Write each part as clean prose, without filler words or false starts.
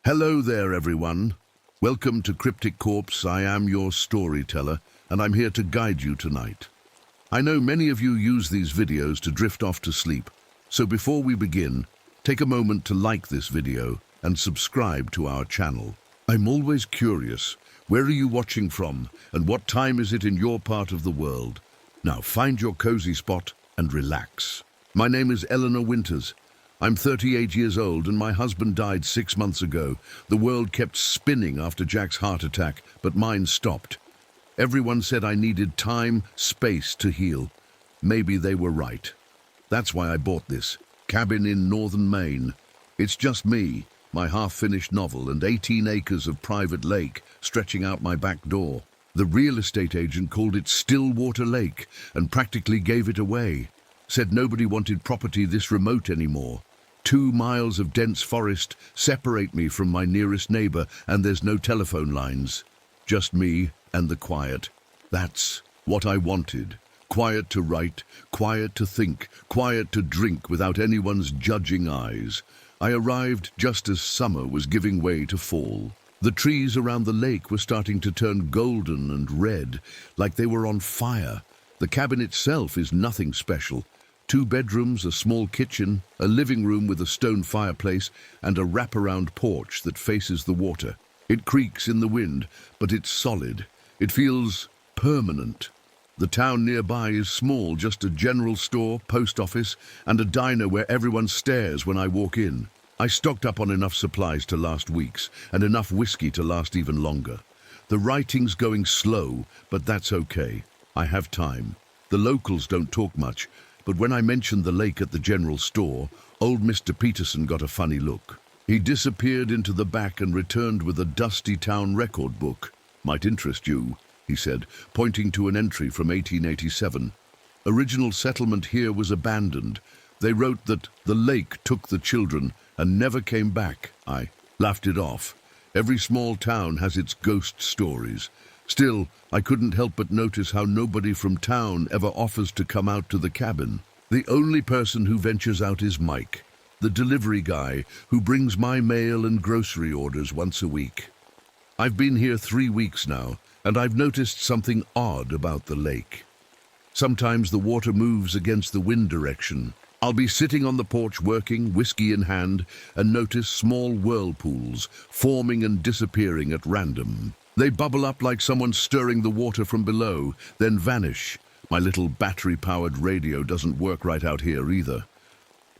Hello there, everyone. Welcome to Cryptic Corpse. I am your storyteller, and I'm here to guide you tonight. I know many of you use these videos to drift off to sleep, so before we begin, take a moment to like this video and subscribe to our channel. I'm always curious, where are you watching from, and what time is it in your part of the world? Now find your cozy spot and relax. My name is Eleanor Winters. I'm 38 years old and my husband died 6 months ago. The world kept spinning after Jack's heart attack, but mine stopped. Everyone said I needed time, space to heal. Maybe they were right. That's why I bought this cabin in northern Maine. It's just me, my half-finished novel, and 18 acres of private lake stretching out my back door. The real estate agent called it Stillwater Lake and practically gave it away. Said nobody wanted property this remote anymore. 2 miles of dense forest separate me from my nearest neighbor, and there's no telephone lines. Just me and the quiet. That's what I wanted. Quiet to write, quiet to think, quiet to drink without anyone's judging eyes. I arrived just as summer was giving way to fall. The trees around the lake were starting to turn golden and red, like they were on fire. The cabin itself is nothing special. 2 bedrooms, a small kitchen, a living room with a stone fireplace, and a wraparound porch that faces the water. It creaks in the wind, but it's solid. It feels permanent. The town nearby is small, just a general store, post office, and a diner where everyone stares when I walk in. I stocked up on enough supplies to last weeks, and enough whiskey to last even longer. The writing's going slow, but that's okay. I have time. The locals don't talk much, but when I mentioned the lake at the general store, old Mr. Peterson got a funny look. He disappeared into the back and returned with a dusty town record book. "Might interest you," he said, pointing to an entry from 1887. Original settlement here was abandoned. They wrote that the lake took the children and never came back. I laughed it off. Every small town has its ghost stories. Still, I couldn't help but notice how nobody from town ever offers to come out to the cabin. The only person who ventures out is Mike, the delivery guy who brings my mail and grocery orders once a week. I've been here 3 weeks now, and I've noticed something odd about the lake. Sometimes the water moves against the wind direction. I'll be sitting on the porch working, whiskey in hand, and notice small whirlpools forming and disappearing at random. They bubble up like someone stirring the water from below, then vanish. My little battery-powered radio doesn't work right out here either.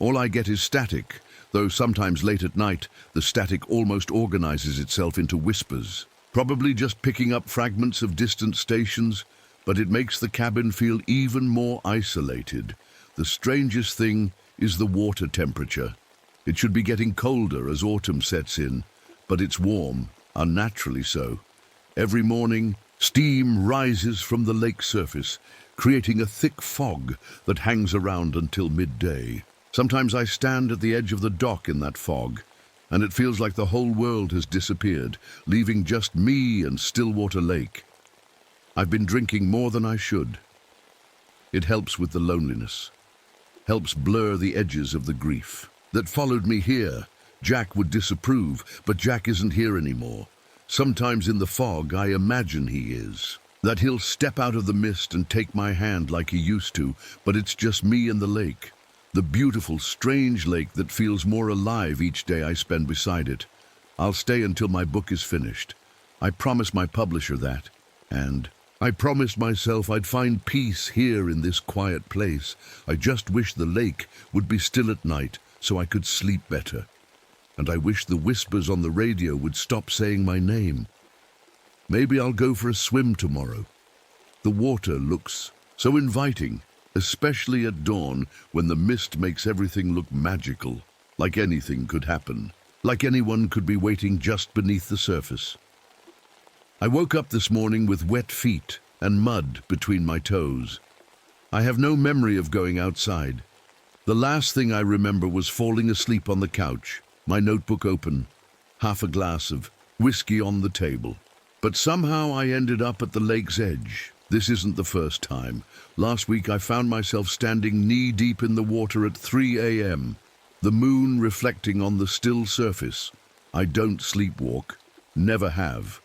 All I get is static, though sometimes late at night, the static almost organizes itself into whispers. Probably just picking up fragments of distant stations, but it makes the cabin feel even more isolated. The strangest thing is the water temperature. It should be getting colder as autumn sets in, but it's warm, unnaturally so. Every morning, steam rises from the lake surface, creating a thick fog that hangs around until midday. Sometimes I stand at the edge of the dock in that fog, and it feels like the whole world has disappeared, leaving just me and Stillwater Lake. I've been drinking more than I should. It helps with the loneliness, helps blur the edges of the grief. That followed me here. Jack would disapprove, but Jack isn't here anymore. Sometimes in the fog, I imagine he is. That he'll step out of the mist and take my hand like he used to, but it's just me and the lake. The beautiful, strange lake that feels more alive each day I spend beside it. I'll stay until my book is finished. I promised my publisher that, and I promised myself I'd find peace here in this quiet place. I just wish the lake would be still at night so I could sleep better. And I wish the whispers on the radio would stop saying my name. Maybe I'll go for a swim tomorrow. The water looks so inviting, especially at dawn when the mist makes everything look magical, like anything could happen, like anyone could be waiting just beneath the surface. I woke up this morning with wet feet and mud between my toes. I have no memory of going outside. The last thing I remember was falling asleep on the couch, my notebook open, half a glass of whiskey on the table. But somehow I ended up at the lake's edge. This isn't the first time. Last week I found myself standing knee-deep in the water at 3 a.m., the moon reflecting on the still surface. I don't sleepwalk, never have.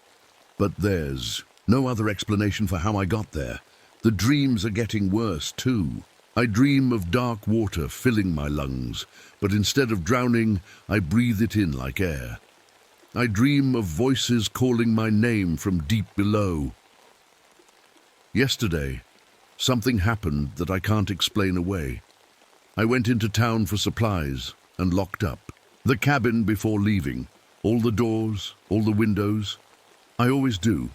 But there's no other explanation for how I got there. The dreams are getting worse too. I dream of dark water filling my lungs, but instead of drowning, I breathe it in like air. I dream of voices calling my name from deep below. Yesterday, something happened that I can't explain away. I went into town for supplies and locked up the cabin before leaving. All the doors, all the windows. I always do.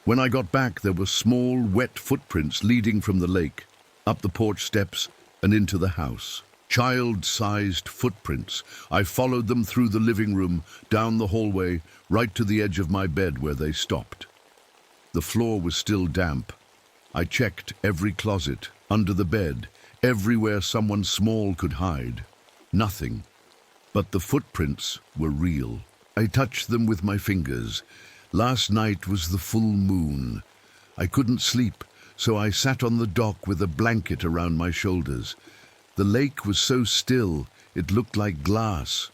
When I got back, there were small, wet footprints leading from the lake, up the porch steps and into the house. Child-sized footprints. I followed them through the living room, down the hallway, right to the edge of my bed where they stopped. The floor was still damp. I checked every closet, under the bed, everywhere someone small could hide. Nothing. But the footprints were real. I touched them with my fingers. Last night was the full moon. I couldn't sleep, so I sat on the dock with a blanket around my shoulders. The lake was so still, it looked like glass.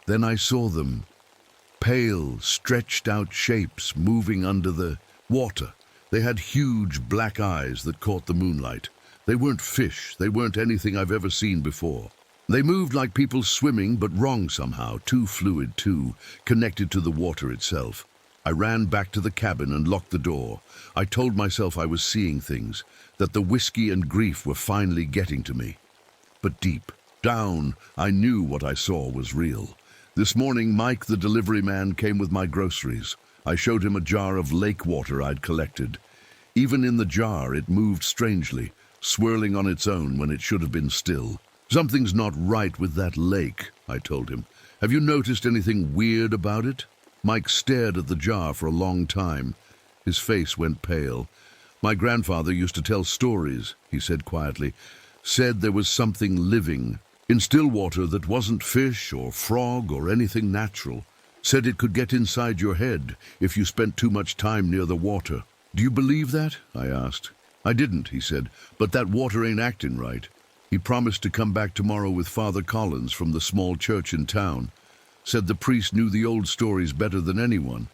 Then I saw them. Pale, stretched-out shapes moving under the water. They had huge black eyes that caught the moonlight. They weren't fish. They weren't anything I've ever seen before. They moved like people swimming, but wrong somehow, too fluid too, connected to the water itself. I ran back to the cabin and locked the door. I told myself I was seeing things, that the whiskey and grief were finally getting to me. But deep down, I knew what I saw was real. This morning, Mike, the delivery man, came with my groceries. I showed him a jar of lake water I'd collected. Even in the jar, it moved strangely, swirling on its own when it should have been still. Something's not right with that lake, I told him. Have you noticed anything weird about it? Mike stared at the jar for a long time. His face went pale. My grandfather used to tell stories, he said quietly. Said there was something living in still water that wasn't fish or frog or anything natural. Said it could get inside your head if you spent too much time near the water. Do you believe that? I asked. I didn't, he said, but that water ain't acting right. He promised to come back tomorrow with Father Collins from the small church in town. Said the priest knew the old stories better than anyone.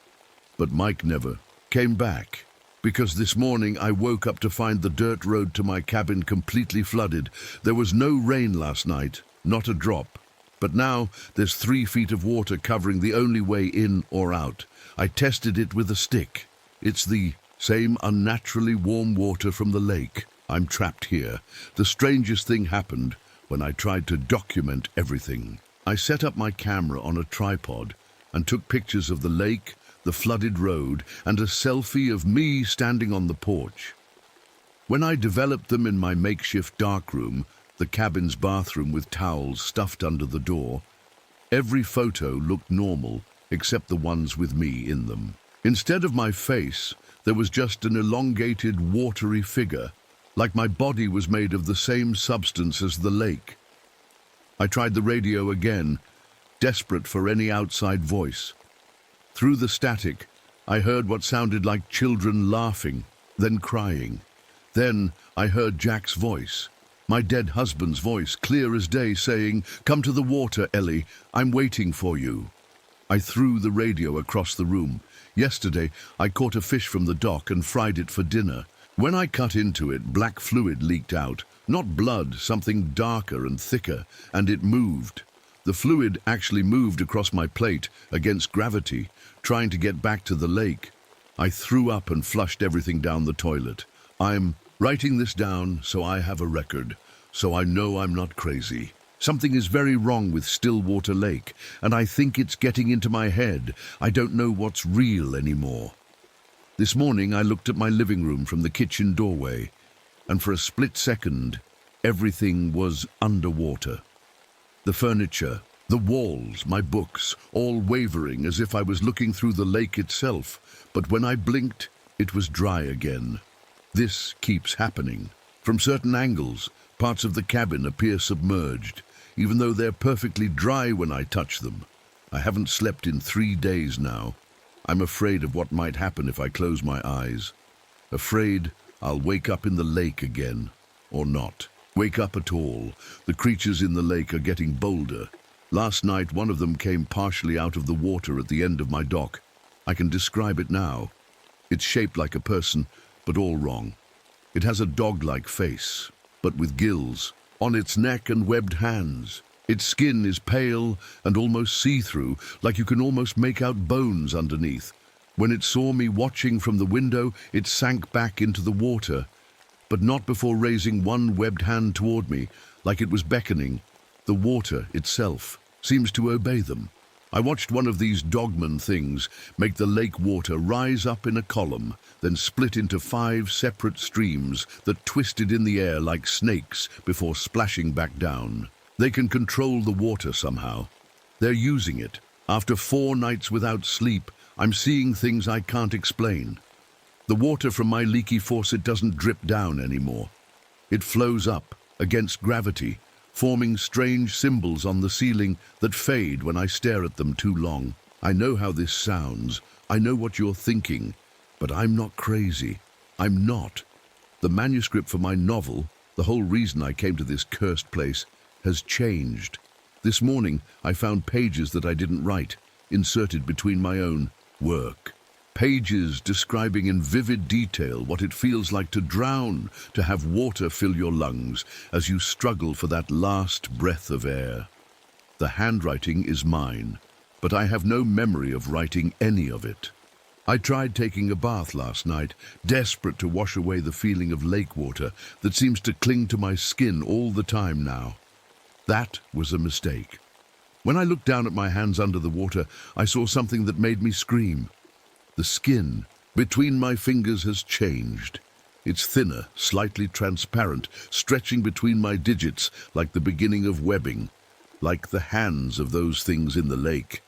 But Mike never came back. Because this morning I woke up to find the dirt road to my cabin completely flooded. There was no rain last night, not a drop. But now there's 3 feet of water covering the only way in or out. I tested it with a stick. It's the same unnaturally warm water from the lake. I'm trapped here. The strangest thing happened when I tried to document everything. I set up my camera on a tripod and took pictures of the lake, the flooded road, and a selfie of me standing on the porch. When I developed them in my makeshift darkroom, the cabin's bathroom with towels stuffed under the door, every photo looked normal except the ones with me in them. Instead of my face, there was just an elongated, watery figure, like my body was made of the same substance as the lake. I tried the radio again, desperate for any outside voice. Through the static, I heard what sounded like children laughing, then crying. Then I heard Jack's voice, my dead husband's voice, clear as day, saying, "Come to the water, Ellie, I'm waiting for you." I threw the radio across the room. Yesterday, I caught a fish from the dock and fried it for dinner. When I cut into it, black fluid leaked out. Not blood, something darker and thicker, and it moved. The fluid actually moved across my plate against gravity, trying to get back to the lake. I threw up and flushed everything down the toilet. I'm writing this down so I have a record, so I know I'm not crazy. Something is very wrong with Stillwater Lake, and I think it's getting into my head. I don't know what's real anymore. This morning I looked at my living room from the kitchen doorway, and for a split second, everything was underwater. The furniture, the walls, my books, all wavering as if I was looking through the lake itself, but when I blinked, it was dry again. This keeps happening. From certain angles, parts of the cabin appear submerged, even though they're perfectly dry when I touch them. I haven't slept in 3 days now. I'm afraid of what might happen if I close my eyes. Afraid I'll wake up in the lake again, or not. Wake up at all. The creatures in the lake are getting bolder. Last night, one of them came partially out of the water at the end of my dock. I can describe it now. It's shaped like a person, but all wrong. It has a dog-like face, but with gills on its neck and webbed hands. Its skin is pale and almost see-through, like you can almost make out bones underneath. When it saw me watching from the window, it sank back into the water, but not before raising one webbed hand toward me, like it was beckoning. The water itself seems to obey them. I watched one of these dogman things make the lake water rise up in a column, then split into 5 separate streams that twisted in the air like snakes before splashing back down. They can control the water somehow. They're using it. After 4 nights without sleep, I'm seeing things I can't explain. The water from my leaky faucet doesn't drip down anymore. It flows up against gravity, forming strange symbols on the ceiling that fade when I stare at them too long. I know how this sounds. I know what you're thinking, but I'm not crazy. I'm not. The manuscript for my novel, the whole reason I came to this cursed place, has changed. This morning, I found pages that I didn't write, inserted between my own work. Pages describing in vivid detail what it feels like to drown, to have water fill your lungs as you struggle for that last breath of air. The handwriting is mine, but I have no memory of writing any of it. I tried taking a bath last night, desperate to wash away the feeling of lake water that seems to cling to my skin all the time now. That was a mistake. When I looked down at my hands under the water, I saw something that made me scream. The skin between my fingers has changed. It's thinner, slightly transparent, stretching between my digits like the beginning of webbing, like the hands of those things in the lake.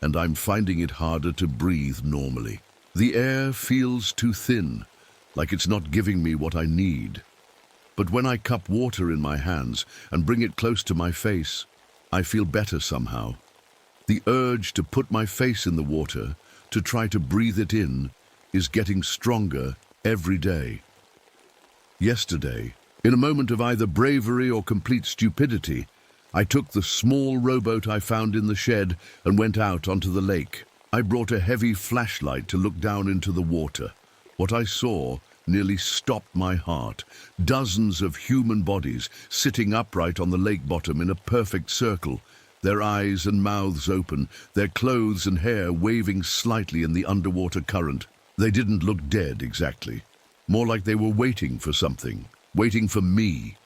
And I'm finding it harder to breathe normally. The air feels too thin, like it's not giving me what I need. But when I cup water in my hands and bring it close to my face, I feel better somehow. The urge to put my face in the water, to try to breathe it in, is getting stronger every day. Yesterday, in a moment of either bravery or complete stupidity, I took the small rowboat I found in the shed and went out onto the lake. I brought a heavy flashlight to look down into the water. What I saw nearly stopped my heart. Dozens of human bodies sitting upright on the lake bottom in a perfect circle, their eyes and mouths open, their clothes and hair waving slightly in the underwater current. They didn't look dead exactly, more like they were waiting for something, waiting for me.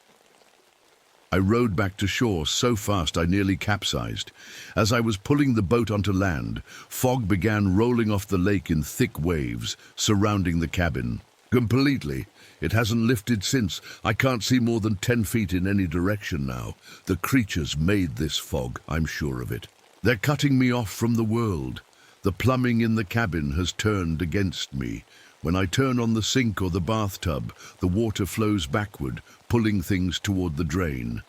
I rowed back to shore so fast I nearly capsized. As I was pulling the boat onto land, fog began rolling off the lake in thick waves, surrounding the cabin. Completely. It hasn't lifted since. I can't see more than 10 feet in any direction now. The creatures made this fog, I'm sure of it. They're cutting me off from the world. The plumbing in the cabin has turned against me. When I turn on the sink or the bathtub, the water flows backward, pulling things toward the drain.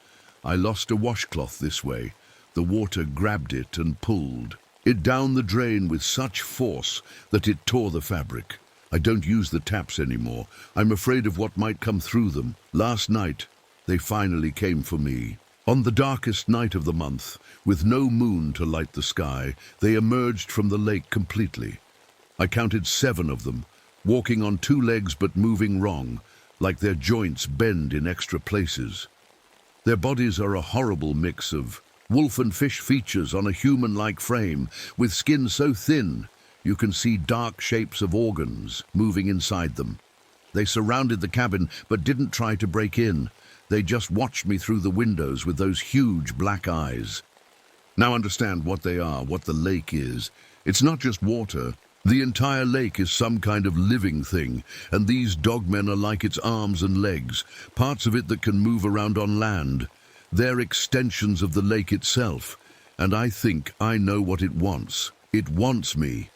I lost a washcloth this way. The water grabbed it and pulled it down the drain with such force that it tore the fabric. I don't use the taps anymore. I'm afraid of what might come through them. Last night, they finally came for me. On the darkest night of the month, with no moon to light the sky, they emerged from the lake completely. I counted 7 of them, walking on 2 legs but moving wrong, like their joints bend in extra places. Their bodies are a horrible mix of wolf and fish features on a human-like frame, with skin so thin you can see dark shapes of organs moving inside them. They surrounded the cabin but didn't try to break in. They just watched me through the windows with those huge black eyes. Now understand what they are, what the lake is. It's not just water. The entire lake is some kind of living thing, and these dogmen are like its arms and legs, parts of it that can move around on land. They're extensions of the lake itself, and I think I know what it wants. It wants me.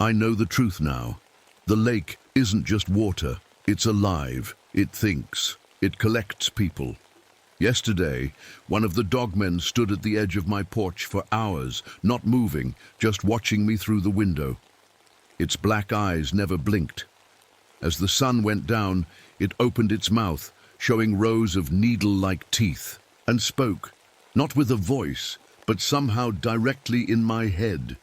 I know the truth now. The lake isn't just water. It's alive. It thinks. It collects people. Yesterday, one of the dogmen stood at the edge of my porch for hours, not moving, just watching me through the window. Its black eyes never blinked. As the sun went down, it opened its mouth, showing rows of needle-like teeth, and spoke, not with a voice, but somehow directly in my head.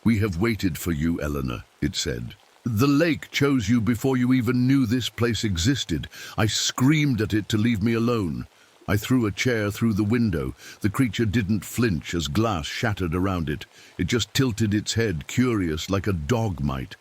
"We have waited for you, Eleanor," it said. "The lake chose you before you even knew this place existed." I screamed at it to leave me alone. I threw a chair through the window. The creature didn't flinch as glass shattered around it. It just tilted its head, curious, like a dog might.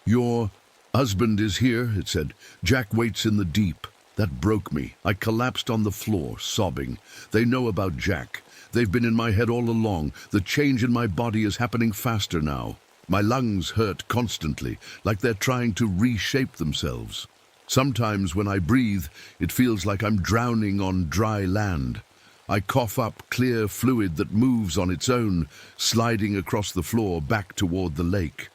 "Your husband is here," it said. "Jack waits in the deep." That broke me. I collapsed on the floor, sobbing. They know about Jack. They've been in my head all along. The change in my body is happening faster now. My lungs hurt constantly, like they're trying to reshape themselves. Sometimes when I breathe, it feels like I'm drowning on dry land. I cough up clear fluid that moves on its own, sliding across the floor back toward the lake.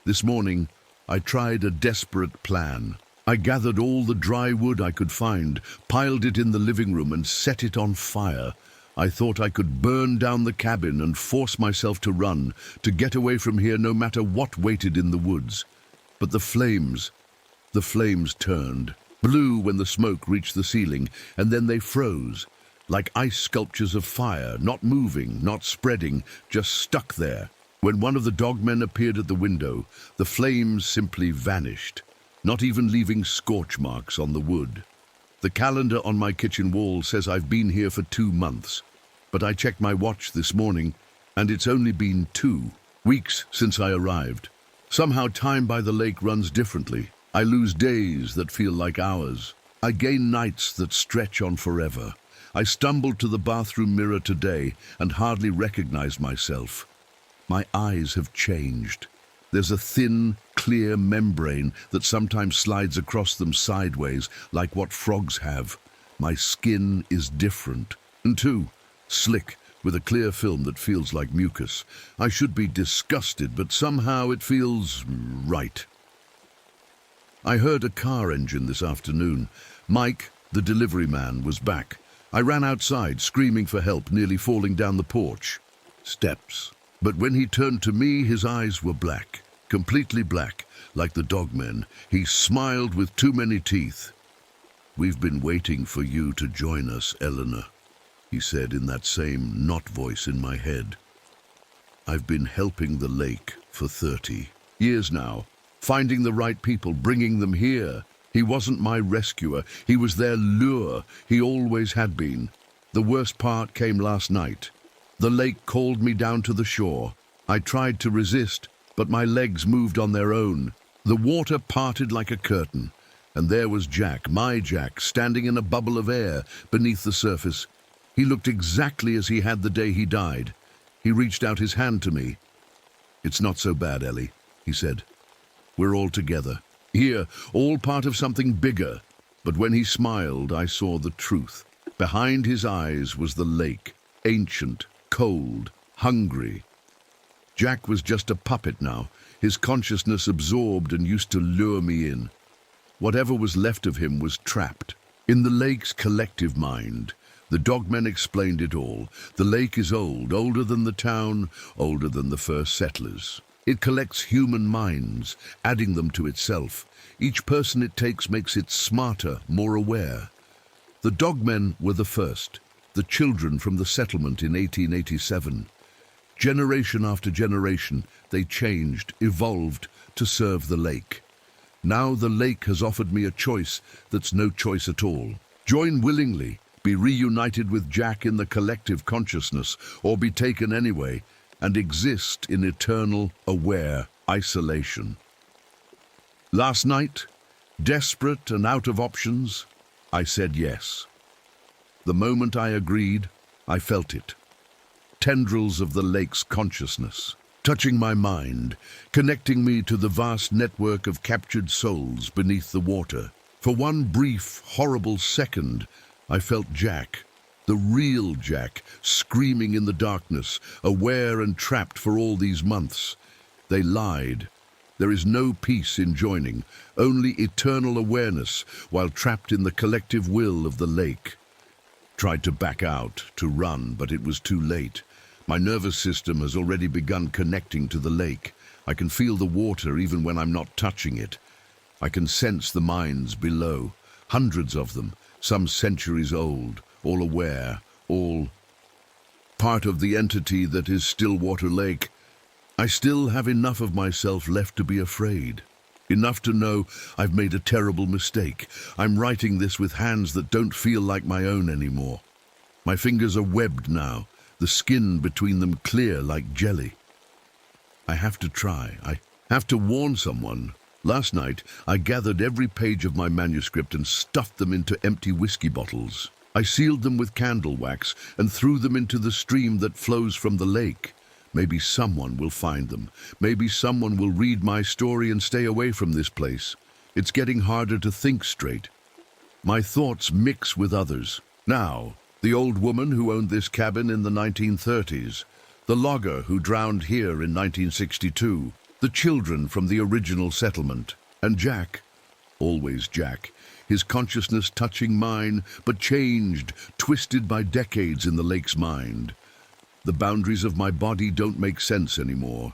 This morning, I tried a desperate plan. I gathered all the dry wood I could find, piled it in the living room, and set it on fire. I thought I could burn down the cabin and force myself to run, to get away from here no matter what waited in the woods. But the flames turned, blue when the smoke reached the ceiling, and then they froze, like ice sculptures of fire, not moving, not spreading, just stuck there. When one of the dogmen appeared at the window, the flames simply vanished, not even leaving scorch marks on the wood. The calendar on my kitchen wall says I've been here for 2 months, but I checked my watch this morning, and it's only been 2 weeks since I arrived. Somehow time by the lake runs differently. I lose days that feel like hours. I gain nights that stretch on forever. I stumbled to the bathroom mirror today and hardly recognized myself. My eyes have changed. There's a thin, clear membrane that sometimes slides across them sideways, like what frogs have. My skin is different. And too, slick, with a clear film that feels like mucus. I should be disgusted, but somehow it feels right. I heard a car engine this afternoon. Mike, the delivery man, was back. I ran outside, screaming for help, nearly falling down the porch. Steps. But when he turned to me, his eyes were black, completely black, like the dogmen. He smiled with too many teeth. "We've been waiting for you to join us, Eleanor," he said in that same not voice in my head. "I've been helping the lake for 30 years now, finding the right people, bringing them here. He wasn't my rescuer. He was their lure. He always had been. The worst part came last night. The lake called me down to the shore. I tried to resist, but my legs moved on their own. The water parted like a curtain, and there was Jack, my Jack, standing in a bubble of air beneath the surface. He looked exactly as he had the day he died. He reached out his hand to me. "It's not so bad, Ellie," he said. "We're all together. Here, all part of something bigger." But when he smiled, I saw the truth. Behind his eyes was the lake, ancient, cold, hungry. Jack was just a puppet now, his consciousness absorbed and used to lure me in. Whatever was left of him was trapped. In the lake's collective mind, the dogmen explained it all. The lake is old, older than the town, older than the first settlers. It collects human minds, adding them to itself. Each person it takes makes it smarter, more aware. The dogmen were the first, the children from the settlement in 1887. Generation after generation, they changed, evolved to serve the lake. Now the lake has offered me a choice that's no choice at all. Join willingly, be reunited with Jack in the collective consciousness, or be taken anyway, and exist in eternal, aware isolation. Last night, desperate and out of options, I said yes. The moment I agreed, I felt it. Tendrils of the lake's consciousness, touching my mind, connecting me to the vast network of captured souls beneath the water. For one brief, horrible second, I felt Jack, the real Jack, screaming in the darkness, aware and trapped for all these months. They lied. There is no peace in joining, only eternal awareness while trapped in the collective will of the lake. Tried to back out, to run, but it was too late. My nervous system has already begun connecting to the lake. I can feel the water even when I'm not touching it. I can sense the minds below, hundreds of them, some centuries old, all aware, all... part of the entity that is Stillwater Lake, I still have enough of myself left to be afraid. Enough to know I've made a terrible mistake. I'm writing this with hands that don't feel like my own anymore. My fingers are webbed now, the skin between them clear like jelly. I have to try. I have to warn someone. Last night, I gathered every page of my manuscript and stuffed them into empty whiskey bottles. I sealed them with candle wax and threw them into the stream that flows from the lake. Maybe someone will find them. Maybe someone will read my story and stay away from this place. It's getting harder to think straight. My thoughts mix with others. Now, the old woman who owned this cabin in the 1930s, the logger who drowned here in 1962, the children from the original settlement, and Jack, always Jack, his consciousness touching mine, but changed, twisted by decades in the lake's mind. The boundaries of my body don't make sense anymore.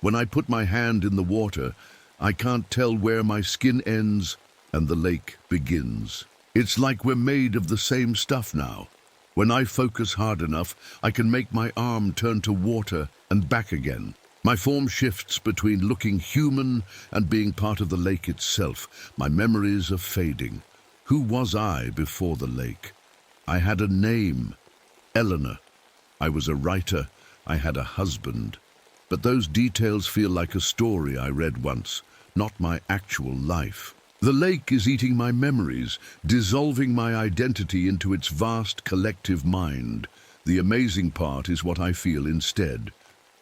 When I put my hand in the water, I can't tell where my skin ends and the lake begins. It's like we're made of the same stuff now. When I focus hard enough, I can make my arm turn to water and back again. My form shifts between looking human and being part of the lake itself. My memories are fading. Who was I before the lake? I had a name, Eleanor. I was a writer. I had a husband. But those details feel like a story I read once, not my actual life. The lake is eating my memories, dissolving my identity into its vast collective mind. The amazing part is what I feel instead.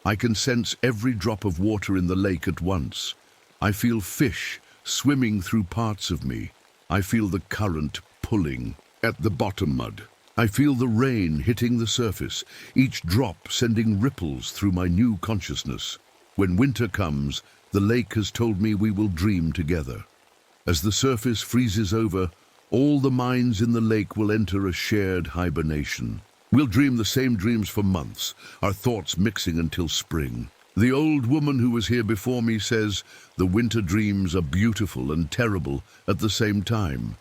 I can sense every drop of water in the lake at once. I feel fish swimming through parts of me. I feel the current pulling at the bottom mud. I feel the rain hitting the surface, each drop sending ripples through my new consciousness. When winter comes, the lake has told me we will dream together. As the surface freezes over, all the minds in the lake will enter a shared hibernation. We'll dream the same dreams for months, our thoughts mixing until spring. The old woman who was here before me says the winter dreams are beautiful and terrible at the same time.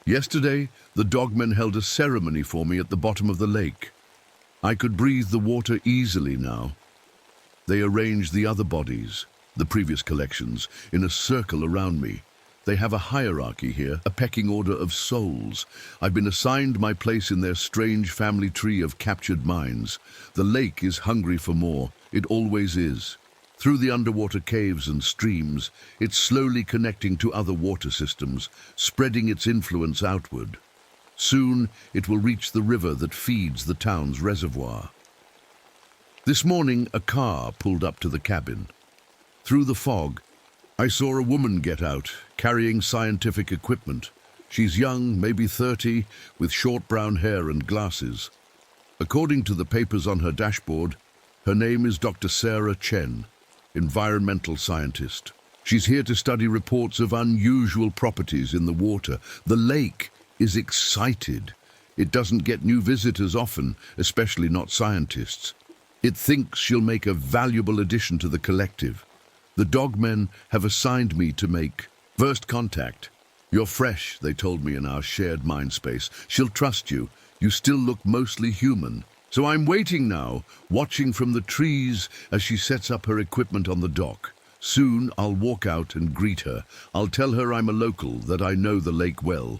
Yesterday, the dogmen held a ceremony for me at the bottom of the lake. I could breathe the water easily now. They arranged the other bodies, the previous collections, in a circle around me. They have a hierarchy here, a pecking order of souls. I've been assigned my place in their strange family tree of captured minds. The lake is hungry for more. It always is. Through the underwater caves and streams, it's slowly connecting to other water systems, spreading its influence outward. Soon, it will reach the river that feeds the town's reservoir. This morning, a car pulled up to the cabin. Through the fog, I saw a woman get out, carrying scientific equipment. She's young, maybe 30, with short brown hair and glasses. According to the papers on her dashboard, her name is Dr. Sarah Chen, environmental scientist. She's here to study reports of unusual properties in the water. The lake is excited. It doesn't get new visitors often, especially not scientists. It thinks she'll make a valuable addition to the collective. The dogmen have assigned me to make first contact. You're fresh, they told me in our shared mind space. She'll trust you. You still look mostly human. So I'm waiting now, watching from the trees as she sets up her equipment on the dock. Soon I'll walk out and greet her. I'll tell her I'm a local, that I know the lake well.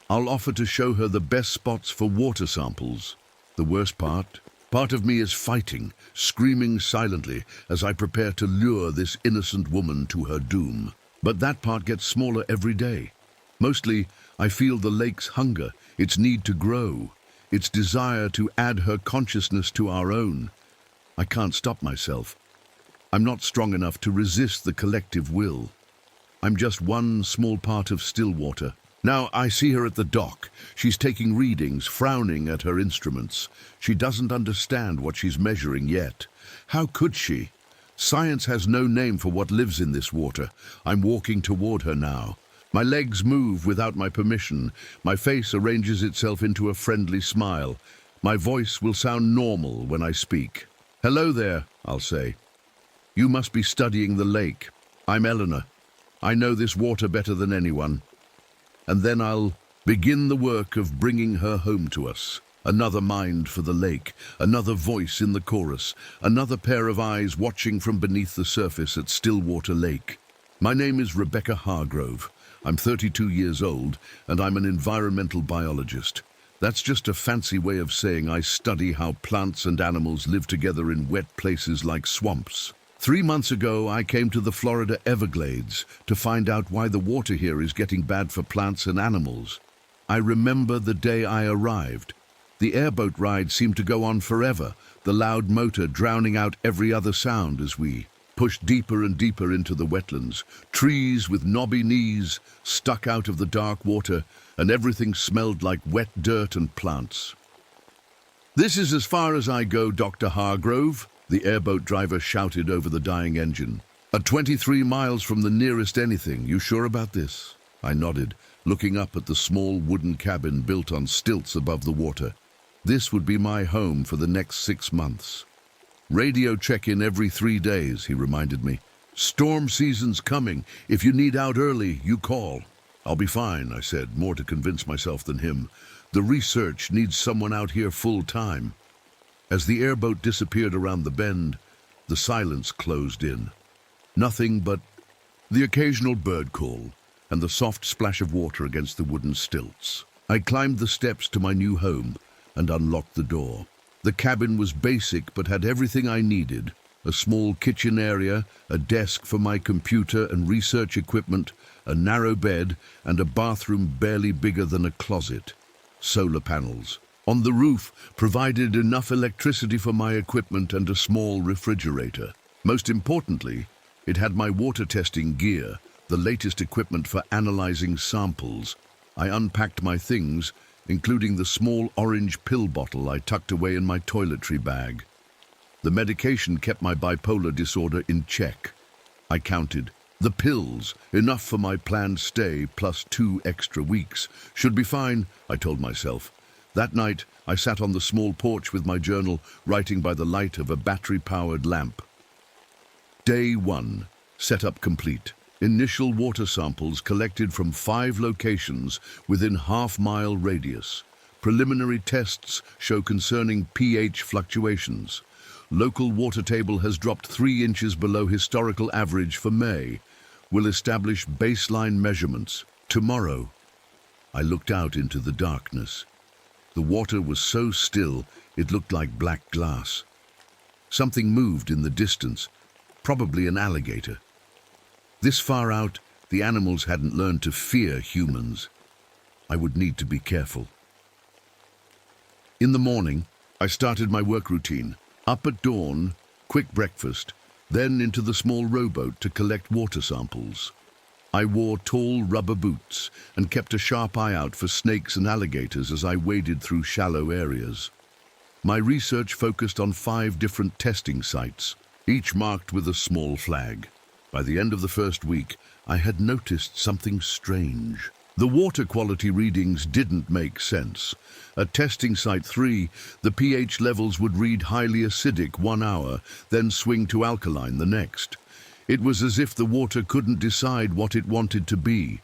I'll offer to show her the best spots for water samples. The worst part of me is fighting, screaming silently as I prepare to lure this innocent woman to her doom. But that part gets smaller every day. Mostly, I feel the lake's hunger, its need to grow, its desire to add her consciousness to our own. I can't stop myself. I'm not strong enough to resist the collective will. I'm just one small part of Stillwater. Now I see her at the dock. She's taking readings, frowning at her instruments. She doesn't understand what she's measuring yet. How could she? Science has no name for what lives in this water. I'm walking toward her now. My legs move without my permission. My face arranges itself into a friendly smile. My voice will sound normal when I speak. Hello there, I'll say. You must be studying the lake. I'm Eleanor. I know this water better than anyone. And then I'll begin the work of bringing her home to us. Another mind for the lake, another voice in the chorus, another pair of eyes watching from beneath the surface at Stillwater Lake. My name is Rebecca Hargrove. I'm 32 years old, and I'm an environmental biologist. That's just a fancy way of saying I study how plants and animals live together in wet places like swamps. 3 months ago, I came to the Florida Everglades to find out why the water here is getting bad for plants and animals. I remember the day I arrived. The airboat ride seemed to go on forever, the loud motor drowning out every other sound as we pushed deeper and deeper into the wetlands. Trees with knobby knees stuck out of the dark water, and everything smelled like wet dirt and plants. "This is as far as I go, Dr. Hargrove," the airboat driver shouted over the dying engine. "At 23 miles from the nearest anything. You sure about this?" I nodded, looking up at the small wooden cabin built on stilts above the water. This would be my home for the next 6 months. "Radio check-in every 3 days," he reminded me. "Storm season's coming. If you need out early, you call." "I'll be fine," I said, more to convince myself than him. "The research needs someone out here full-time." As the airboat disappeared around the bend, the silence closed in. Nothing but the occasional bird call and the soft splash of water against the wooden stilts. I climbed the steps to my new home and unlocked the door. The cabin was basic but had everything I needed: a small kitchen area, a desk for my computer and research equipment, a narrow bed, and a bathroom barely bigger than a closet. Solar panels on the roof provided enough electricity for my equipment and a small refrigerator. Most importantly, it had my water testing gear, the latest equipment for analyzing samples. I unpacked my things, including the small orange pill bottle I tucked away in my toiletry bag. The medication kept my bipolar disorder in check. I counted. The pills, enough for my planned stay, plus 2 extra weeks. Should be fine, I told myself. That night, I sat on the small porch with my journal, writing by the light of a battery-powered lamp. Day 1. Setup complete. Initial water samples collected from 5 locations within half-mile radius. Preliminary tests show concerning pH fluctuations. Local water table has dropped 3 inches below historical average for May. Will establish baseline measurements tomorrow. I looked out into the darkness. The water was so still it looked like black glass. Something moved in the distance, probably an alligator. This far out, the animals hadn't learned to fear humans. I would need to be careful. In the morning, I started my work routine. Up at dawn, quick breakfast, then into the small rowboat to collect water samples. I wore tall rubber boots and kept a sharp eye out for snakes and alligators as I waded through shallow areas. My research focused on 5 different testing sites, each marked with a small flag. By the end of the first week, I had noticed something strange. The water quality readings didn't make sense. At testing site 3, the pH levels would read highly acidic 1 hour, then swing to alkaline the next. It was as if the water couldn't decide what it wanted to be.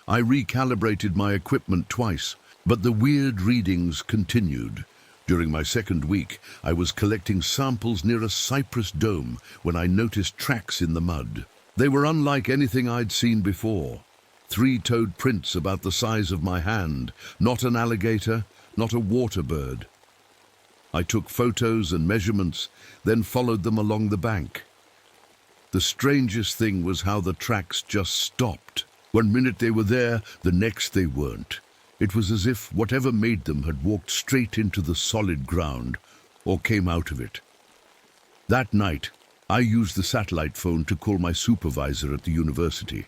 I recalibrated my equipment twice, but the weird readings continued. During my second week, I was collecting samples near a cypress dome when I noticed tracks in the mud. They were unlike anything I'd seen before. 3-toed prints about the size of my hand, not an alligator, not a water bird. I took photos and measurements, then followed them along the bank. The strangest thing was how the tracks just stopped. One minute they were there, the next they weren't. It was as if whatever made them had walked straight into the solid ground, or came out of it. That night, I used the satellite phone to call my supervisor at the university.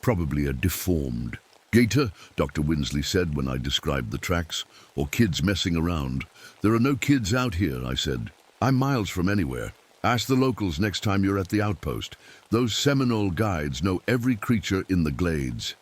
Probably a deformed gator, Dr. Winsley said when I described the tracks, or kids messing around. "There are no kids out here," I said. "I'm miles from anywhere. Ask the locals next time you're at the outpost. Those Seminole guides know every creature in the glades."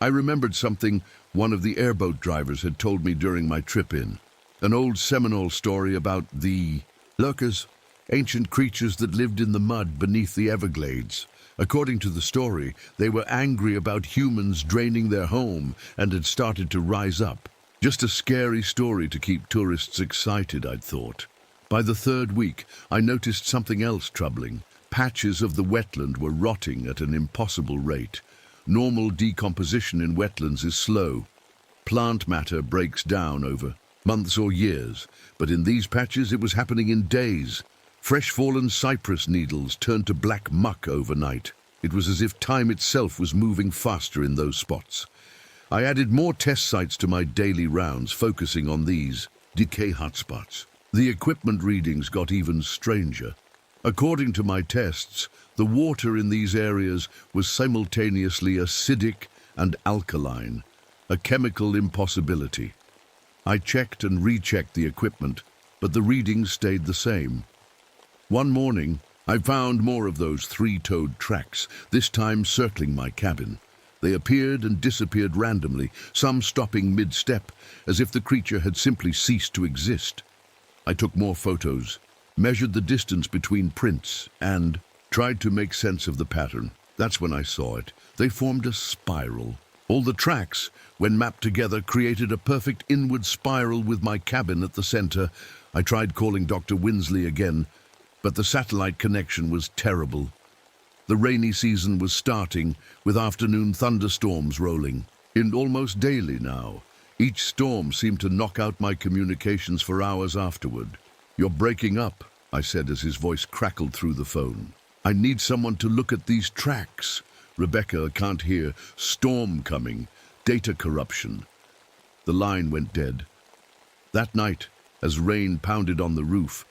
I remembered something one of the airboat drivers had told me during my trip in. An old Seminole story about the lurkers, ancient creatures that lived in the mud beneath the Everglades. According to the story, they were angry about humans draining their home and had started to rise up. Just a scary story to keep tourists excited, I'd thought. By the third week, I noticed something else troubling. Patches of the wetland were rotting at an impossible rate. Normal decomposition in wetlands is slow. Plant matter breaks down over months or years, but in these patches it was happening in days. Fresh fallen cypress needles turned to black muck overnight. It was as if time itself was moving faster in those spots. I added more test sites to my daily rounds, focusing on these decay hotspots. The equipment readings got even stranger. According to my tests, the water in these areas was simultaneously acidic and alkaline, a chemical impossibility. I checked and rechecked the equipment, but the readings stayed the same. One morning, I found more of those three-toed tracks, this time circling my cabin. They appeared and disappeared randomly, some stopping mid-step, as if the creature had simply ceased to exist. I took more photos, measured the distance between prints, and tried to make sense of the pattern. That's when I saw it. They formed a spiral. All the tracks, when mapped together, created a perfect inward spiral with my cabin at the center. I tried calling Dr. Winsley again, but the satellite connection was terrible. The rainy season was starting, with afternoon thunderstorms rolling in almost daily now. Each storm seemed to knock out my communications for hours afterward. "You're breaking up," I said as his voice crackled through the phone. "I need someone to look at these tracks. Rebecca, I can't hear. Storm coming. Data corruption." The line went dead. That night, as rain pounded on the roof,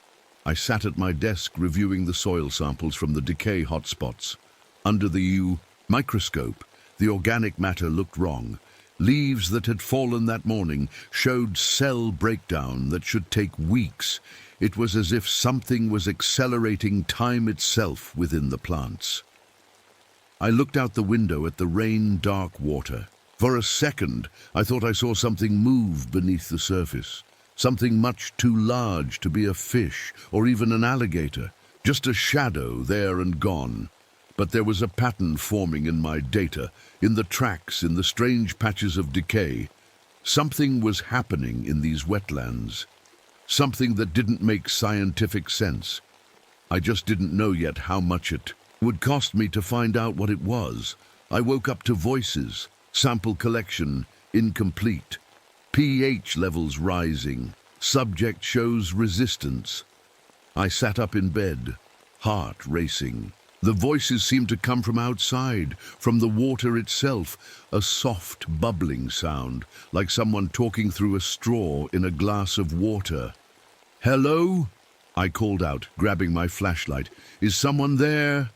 I sat at my desk reviewing the soil samples from the decay hotspots. Under the microscope, the organic matter looked wrong. Leaves that had fallen that morning showed cell breakdown that should take weeks. It was as if something was accelerating time itself within the plants. I looked out the window at the rain-dark water. For a second, I thought I saw something move beneath the surface. Something much too large to be a fish or even an alligator. Just a shadow there and gone. But there was a pattern forming in my data, in the tracks, in the strange patches of decay. Something was happening in these wetlands. Something that didn't make scientific sense. I just didn't know yet how much it would cost me to find out what it was. I woke up to voices, sample collection incomplete, pH levels rising, subject shows resistance. I sat up in bed, heart racing. The voices seemed to come from outside, from the water itself, a soft, bubbling sound, like someone talking through a straw in a glass of water. "Hello?" I called out, grabbing my flashlight. "Is someone there?"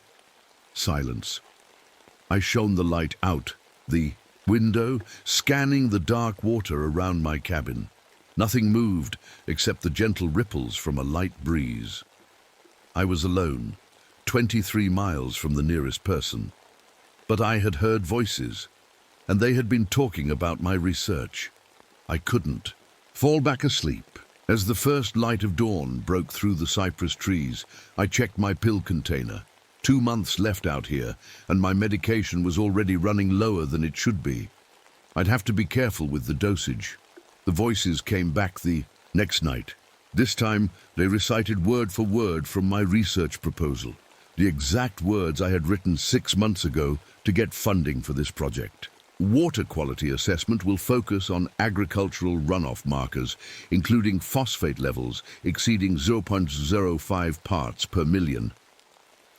Silence. I shone the light out the window, scanning the dark water around my cabin. Nothing moved except the gentle ripples from a light breeze. I was alone, 23 miles from the nearest person. But I had heard voices, and they had been talking about my research. I couldn't fall back asleep. As the first light of dawn broke through the cypress trees, I checked my pill container. 2 months left out here, and my medication was already running lower than it should be. I'd have to be careful with the dosage. The voices came back the next night. This time, they recited word for word from my research proposal, the exact words I had written 6 months ago to get funding for this project. Water quality assessment will focus on agricultural runoff markers, including phosphate levels exceeding 0.05 parts per million.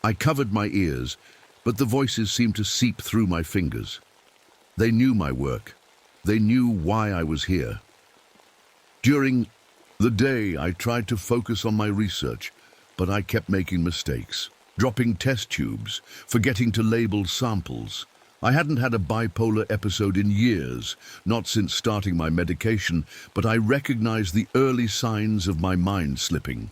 I covered my ears, but the voices seemed to seep through my fingers. They knew my work. They knew why I was here. During the day, I tried to focus on my research, but I kept making mistakes, dropping test tubes, forgetting to label samples. I hadn't had a bipolar episode in years, not since starting my medication, but I recognized the early signs of my mind slipping.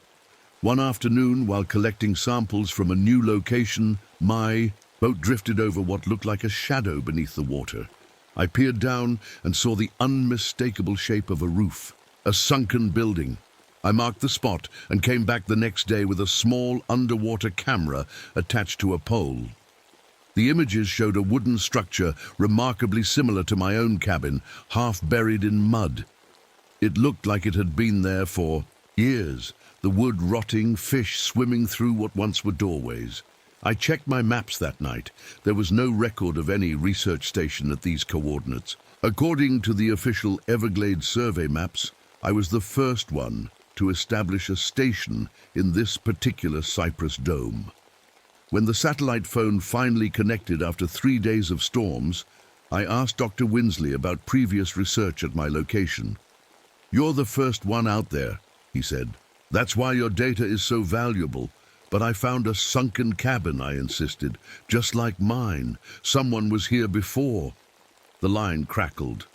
One afternoon, while collecting samples from a new location, my boat drifted over what looked like a shadow beneath the water. I peered down and saw the unmistakable shape of a roof, a sunken building. I marked the spot and came back the next day with a small underwater camera attached to a pole. The images showed a wooden structure remarkably similar to my own cabin, half buried in mud. It looked like it had been there for years, the wood rotting, fish swimming through what once were doorways. I checked my maps that night. There was no record of any research station at these coordinates. According to the official Everglades survey maps, I was the first one to establish a station in this particular Cypress dome. When the satellite phone finally connected after 3 days of storms, I asked Dr. Winsley about previous research at my location. "You're the first one out there," he said. "That's why your data is so valuable. But I found a sunken cabin," I insisted, "just like mine. Someone was here before." The line crackled.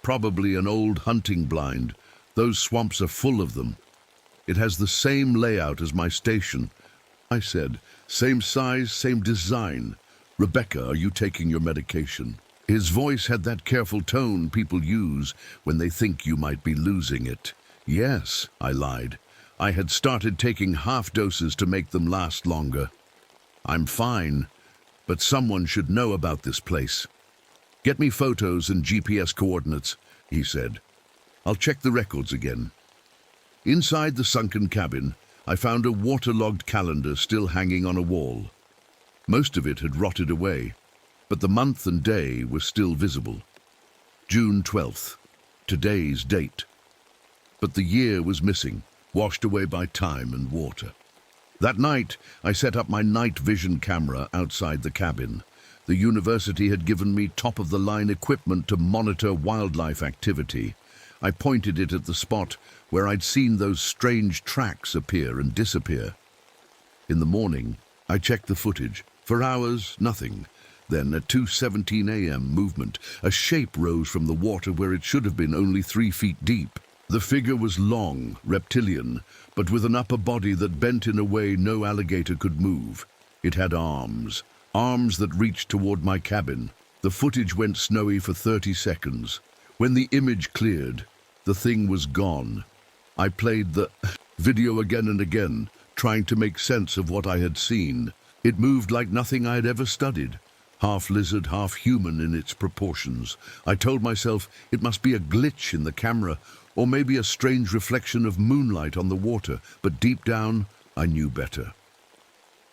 "Probably an old hunting blind. Those swamps are full of them. It has the same layout as my station," I said. "Same size, same design. Rebecca, are you taking your medication?" His voice had that careful tone people use when they think you might be losing it. "Yes," I lied. "I had started taking half doses to make them last longer." "I'm fine, but someone should know about this place." "Get me photos and GPS coordinates," he said. "I'll check the records again." Inside the sunken cabin, I found a waterlogged calendar still hanging on a wall. Most of it had rotted away, but the month and day were still visible. June 12th, today's date. But the year was missing, washed away by time and water. That night, I set up my night vision camera outside the cabin. The university had given me top-of-the-line equipment to monitor wildlife activity. I pointed it at the spot where I'd seen those strange tracks appear and disappear. In the morning, I checked the footage. For hours, nothing. Then, at 2:17 a.m., movement. A shape rose from the water where it should have been only 3 feet deep. The figure was long, reptilian, but with an upper body that bent in a way no alligator could move. It had arms that reached toward my cabin. The footage went snowy for 30 seconds. When the image cleared, the thing was gone. I played the video again and again, trying to make sense of what I had seen. It moved like nothing I had ever studied. Half lizard, half human in its proportions. I told myself it must be a glitch in the camera, or maybe a strange reflection of moonlight on the water, but deep down, I knew better.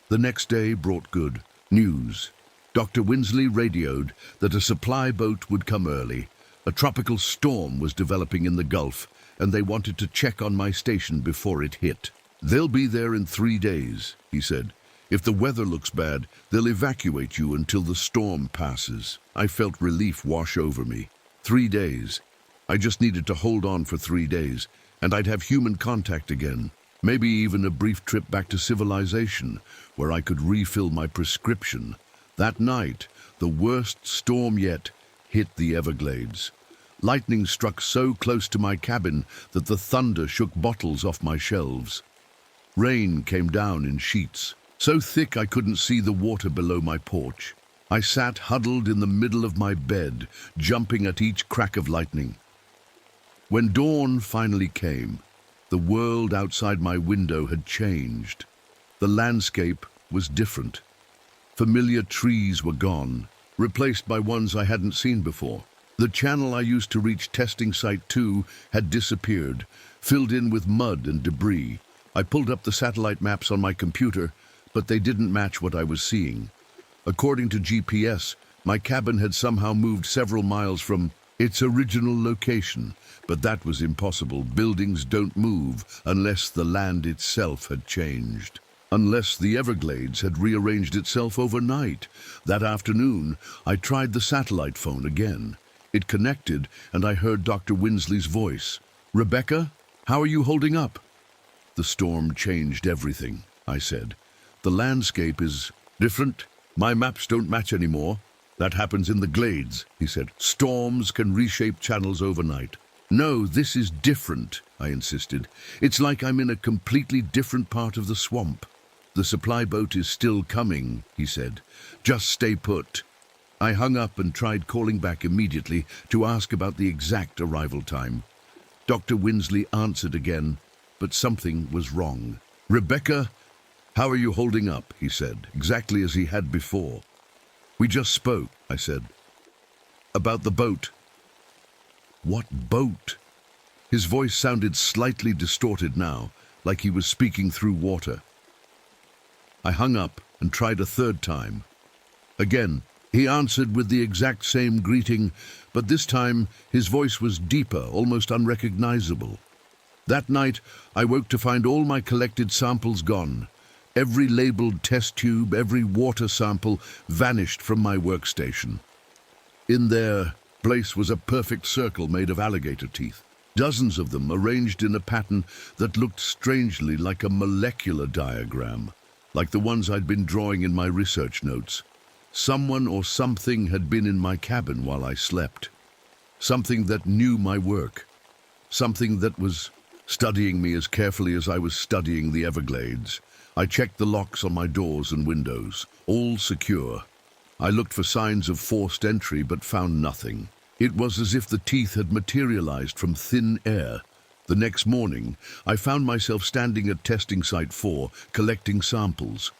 The next day brought good news. Dr. Winsley radioed that a supply boat would come early. A tropical storm was developing in the Gulf, and they wanted to check on my station before it hit. "They'll be there in 3 days," he said. "If the weather looks bad, they'll evacuate you until the storm passes." I felt relief wash over me. 3 days. I just needed to hold on for 3 days, and I'd have human contact again. Maybe even a brief trip back to civilization, where I could refill my prescription. That night, the worst storm yet hit the Everglades. Lightning struck so close to my cabin that the thunder shook bottles off my shelves. Rain came down in sheets, so thick I couldn't see the water below my porch. I sat huddled in the middle of my bed, jumping at each crack of lightning. When dawn finally came, the world outside my window had changed. The landscape was different. Familiar trees were gone, replaced by ones I hadn't seen before. The channel I used to reach testing site 2 had disappeared, filled in with mud and debris. I pulled up the satellite maps on my computer, but they didn't match what I was seeing. According to GPS, my cabin had somehow moved several miles from its original location, but that was impossible. Buildings don't move unless the land itself had changed. Unless the Everglades had rearranged itself overnight. That afternoon, I tried the satellite phone again. It connected, and I heard Dr. Winsley's voice. "Rebecca, how are you holding up?" "The storm changed everything," I said. "The landscape is different. My maps don't match anymore." "That happens in the glades," he said. "Storms can reshape channels overnight." "No, this is different," I insisted. "It's like I'm in a completely different part of the swamp." "The supply boat is still coming," he said. "Just stay put." I hung up and tried calling back immediately to ask about the exact arrival time. Dr. Winsley answered again, but something was wrong. "Rebecca, how are you holding up?" he said, exactly as he had before. "We just spoke," I said. "About the boat." "What boat?" His voice sounded slightly distorted now, like he was speaking through water. I hung up and tried a third time. Again, he answered with the exact same greeting, but this time his voice was deeper, almost unrecognizable. That night, I woke to find all my collected samples gone. Every labeled test tube, every water sample vanished from my workstation. In their place was a perfect circle made of alligator teeth. Dozens of them arranged in a pattern that looked strangely like a molecular diagram, like the ones I'd been drawing in my research notes. Someone or something had been in my cabin while I slept. Something that knew my work. Something that was studying me as carefully as I was studying the Everglades. I checked the locks on my doors and windows, all secure. I looked for signs of forced entry but found nothing. It was as if the teeth had materialized from thin air. The next morning, I found myself standing at testing site 4, collecting samples.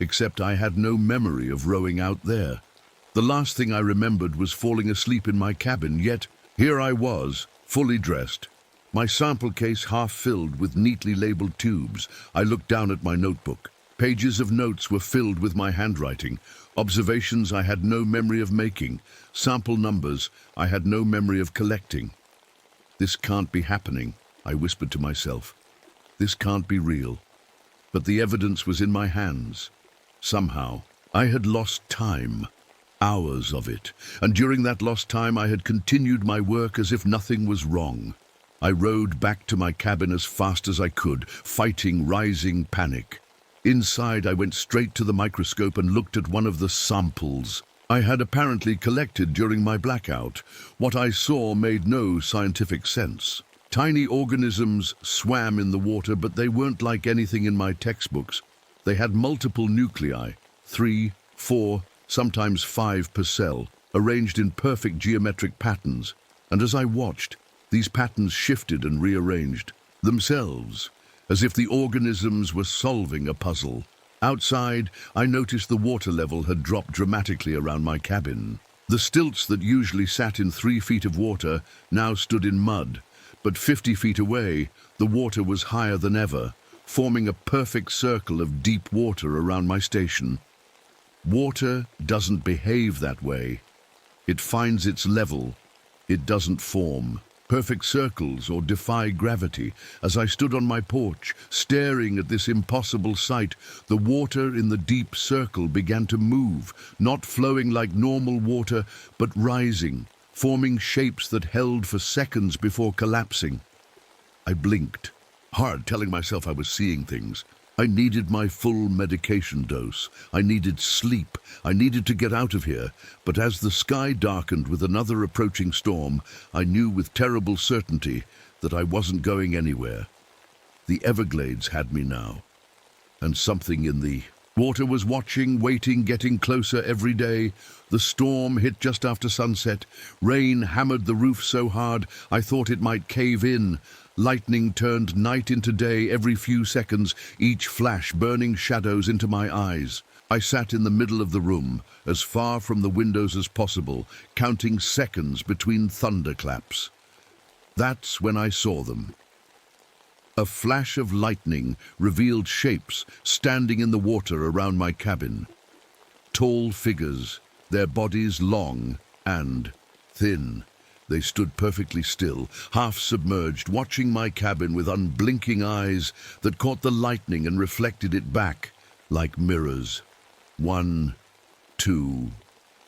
Except I had no memory of rowing out there. The last thing I remembered was falling asleep in my cabin, yet here I was, fully dressed. My sample case half filled with neatly labeled tubes. I looked down at my notebook. Pages of notes were filled with my handwriting. Observations I had no memory of making. Sample numbers I had no memory of collecting. This can't be happening, I whispered to myself. This can't be real. But the evidence was in my hands. Somehow, I had lost time. Hours of it. And during that lost time, I had continued my work as if nothing was wrong. I rowed back to my cabin as fast as I could, fighting rising panic. Inside, I went straight to the microscope and looked at one of the samples I had apparently collected during my blackout. What I saw made no scientific sense. Tiny organisms swam in the water, but they weren't like anything in my textbooks. They had multiple nuclei, 3, 4, sometimes 5 per cell, arranged in perfect geometric patterns. And as I watched, these patterns shifted and rearranged themselves, as if the organisms were solving a puzzle. Outside, I noticed the water level had dropped dramatically around my cabin. The stilts that usually sat in 3 feet of water now stood in mud, but 50 feet away, the water was higher than ever, forming a perfect circle of deep water around my station. Water doesn't behave that way. It finds its level. It doesn't form perfect circles or defy gravity. As I stood on my porch, staring at this impossible sight, the water in the deep circle began to move, not flowing like normal water, but rising, forming shapes that held for seconds before collapsing. I blinked, hard, telling myself I was seeing things. I needed my full medication dose. I needed sleep. I needed to get out of here. But as the sky darkened with another approaching storm, I knew with terrible certainty that I wasn't going anywhere. The Everglades had me now. And something in the water was watching, waiting, getting closer every day. The storm hit just after sunset. Rain hammered the roof so hard I thought it might cave in. Lightning turned night into day every few seconds, each flash burning shadows into my eyes. I sat in the middle of the room, as far from the windows as possible, counting seconds between thunderclaps. That's when I saw them. A flash of lightning revealed shapes standing in the water around my cabin. Tall figures, their bodies long and thin. They stood perfectly still, half submerged, watching my cabin with unblinking eyes that caught the lightning and reflected it back like mirrors. 1, 2,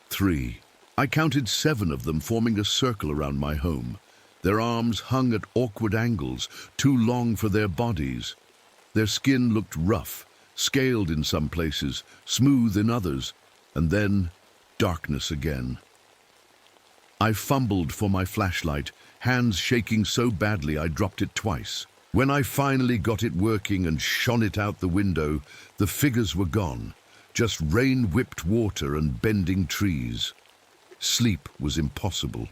3. I counted 7 of them forming a circle around my home. Their arms hung at awkward angles, too long for their bodies. Their skin looked rough, scaled in some places, smooth in others, and then darkness again. I fumbled for my flashlight, hands shaking so badly I dropped it twice. When I finally got it working and shone it out the window, the figures were gone, just rain-whipped water and bending trees. Sleep was impossible.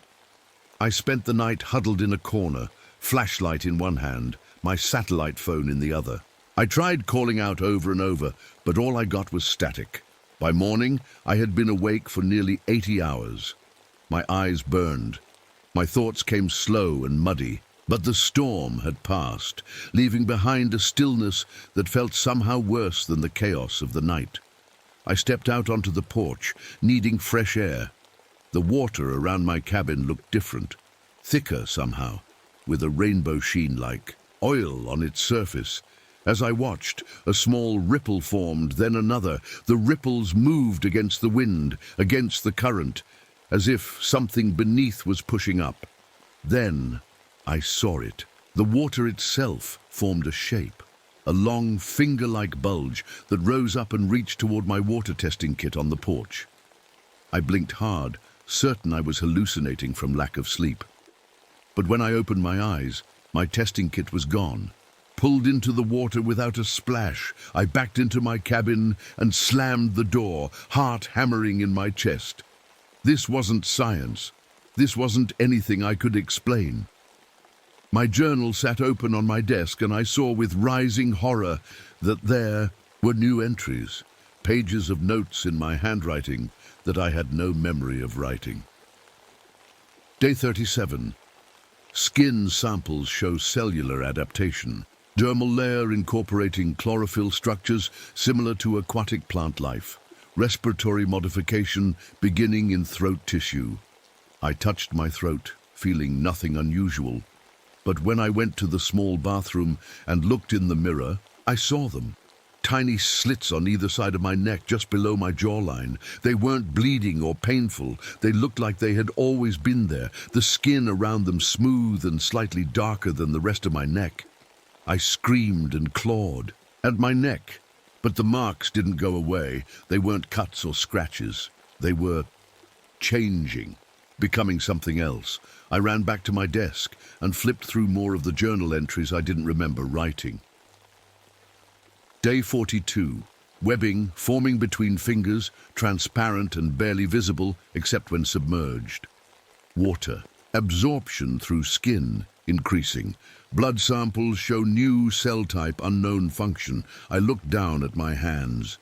I spent the night huddled in a corner, flashlight in one hand, my satellite phone in the other. I tried calling out over and over, but all I got was static. By morning, I had been awake for nearly 80 hours. My eyes burned. My thoughts came slow and muddy. But the storm had passed, leaving behind a stillness that felt somehow worse than the chaos of the night. I stepped out onto the porch, needing fresh air. The water around my cabin looked different, thicker somehow, with a rainbow sheen like oil on its surface. As I watched, a small ripple formed, then another. The ripples moved against the wind, against the current, as if something beneath was pushing up. Then I saw it. The water itself formed a shape, a long finger-like bulge that rose up and reached toward my water testing kit on the porch. I blinked hard, certain I was hallucinating from lack of sleep. But when I opened my eyes, my testing kit was gone. Pulled into the water without a splash, I backed into my cabin and slammed the door, heart hammering in my chest. This wasn't science. This wasn't anything I could explain. My journal sat open on my desk, and I saw with rising horror that there were new entries, pages of notes in my handwriting that I had no memory of writing. Day 37. Skin samples show cellular adaptation. Dermal layer incorporating chlorophyll structures similar to aquatic plant life. Respiratory modification beginning in throat tissue. I touched my throat, feeling nothing unusual. But when I went to the small bathroom and looked in the mirror, I saw them. Tiny slits on either side of my neck, just below my jawline. They weren't bleeding or painful. They looked like they had always been there, the skin around them smooth and slightly darker than the rest of my neck. I screamed and clawed at my neck, but the marks didn't go away. They weren't cuts or scratches. They were changing, becoming something else. I ran back to my desk and flipped through more of the journal entries I didn't remember writing. Day 42. Webbing forming between fingers, transparent and barely visible except when submerged. Water. Absorption through skin increasing. Blood samples show new cell type, unknown function. I looked down at my hands.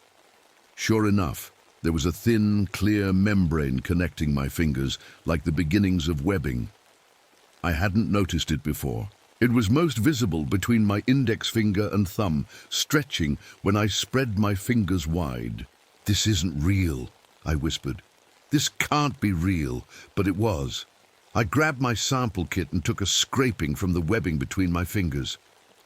Sure enough, there was a thin, clear membrane connecting my fingers, like the beginnings of webbing. I hadn't noticed it before. It was most visible between my index finger and thumb, stretching when I spread my fingers wide. "This isn't real," I whispered. "This can't be real," but it was. I grabbed my sample kit and took a scraping from the webbing between my fingers.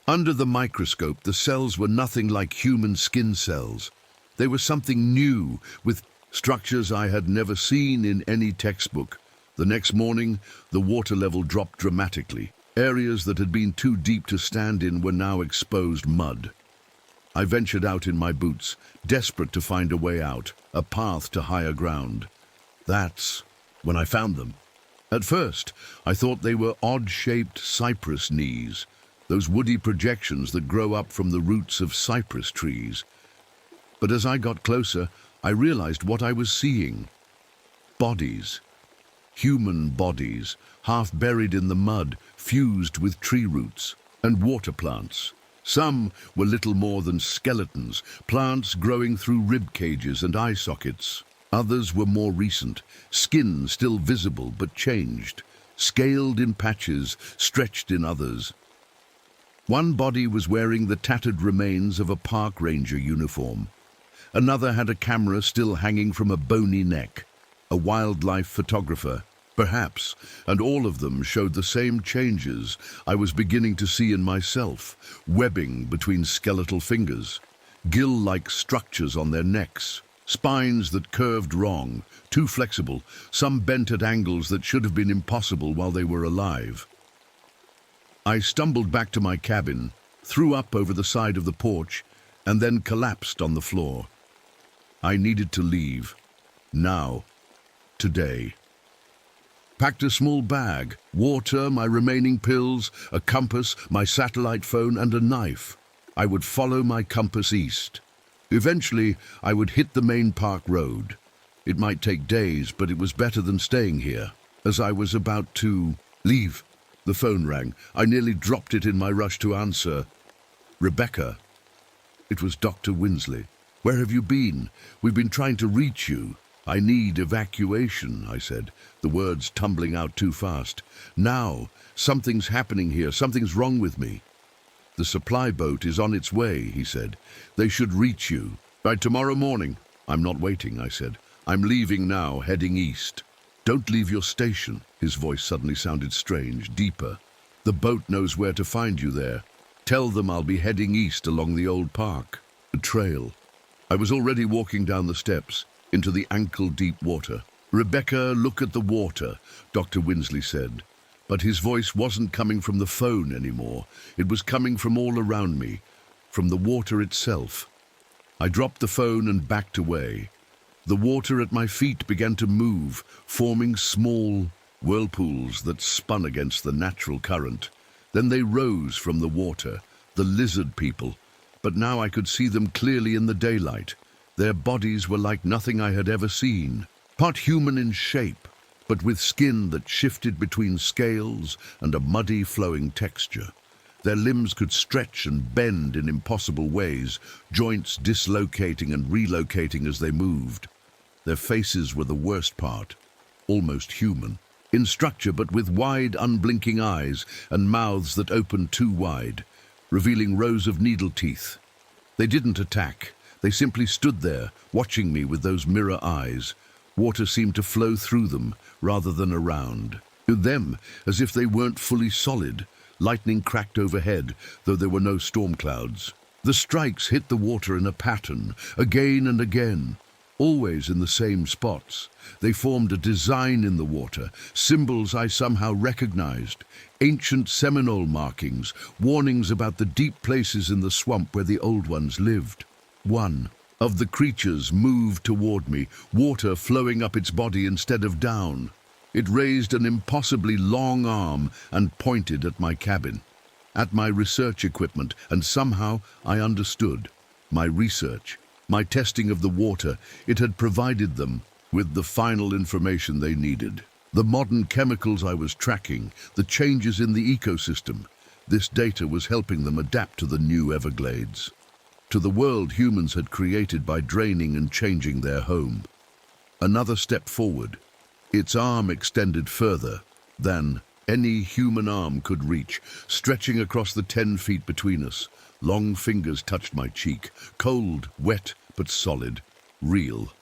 Under the microscope, the cells were nothing like human skin cells. They were something new, with structures I had never seen in any textbook. The next morning, the water level dropped dramatically. Areas that had been too deep to stand in were now exposed mud. I ventured out in my boots, desperate to find a way out, a path to higher ground. That's when I found them. At first, I thought they were odd-shaped cypress knees, those woody projections that grow up from the roots of cypress trees. But as I got closer, I realized what I was seeing. Bodies. Human bodies, half buried in the mud, fused with tree roots, and water plants. Some were little more than skeletons, plants growing through rib cages and eye sockets. Others were more recent, skin still visible but changed, scaled in patches, stretched in others. One body was wearing the tattered remains of a park ranger uniform. Another had a camera still hanging from a bony neck, a wildlife photographer, perhaps, and all of them showed the same changes I was beginning to see in myself, webbing between skeletal fingers, gill-like structures on their necks, spines that curved wrong, too flexible, some bent at angles that should have been impossible while they were alive. I stumbled back to my cabin, threw up over the side of the porch, and then collapsed on the floor. I needed to leave. Now. Today. Packed a small bag, water, my remaining pills, a compass, my satellite phone, and a knife. I would follow my compass east. Eventually, I would hit the main park road. It might take days, but it was better than staying here. As I was about to leave, the phone rang. I nearly dropped it in my rush to answer. Rebecca. It was Dr. Winsley. "Where have you been? We've been trying to reach you." I need evacuation, I said, the words tumbling out too fast. Now, something's happening here, something's wrong with me. The supply boat is on its way, he said. They should reach you by tomorrow morning. I'm not waiting, I said. I'm leaving now, heading east. Don't leave your station. His voice suddenly sounded strange, deeper. The boat knows where to find you there. Tell them I'll be heading east along the old park. The trail. I was already walking down the steps into the ankle-deep water. Rebecca, look at the water, Dr. Winsley said. But his voice wasn't coming from the phone anymore. It was coming from all around me, from the water itself. I dropped the phone and backed away. The water at my feet began to move, forming small whirlpools that spun against the natural current. Then they rose from the water, the lizard people, but now I could see them clearly in the daylight. Their bodies were like nothing I had ever seen, part human in shape, but with skin that shifted between scales and a muddy flowing texture. Their limbs could stretch and bend in impossible ways, joints dislocating and relocating as they moved. Their faces were the worst part, almost human, in structure but with wide, unblinking eyes and mouths that opened too wide, revealing rows of needle teeth. They didn't attack. They simply stood there, watching me with those mirror eyes. Water seemed to flow through them rather than around. To them, as if they weren't fully solid. Lightning cracked overhead, though there were no storm clouds. The strikes hit the water in a pattern, again and again, always in the same spots. They formed a design in the water, symbols I somehow recognized, ancient Seminole markings, warnings about the deep places in the swamp where the old ones lived. One of the creatures moved toward me, water flowing up its body instead of down. It raised an impossibly long arm and pointed at my cabin, at my research equipment, and somehow I understood. My research, my testing of the water, it had provided them with the final information they needed. The modern chemicals I was tracking, the changes in the ecosystem. This data was helping them adapt to the new Everglades, to the world humans had created by draining and changing their home. Another step forward. Its arm extended further than any human arm could reach, stretching across the 10 feet between us. Long fingers touched my cheek, cold, wet, but solid, real.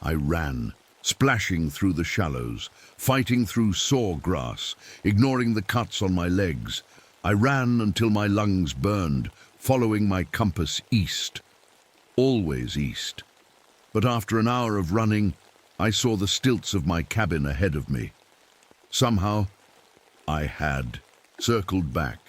I ran, splashing through the shallows, fighting through sore grass, ignoring the cuts on my legs. I ran until my lungs burned, following my compass east. Always east. But after an hour of running, I saw the stilts of my cabin ahead of me. Somehow, I had circled back.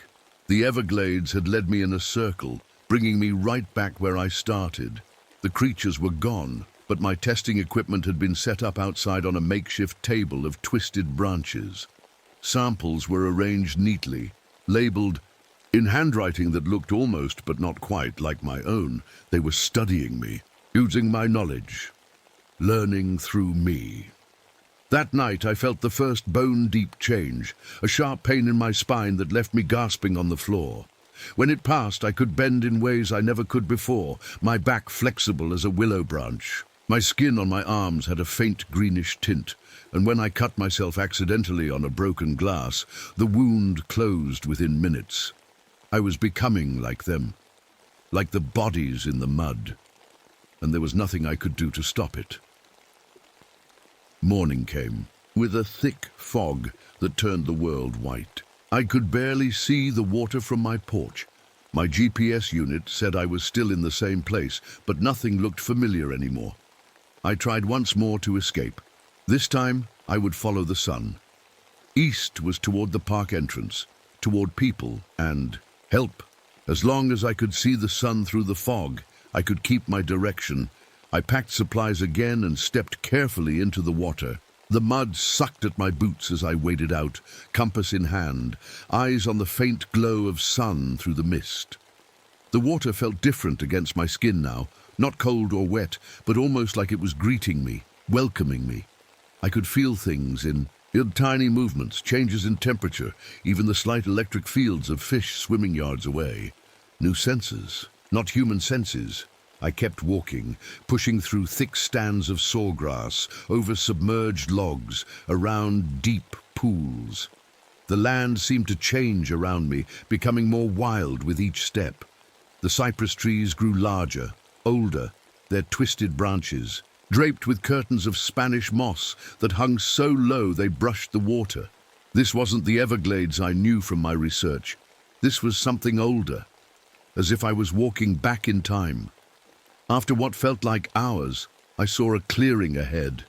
The Everglades had led me in a circle, bringing me right back where I started. The creatures were gone, but my testing equipment had been set up outside on a makeshift table of twisted branches. Samples were arranged neatly, labeled in handwriting that looked almost, but not quite, like my own. They were studying me, using my knowledge, learning through me. That night I felt the first bone-deep change, a sharp pain in my spine that left me gasping on the floor. When it passed, I could bend in ways I never could before, my back flexible as a willow branch. My skin on my arms had a faint greenish tint, and when I cut myself accidentally on a broken glass, the wound closed within minutes. I was becoming like them, like the bodies in the mud, and there was nothing I could do to stop it. Morning came, with a thick fog that turned the world white. I could barely see the water from my porch. My GPS unit said I was still in the same place, but nothing looked familiar anymore. I tried once more to escape. This time, I would follow the sun. East was toward the park entrance, toward people and help. As long as I could see the sun through the fog, I could keep my direction. I packed supplies again and stepped carefully into the water. The mud sucked at my boots as I waded out, compass in hand, eyes on the faint glow of sun through the mist. The water felt different against my skin now, not cold or wet, but almost like it was greeting me, welcoming me. I could feel things in tiny movements, changes in temperature, even the slight electric fields of fish swimming yards away. New senses, not human senses, I kept walking, pushing through thick stands of sawgrass, over submerged logs, around deep pools. The land seemed to change around me, becoming more wild with each step. The cypress trees grew larger, older, their twisted branches, draped with curtains of Spanish moss that hung so low they brushed the water. This wasn't the Everglades I knew from my research. This was something older, as if I was walking back in time. After what felt like hours, I saw a clearing ahead.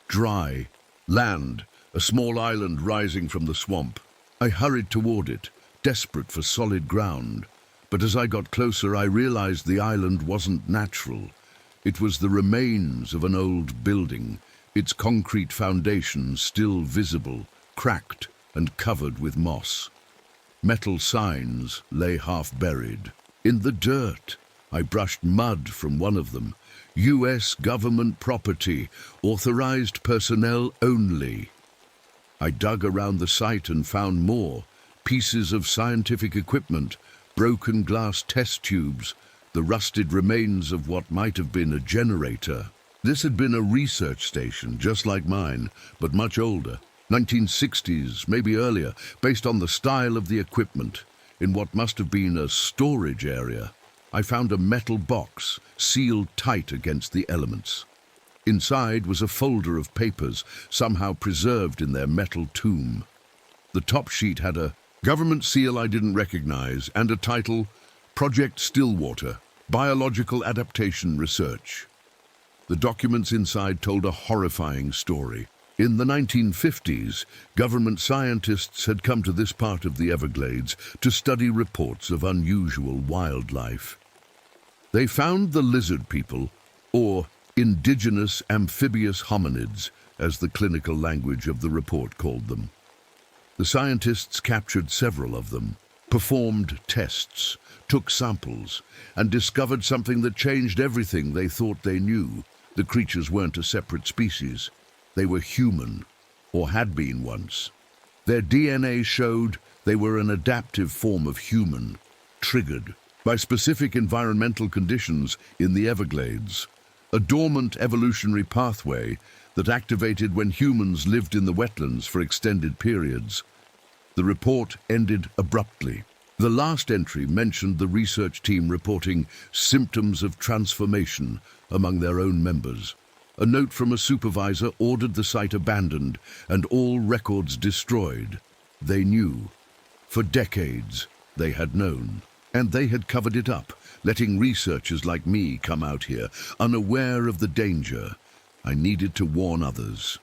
Dry, land, a small island rising from the swamp. I hurried toward it, desperate for solid ground. But as I got closer, I realized the island wasn't natural. It was the remains of an old building, its concrete foundations still visible, cracked and covered with moss. Metal signs lay half buried. In the dirt, I brushed mud from one of them. U.S. government property, authorized personnel only. I dug around the site and found more. Pieces of scientific equipment, broken glass test tubes, the rusted remains of what might have been a generator. This had been a research station, just like mine, but much older. 1960s, maybe earlier, based on the style of the equipment. In what must have been a storage area, I found a metal box, sealed tight against the elements. Inside was a folder of papers, somehow preserved in their metal tomb. The top sheet had a government seal I didn't recognize, and a title, Project Stillwater, Biological Adaptation Research. The documents inside told a horrifying story. In the 1950s, government scientists had come to this part of the Everglades to study reports of unusual wildlife. They found the lizard people, or indigenous amphibious hominids, as the clinical language of the report called them. The scientists captured several of them, performed tests, took samples, and discovered something that changed everything they thought they knew. The creatures weren't a separate species. They were human, or had been once. Their DNA showed they were an adaptive form of human, triggered by specific environmental conditions in the Everglades, a dormant evolutionary pathway that activated when humans lived in the wetlands for extended periods. The report ended abruptly. The last entry mentioned the research team reporting symptoms of transformation among their own members. A note from a supervisor ordered the site abandoned and all records destroyed. They knew. For decades, they had known. And they had covered it up, letting researchers like me come out here, unaware of the danger. I needed to warn others.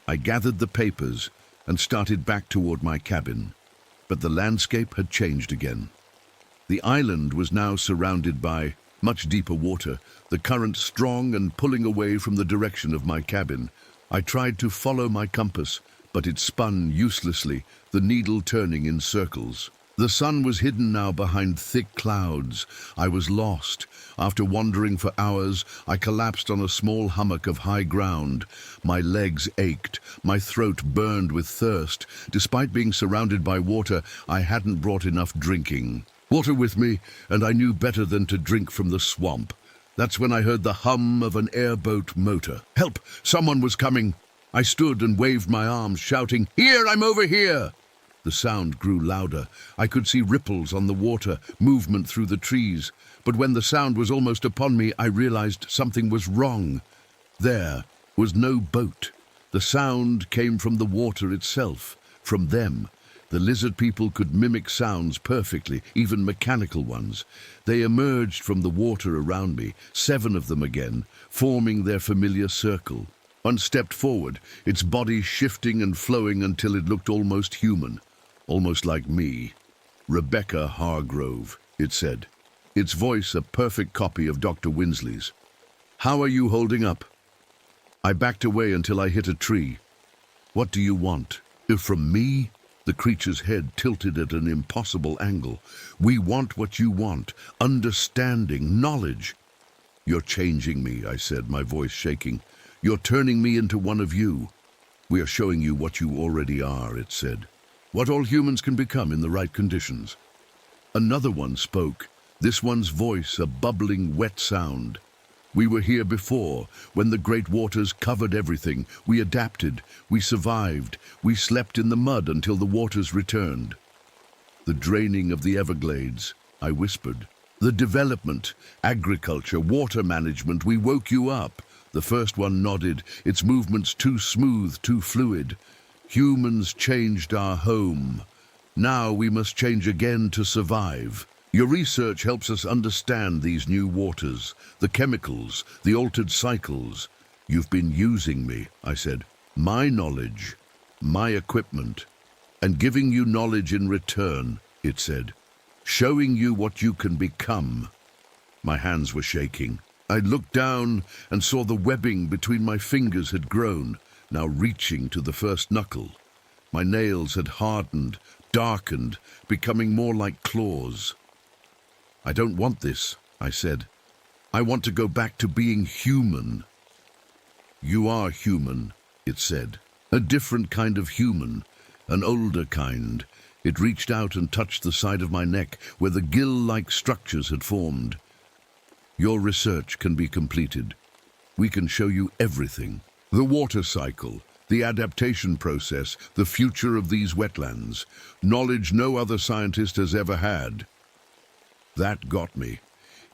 I gathered the papers and started back toward my cabin. But the landscape had changed again. The island was now surrounded by much deeper water, the current strong and pulling away from the direction of my cabin. I tried to follow my compass, but it spun uselessly, the needle turning in circles. The sun was hidden now behind thick clouds. I was lost. After wandering for hours, I collapsed on a small hummock of high ground. My legs ached, my throat burned with thirst. Despite being surrounded by water, I hadn't brought enough drinking. Water with me, and I knew better than to drink from the swamp. That's when I heard the hum of an airboat motor. Help! Someone was coming! I stood and waved my arms, shouting, "Here, I'm over here!" The sound grew louder. I could see ripples on the water, movement through the trees. But when the sound was almost upon me, I realized something was wrong. There was no boat. The sound came from the water itself, from them. The lizard people could mimic sounds perfectly, even mechanical ones. They emerged from the water around me, 7 of them again, forming their familiar circle. One stepped forward, its body shifting and flowing until it looked almost human, almost like me. "Rebecca Hargrove," it said, its voice a perfect copy of Dr. Winsley's. "How are you holding up?" I backed away until I hit a tree. "What do you want?" From me? The creature's head tilted at an impossible angle. "We want what you want. Understanding, knowledge." "You're changing me," I said, my voice shaking. "You're turning me into one of you." "We are showing you what you already are," it said. "What all humans can become in the right conditions." Another one spoke, This one's voice, a bubbling, wet sound. We were here before, when the great waters covered everything. We adapted, we survived, we slept in the mud until the waters returned. The draining of the Everglades, I whispered. The development, agriculture, water management, we woke you up. The first one nodded, its movements too smooth, too fluid. Humans changed our home. Now we must change again to survive. Your research helps us understand these new waters, the chemicals, the altered cycles. You've been using me, I said. My knowledge, my equipment, and giving you knowledge in return, it said. Showing you what you can become. My hands were shaking. I looked down and saw the webbing between my fingers had grown, now reaching to the first knuckle. My nails had hardened, darkened, becoming more like claws. I don't want this, I said. I want to go back to being human. You are human, it said. A different kind of human, an older kind. It reached out and touched the side of my neck where the gill-like structures had formed. Your research can be completed. We can show you everything. The water cycle, the adaptation process, the future of these wetlands. Knowledge no other scientist has ever had. That got me.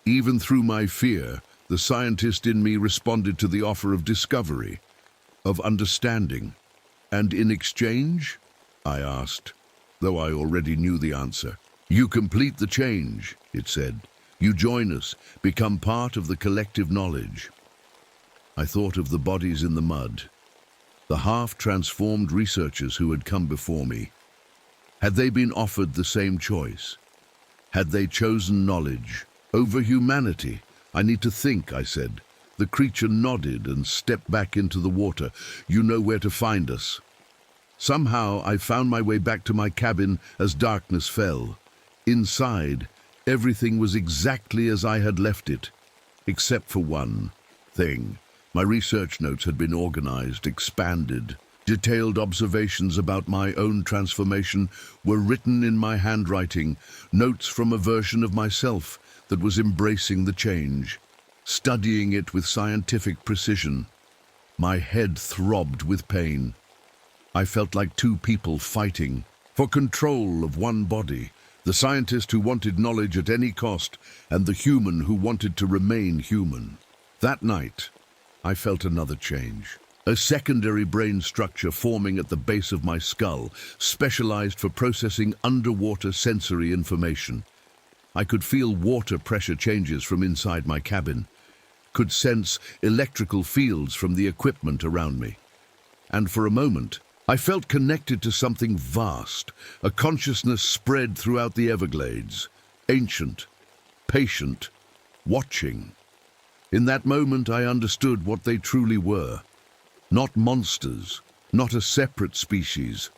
Even through my fear, the scientist in me responded to the offer of discovery, of understanding. And in exchange? I asked, though I already knew the answer. You complete the change, it said. You join us, become part of the collective knowledge. I thought of the bodies in the mud, the half-transformed researchers who had come before me. Had they been offered the same choice? Had they chosen knowledge over humanity? I need to think, I said. The creature nodded and stepped back into the water. You know where to find us. Somehow I found my way back to my cabin as darkness fell. Inside, everything was exactly as I had left it, except for one thing. My research notes had been organized, expanded. Detailed observations about my own transformation were written in my handwriting, notes from a version of myself that was embracing the change, studying it with scientific precision. My head throbbed with pain. I felt like two people fighting for control of one body, the scientist who wanted knowledge at any cost and the human who wanted to remain human. That night, I felt another change. A secondary brain structure forming at the base of my skull, specialized for processing underwater sensory information. I could feel water pressure changes from inside my cabin, could sense electrical fields from the equipment around me. And for a moment, I felt connected to something vast, a consciousness spread throughout the Everglades, ancient, patient, watching. In that moment, I understood what they truly were. Not monsters, not a separate species,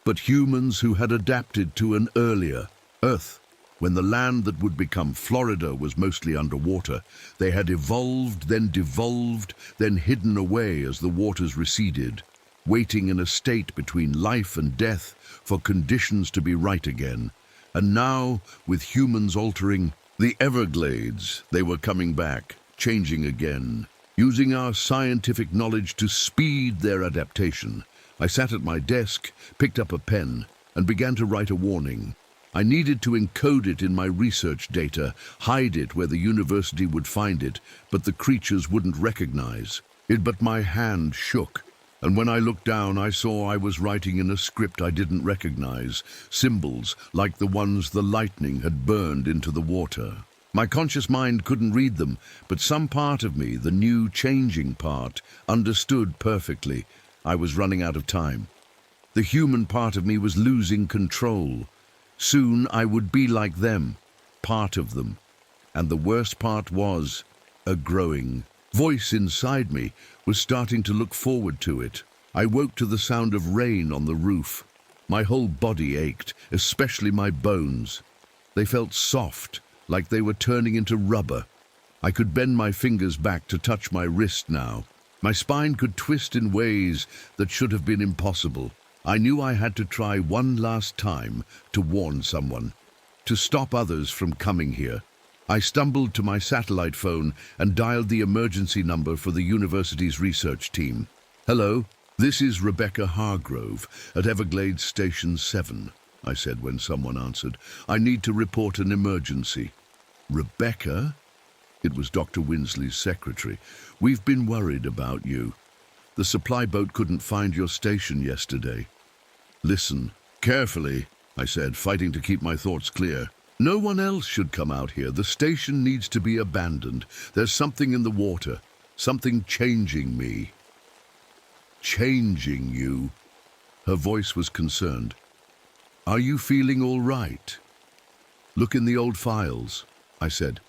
but humans who had adapted to an earlier Earth. When the land that would become Florida was mostly underwater, they had evolved, then devolved, then hidden away as the waters receded, waiting in a state between life and death for conditions to be right again. And now, with humans altering the Everglades, they were coming back, changing again, using our scientific knowledge to speed their adaptation. I sat at my desk, picked up a pen, and began to write a warning. I needed to encode it in my research data, hide it where the university would find it, but the creatures wouldn't recognize it. But my hand shook, and when I looked down, I saw I was writing in a script I didn't recognize, symbols like the ones the lightning had burned into the water. My conscious mind couldn't read them, but some part of me, the new changing part, understood perfectly. I was running out of time. The human part of me was losing control. Soon I would be like them, part of them. And the worst part was, a growing voice inside me was starting to look forward to it. I woke to the sound of rain on the roof. My whole body ached, especially my bones. They felt soft, like they were turning into rubber. I could bend my fingers back to touch my wrist now. My spine could twist in ways that should have been impossible. I knew I had to try one last time to warn someone, to stop others from coming here. I stumbled to my satellite phone and dialed the emergency number for the university's research team. "Hello, this is Rebecca Hargrove at Everglades Station 7, I said when someone answered. "I need to report an emergency." "Rebecca?" It was Dr. Winsley's secretary. "We've been worried about you. The supply boat couldn't find your station yesterday." "Listen carefully," I said, fighting to keep my thoughts clear. "No one else should come out here. The station needs to be abandoned. There's something in the water, something changing me." "Changing you?" Her voice was concerned. "Are you feeling all right?" "Look in the old files," I said.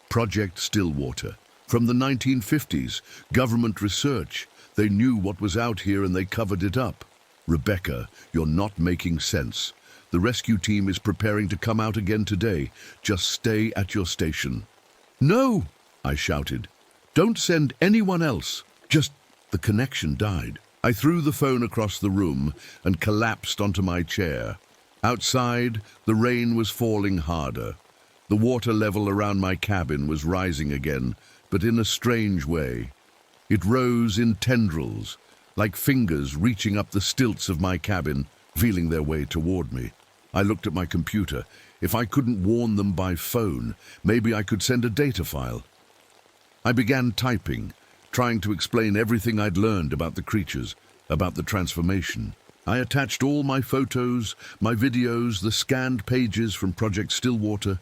"Project Stillwater. From the 1950s, government research. They knew what was out here and they covered it up." "Rebecca, you're not making sense. The rescue team is preparing to come out again today. Just stay at your station." "No!" I shouted. "Don't send anyone else. Just—" The connection died. I threw the phone across the room and collapsed onto my chair. Outside, the rain was falling harder. The water level around my cabin was rising again, but in a strange way. It rose in tendrils, like fingers reaching up the stilts of my cabin, feeling their way toward me. I looked at my computer. If I couldn't warn them by phone, maybe I could send a data file. I began typing, trying to explain everything I'd learned about the creatures, about the transformation. I attached all my photos, my videos, the scanned pages from Project Stillwater.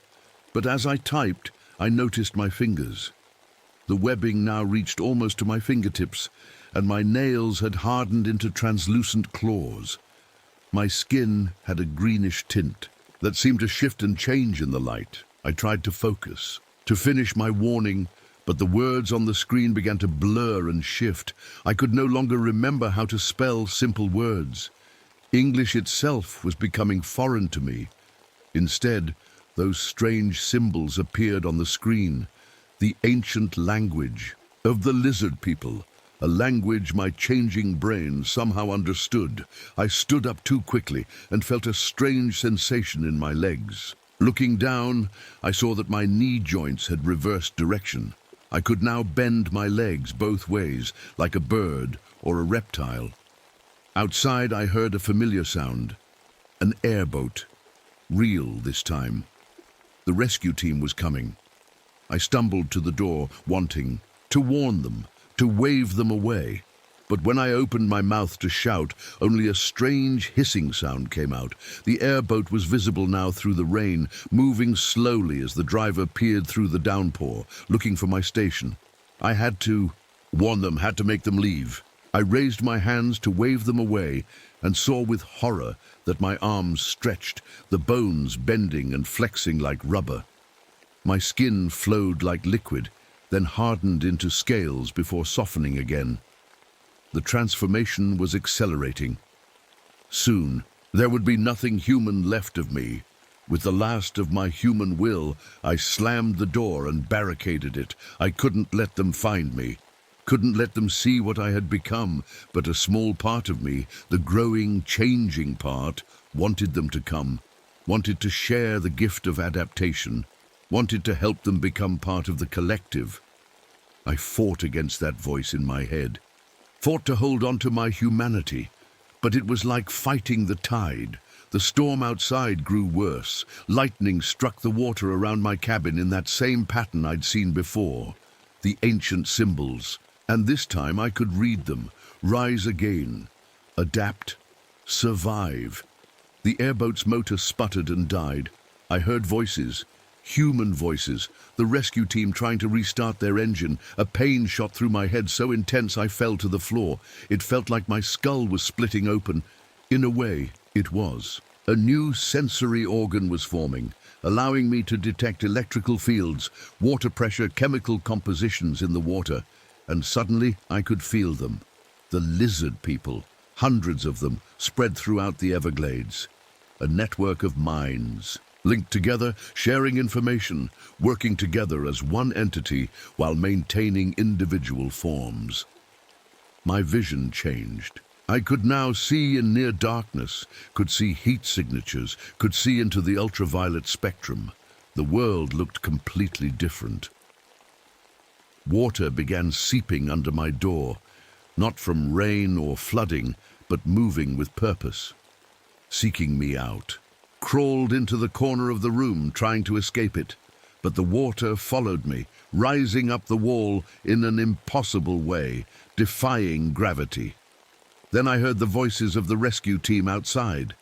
But as I typed, I noticed my fingers. The webbing now reached almost to my fingertips, and my nails had hardened into translucent claws. My skin had a greenish tint that seemed to shift and change in the light. I tried to focus, to finish my warning, but the words on the screen began to blur and shift. I could no longer remember how to spell simple words. English itself was becoming foreign to me. Instead, those strange symbols appeared on the screen. The ancient language of the lizard people, a language my changing brain somehow understood. I stood up too quickly and felt a strange sensation in my legs. Looking down, I saw that my knee joints had reversed direction. I could now bend my legs both ways, like a bird or a reptile. Outside, I heard a familiar sound. An airboat. Real this time. The rescue team was coming. I stumbled to the door, wanting to warn them, to wave them away. But when I opened my mouth to shout, only a strange hissing sound came out. The airboat was visible now through the rain, moving slowly as the driver peered through the downpour, looking for my station. I had to warn them, had to make them leave. I raised my hands to wave them away and saw with horror that my arms stretched, the bones bending and flexing like rubber. My skin flowed like liquid, then hardened into scales before softening again. The transformation was accelerating. Soon, there would be nothing human left of me. With the last of my human will, I slammed the door and barricaded it. I couldn't let them find me. Couldn't let them see what I had become, but a small part of me, the growing, changing part, wanted them to come, wanted to share the gift of adaptation, wanted to help them become part of the collective. I fought against that voice in my head, fought to hold on to my humanity, but it was like fighting the tide. The storm outside grew worse. Lightning struck the water around my cabin in that same pattern I'd seen before, the ancient symbols. And this time I could read them, rise again, adapt, survive. The airboat's motor sputtered and died. I heard voices, human voices, the rescue team trying to restart their engine. A pain shot through my head so intense I fell to the floor. It felt like my skull was splitting open. In a way, it was. A new sensory organ was forming, allowing me to detect electrical fields, water pressure, chemical compositions in the water. And suddenly I could feel them. The lizard people, hundreds of them, spread throughout the Everglades. A network of minds, linked together, sharing information, working together as one entity while maintaining individual forms. My vision changed. I could now see in near darkness, could see heat signatures, could see into the ultraviolet spectrum. The world looked completely different. Water began seeping under my door, not from rain or flooding, but moving with purpose, seeking me out. Crawled into the corner of the room, trying to escape it, but the water followed me, rising up the wall in an impossible way, defying gravity. Then I heard the voices of the rescue team outside.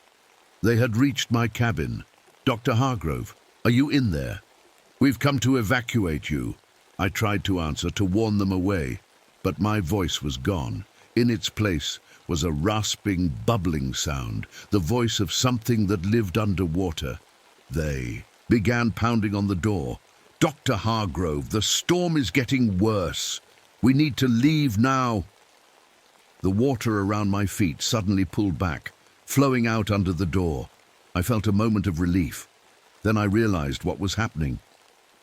They had reached my cabin. "Dr. Hargrove, are you in there? We've come to evacuate you." I tried to answer, to warn them away, but my voice was gone. In its place was a rasping, bubbling sound, the voice of something that lived underwater. They began pounding on the door. "Dr. Hargrove, the storm is getting worse. We need to leave now." The water around my feet suddenly pulled back, flowing out under the door. I felt a moment of relief. Then I realized what was happening.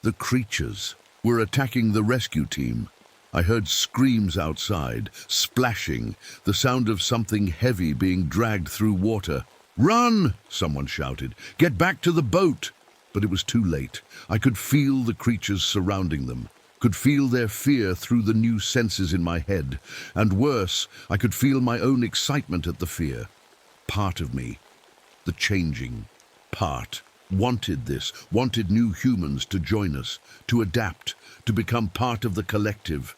The creatures were attacking the rescue team. I heard screams outside, splashing, the sound of something heavy being dragged through water. "Run!" someone shouted. "Get back to the boat!" But it was too late. I could feel the creatures surrounding them, could feel their fear through the new senses in my head. And worse, I could feel my own excitement at the fear. Part of me, the changing part, wanted this, wanted new humans to join us, to adapt, to become part of the collective.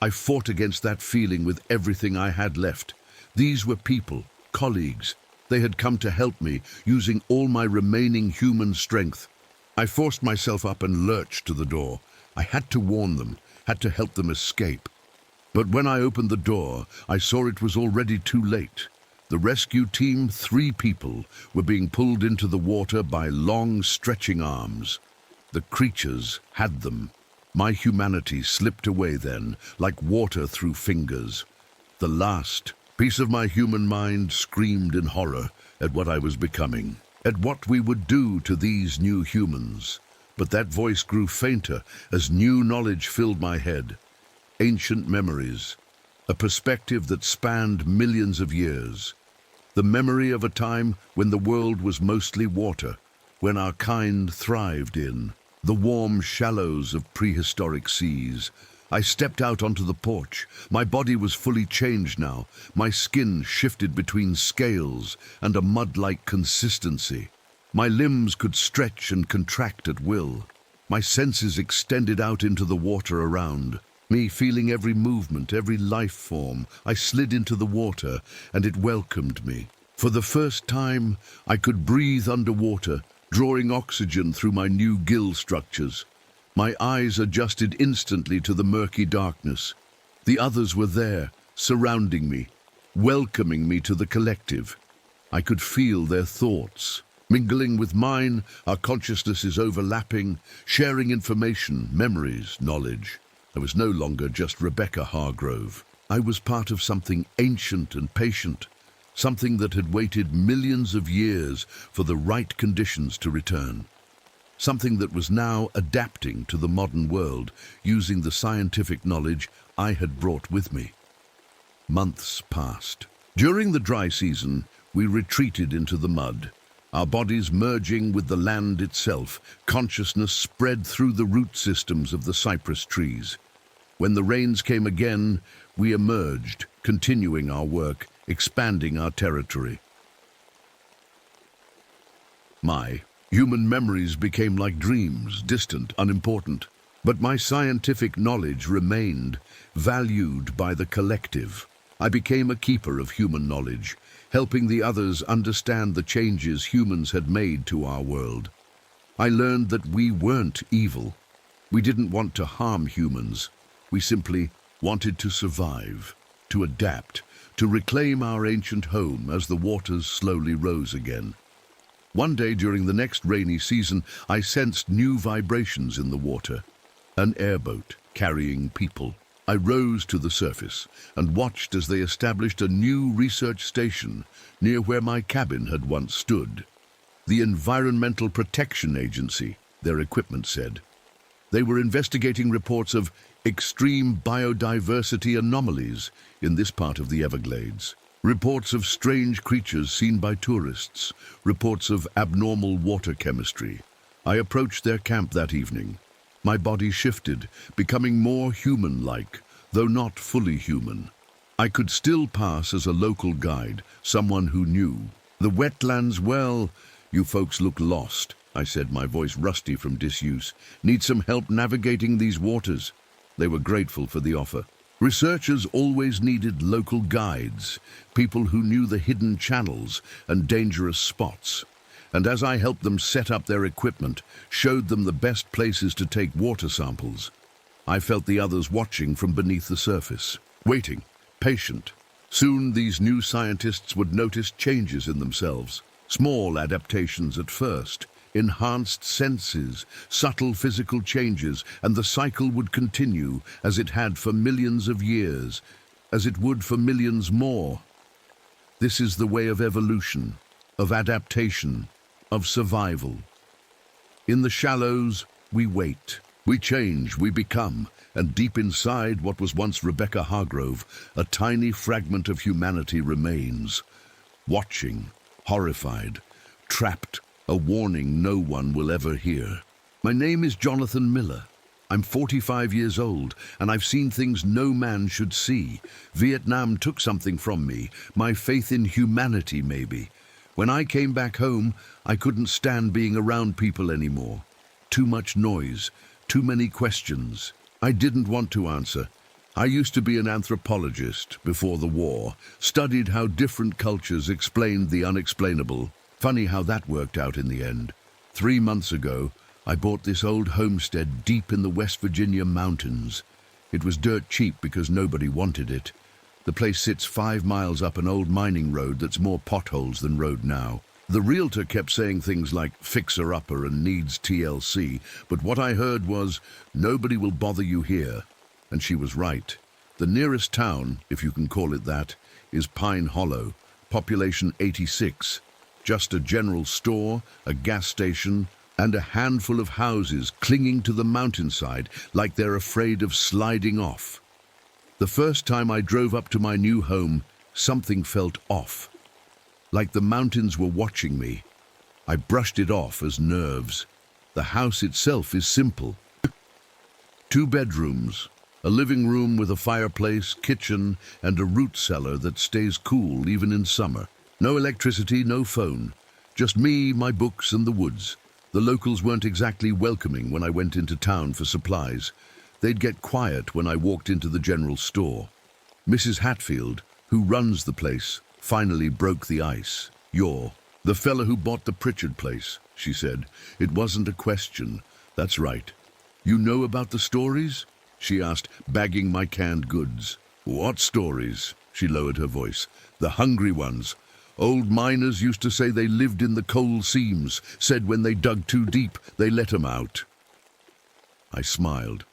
I fought against that feeling with everything I had left. These were people, colleagues. They had come to help me, using all my remaining human strength. I forced myself up and lurched to the door. I had to warn them, had to help them escape. But when I opened the door, I saw it was already too late. The rescue team, 3 people, were being pulled into the water by long, stretching arms. The creatures had them. My humanity slipped away then, like water through fingers. The last piece of my human mind screamed in horror at what I was becoming, at what we would do to these new humans. But that voice grew fainter as new knowledge filled my head. Ancient memories, a perspective that spanned millions of years. The memory of a time when the world was mostly water, when our kind thrived in the warm shallows of prehistoric seas. I stepped out onto the porch. My body was fully changed now. My skin shifted between scales and a mud-like consistency. My limbs could stretch and contract at will. My senses extended out into the water around me, feeling every movement, every life form. I slid into the water, and it welcomed me. For the first time, I could breathe underwater, drawing oxygen through my new gill structures. My eyes adjusted instantly to the murky darkness. The others were there, surrounding me, welcoming me to the collective. I could feel their thoughts. Mingling with mine, our consciousnesses overlapping, sharing information, memories, knowledge. I was no longer just Rebecca Hargrove. I was part of something ancient and patient, something that had waited millions of years for the right conditions to return. Something that was now adapting to the modern world, using the scientific knowledge I had brought with me. Months passed. During the dry season, we retreated into the mud, our bodies merging with the land itself. Consciousness spread through the root systems of the cypress trees. When the rains came again, we emerged, continuing our work, expanding our territory. My human memories became like dreams, distant, unimportant. But my scientific knowledge remained, valued by the collective. I became a keeper of human knowledge, helping the others understand the changes humans had made to our world. I learned that we weren't evil. We didn't want to harm humans. We simply wanted to survive, to adapt, to reclaim our ancient home as the waters slowly rose again. One day during the next rainy season, I sensed new vibrations in the water. An airboat carrying people. I rose to the surface and watched as they established a new research station near where my cabin had once stood. The Environmental Protection Agency, their equipment said. They were investigating reports of extreme biodiversity anomalies in this part of the Everglades. Reports of strange creatures seen by tourists, reports of abnormal water chemistry. I approached their camp that evening. My body shifted, becoming more human-like, though not fully human. I could still pass as a local guide, someone who knew. The wetlands, well, you folks look lost, I said, my voice rusty from disuse. Need some help navigating these waters? They were grateful for the offer. Researchers always needed local guides, people who knew the hidden channels and dangerous spots. And as I helped them set up their equipment, showed them the best places to take water samples, I felt the others watching from beneath the surface, waiting, patient. Soon these new scientists would notice changes in themselves, small adaptations at first, enhanced senses, subtle physical changes, and the cycle would continue as it had for millions of years, as it would for millions more. This is the way of evolution, of adaptation, of survival. In the shallows, we wait, we change, we become, and deep inside what was once Rebecca Hargrove, a tiny fragment of humanity remains, watching, horrified, trapped, a warning no one will ever hear. My name is Jonathan Miller. I'm 45 years old, and I've seen things no man should see. Vietnam took something from me, my faith in humanity maybe. When I came back home, I couldn't stand being around people anymore. Too much noise, too many questions. I didn't want to answer. I used to be an anthropologist before the war, studied how different cultures explained the unexplainable. Funny how that worked out in the end. 3 months ago, I bought this old homestead deep in the West Virginia mountains. It was dirt cheap because nobody wanted it. The place sits 5 miles up an old mining road that's more potholes than road now. The realtor kept saying things like fixer-upper and needs TLC, but what I heard was, nobody will bother you here. And she was right. The nearest town, if you can call it that, is Pine Hollow, population 86. Just a general store, a gas station, and a handful of houses clinging to the mountainside like they're afraid of sliding off. The first time I drove up to my new home, something felt off. Like the mountains were watching me. I brushed it off as nerves. The house itself is simple. 2 bedrooms, a living room with a fireplace, kitchen, and a root cellar that stays cool even in summer. No electricity, no phone. Just me, my books, and the woods. The locals weren't exactly welcoming when I went into town for supplies. They'd get quiet when I walked into the general store. Mrs. Hatfield, who runs the place, finally broke the ice. "You're the fella who bought the Pritchard place," she said. It wasn't a question. "That's right. You know about the stories?" she asked, bagging my canned goods. "What stories?" She lowered her voice. "The hungry ones. Old miners used to say they lived in the coal seams, said when they dug too deep, they let 'em out." I smiled.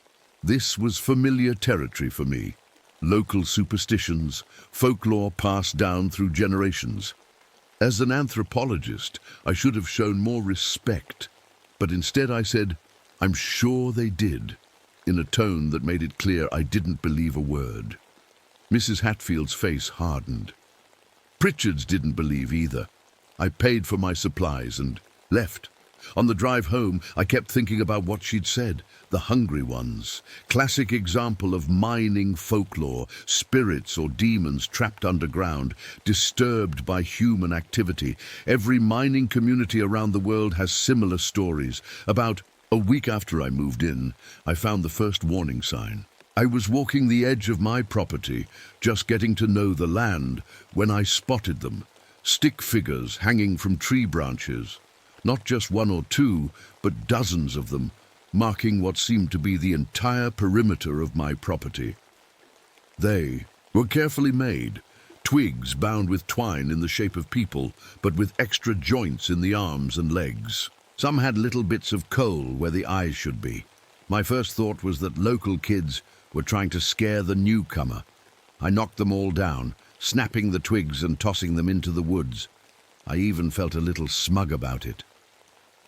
This was familiar territory for me. Local superstitions, folklore passed down through generations. As an anthropologist, I should have shown more respect, but instead I said, "I'm sure they did," in a tone that made it clear I didn't believe a word. Mrs. Hatfield's face hardened. Pritchards didn't believe either. I paid for my supplies and left. On the drive home, I kept thinking about what she'd said. The hungry ones. Classic example of mining folklore, spirits or demons trapped underground, disturbed by human activity. Every mining community around the world has similar stories. About a week after I moved in, I found the first warning sign. I was walking the edge of my property, just getting to know the land, when I spotted them. Stick figures hanging from tree branches. Not just 1 or 2, but dozens of them, marking what seemed to be the entire perimeter of my property. They were carefully made, twigs bound with twine in the shape of people, but with extra joints in the arms and legs. Some had little bits of coal where the eyes should be. My first thought was that local kids were trying to scare the newcomer. I knocked them all down, snapping the twigs and tossing them into the woods. I even felt a little smug about it.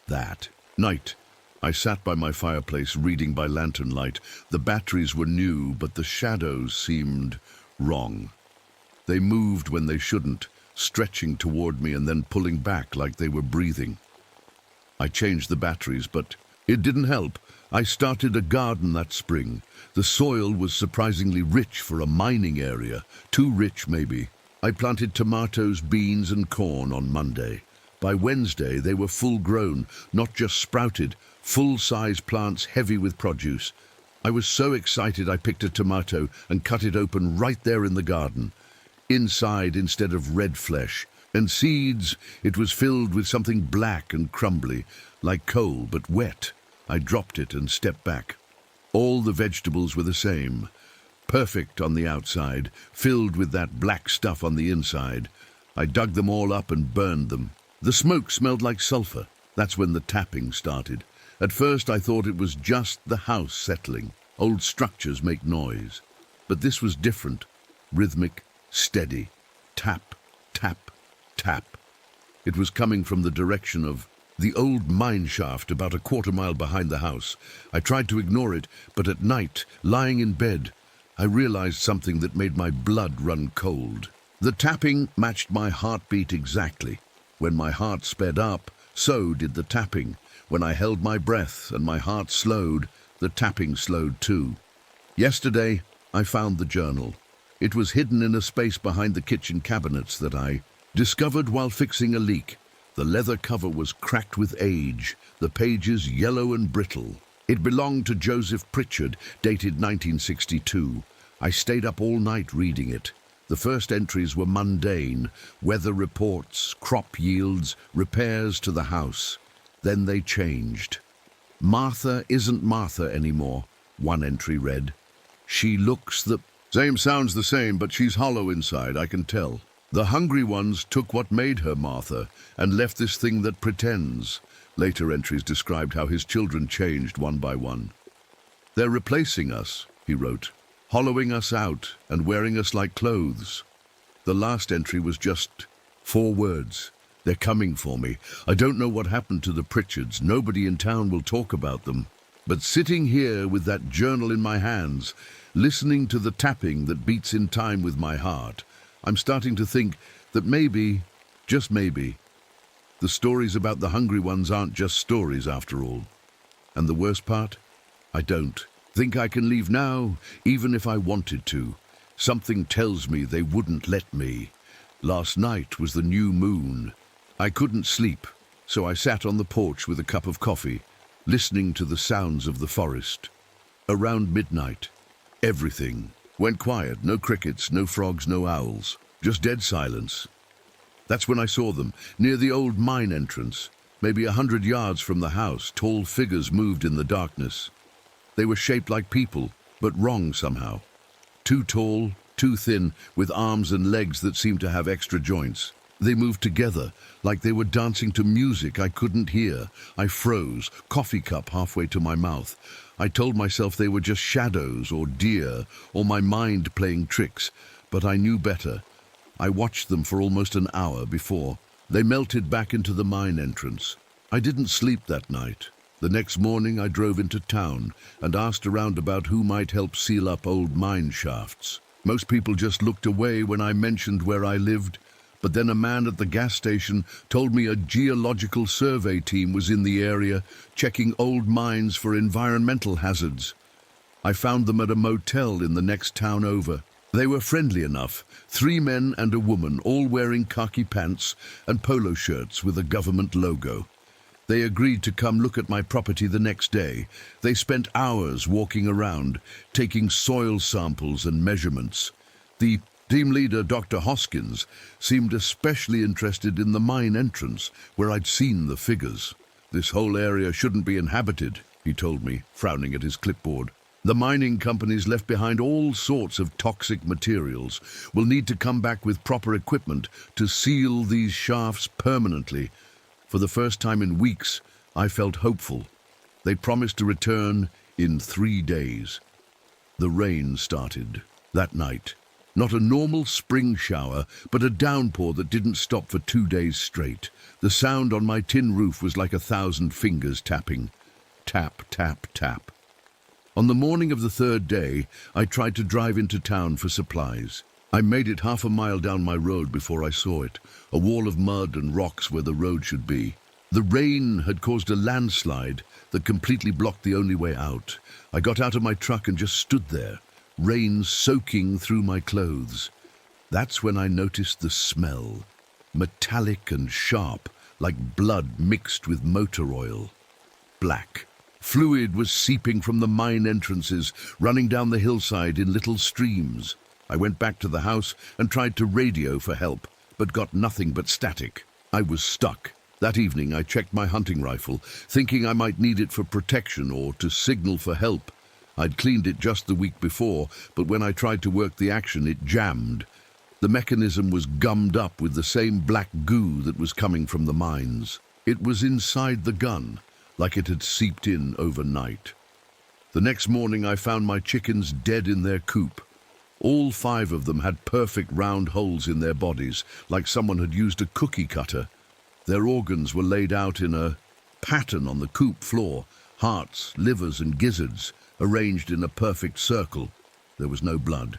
That night, I sat by my fireplace reading by lantern light. The batteries were new, but the shadows seemed wrong. They moved when they shouldn't, stretching toward me and then pulling back like they were breathing. I changed the batteries, but it didn't help. I started a garden that spring. The soil was surprisingly rich for a mining area, too rich maybe. I planted tomatoes, beans and corn on Monday. By Wednesday they were full grown, not just sprouted, full-size plants heavy with produce. I was so excited I picked a tomato and cut it open right there in the garden. Inside, instead of red flesh and seeds, it was filled with something black and crumbly, like coal but wet. I dropped it and stepped back. All the vegetables were the same. Perfect on the outside, filled with that black stuff on the inside. I dug them all up and burned them. The smoke smelled like sulfur. That's when the tapping started. At first I thought it was just the house settling. Old structures make noise. But this was different. Rhythmic, steady. Tap, tap, tap. It was coming from the direction of the old mine shaft about a quarter-mile behind the house. I tried to ignore it, but at night, lying in bed, I realized something that made my blood run cold. The tapping matched my heartbeat exactly. When my heart sped up, so did the tapping. When I held my breath and my heart slowed, the tapping slowed too. Yesterday, I found the journal. It was hidden in a space behind the kitchen cabinets that I discovered while fixing a leak. The leather cover was cracked with age, the pages yellow and brittle. It belonged to Joseph Pritchard, dated 1962. I stayed up all night reading it. The first entries were mundane, weather reports, crop yields, repairs to the house. Then they changed. Martha isn't Martha anymore, one entry read. She looks the same, sounds the same, but she's hollow inside, I can tell. The hungry ones took what made her Martha and left this thing that pretends. Later entries described how his children changed one by one. They're replacing us, he wrote, hollowing us out and wearing us like clothes. The last entry was just 4 words. They're coming for me. I don't know what happened to the Pritchards. Nobody in town will talk about them. But sitting here with that journal in my hands, listening to the tapping that beats in time with my heart, I'm starting to think that maybe, just maybe, the stories about the hungry ones aren't just stories after all. And the worst part? I don't think I can leave now, even if I wanted to. Something tells me they wouldn't let me. Last night was the new moon. I couldn't sleep, so I sat on the porch with a cup of coffee, listening to the sounds of the forest. Around midnight, everything went quiet. No crickets, no frogs, no owls. Just dead silence. That's when I saw them, near the old mine entrance. Maybe 100 yards from the house, tall figures moved in the darkness. They were shaped like people, but wrong somehow. Too tall, too thin, with arms and legs that seemed to have extra joints. They moved together, like they were dancing to music I couldn't hear. I froze, coffee cup halfway to my mouth. I told myself they were just shadows or deer, or my mind playing tricks, but I knew better. I watched them for almost an hour before they melted back into the mine entrance. I didn't sleep that night. The next morning I drove into town and asked around about who might help seal up old mine shafts. Most people just looked away when I mentioned where I lived, but then a man at the gas station told me a geological survey team was in the area checking old mines for environmental hazards. I found them at a motel in the next town over. They were friendly enough, 3 men and a woman, all wearing khaki pants and polo shirts with a government logo. They agreed to come look at my property the next day. They spent hours walking around, taking soil samples and measurements. The team leader, Dr. Hoskins, seemed especially interested in the mine entrance, where I'd seen the figures. This whole area shouldn't be inhabited, he told me, frowning at his clipboard. The mining companies left behind all sorts of toxic materials. Will need to come back with proper equipment to seal these shafts permanently. For the first time in weeks, I felt hopeful. They promised to return in 3 days. The rain started that night. Not a normal spring shower, but a downpour that didn't stop for 2 days straight. The sound on my tin roof was like 1,000 fingers tapping. Tap, tap, tap. On the morning of the 3rd day, I tried to drive into town for supplies. I made it half a mile down my road before I saw it, a wall of mud and rocks where the road should be. The rain had caused a landslide that completely blocked the only way out. I got out of my truck and just stood there, rain soaking through my clothes. That's when I noticed the smell, metallic and sharp, like blood mixed with motor oil. Black. Fluid was seeping from the mine entrances, running down the hillside in little streams. I went back to the house and tried to radio for help, but got nothing but static. I was stuck. That evening I checked my hunting rifle, thinking I might need it for protection or to signal for help. I'd cleaned it just the week before, but when I tried to work the action, it jammed. The mechanism was gummed up with the same black goo that was coming from the mines. It was inside the gun, like it had seeped in overnight. The next morning I found my chickens dead in their coop. All 5 of them had perfect round holes in their bodies, like someone had used a cookie cutter. Their organs were laid out in a pattern on the coop floor, hearts, livers and gizzards, arranged in a perfect circle. There was no blood.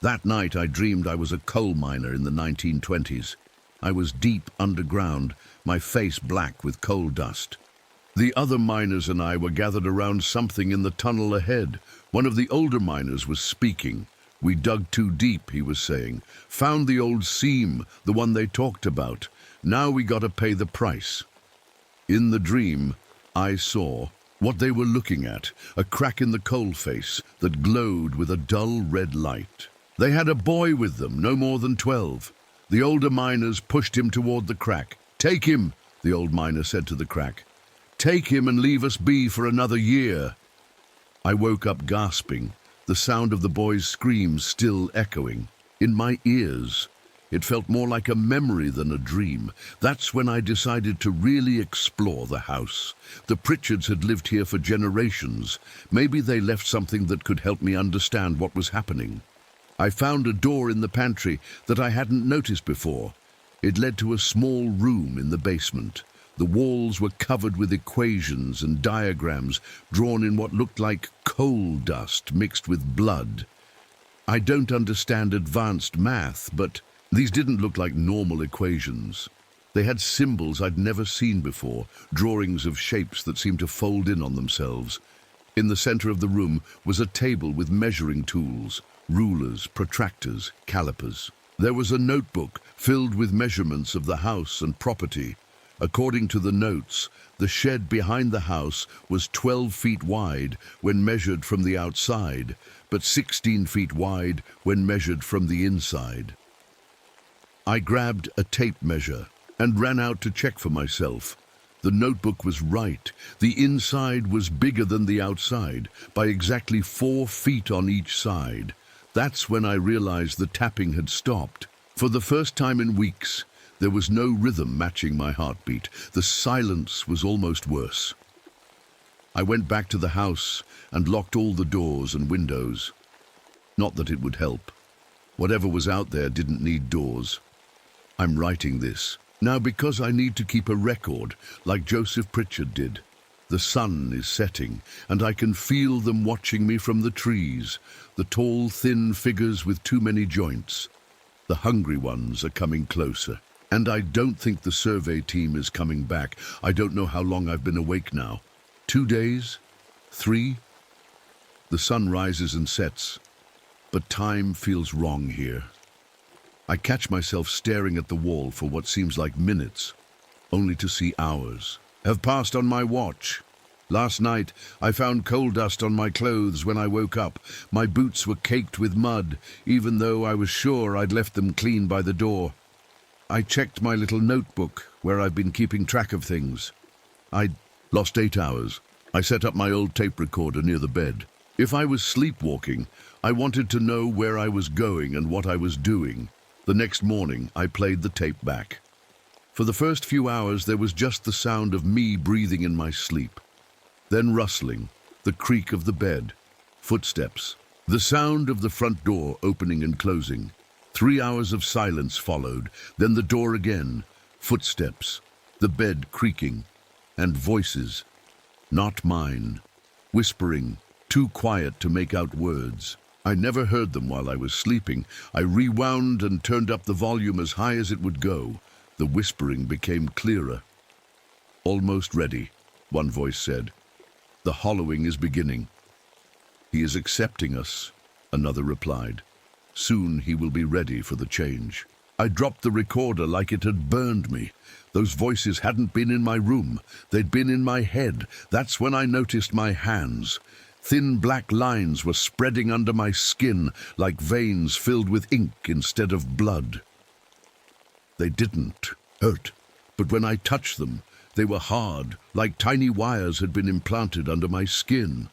That night I dreamed I was a coal miner in the 1920s. I was deep underground, my face black with coal dust. The other miners and I were gathered around something in the tunnel ahead. One of the older miners was speaking. "We dug too deep," he was saying. "Found the old seam, the one they talked about. Now we gotta pay the price." In the dream, I saw what they were looking at, a crack in the coal face that glowed with a dull red light. They had a boy with them, no more than 12. The older miners pushed him toward the crack. "Take him," the old miner said to the crack. "Take him and leave us be for another year." I woke up gasping, the sound of the boy's screams still echoing in my ears. It felt more like a memory than a dream. That's when I decided to really explore the house. The Pritchards had lived here for generations. Maybe they left something that could help me understand what was happening. I found a door in the pantry that I hadn't noticed before. It led to a small room in the basement. The walls were covered with equations and diagrams drawn in what looked like coal dust mixed with blood. I don't understand advanced math, but these didn't look like normal equations. They had symbols I'd never seen before, drawings of shapes that seemed to fold in on themselves. In the center of the room was a table with measuring tools, rulers, protractors, calipers. There was a notebook filled with measurements of the house and property. According to the notes, the shed behind the house was 12 feet wide when measured from the outside, but 16 feet wide when measured from the inside. I grabbed a tape measure and ran out to check for myself. The notebook was right. The inside was bigger than the outside, by exactly 4 feet on each side. That's when I realized the tapping had stopped. For the first time in weeks, there was no rhythm matching my heartbeat. The silence was almost worse. I went back to the house and locked all the doors and windows. Not that it would help. Whatever was out there didn't need doors. I'm writing this now because I need to keep a record, like Joseph Pritchard did. The sun is setting, and I can feel them watching me from the trees, the tall, thin figures with too many joints. The hungry ones are coming closer. And I don't think the survey team is coming back. I don't know how long I've been awake now. 2 days? 3? The sun rises and sets, but time feels wrong here. I catch myself staring at the wall for what seems like minutes, only to see hours have passed on my watch. Last night, I found coal dust on my clothes when I woke up. My boots were caked with mud, even though I was sure I'd left them clean by the door. I checked my little notebook where I've been keeping track of things. I'd lost 8 hours. I set up my old tape recorder near the bed. If I was sleepwalking, I wanted to know where I was going and what I was doing. The next morning, I played the tape back. For the first few hours, there was just the sound of me breathing in my sleep. Then rustling, the creak of the bed, footsteps, the sound of the front door opening and closing. 3 hours of silence followed, then the door again, footsteps, the bed creaking, and voices, not mine, whispering, too quiet to make out words. I never heard them while I was sleeping. I rewound and turned up the volume as high as it would go. The whispering became clearer. Almost ready, one voice said. The hollowing is beginning. He is accepting us, another replied. Soon he will be ready for the change. I dropped the recorder like it had burned me. Those voices hadn't been in my room. They'd been in my head. That's when I noticed my hands. Thin black lines were spreading under my skin like veins filled with ink instead of blood. They didn't hurt, but when I touched them, they were hard, like tiny wires had been implanted under my skin.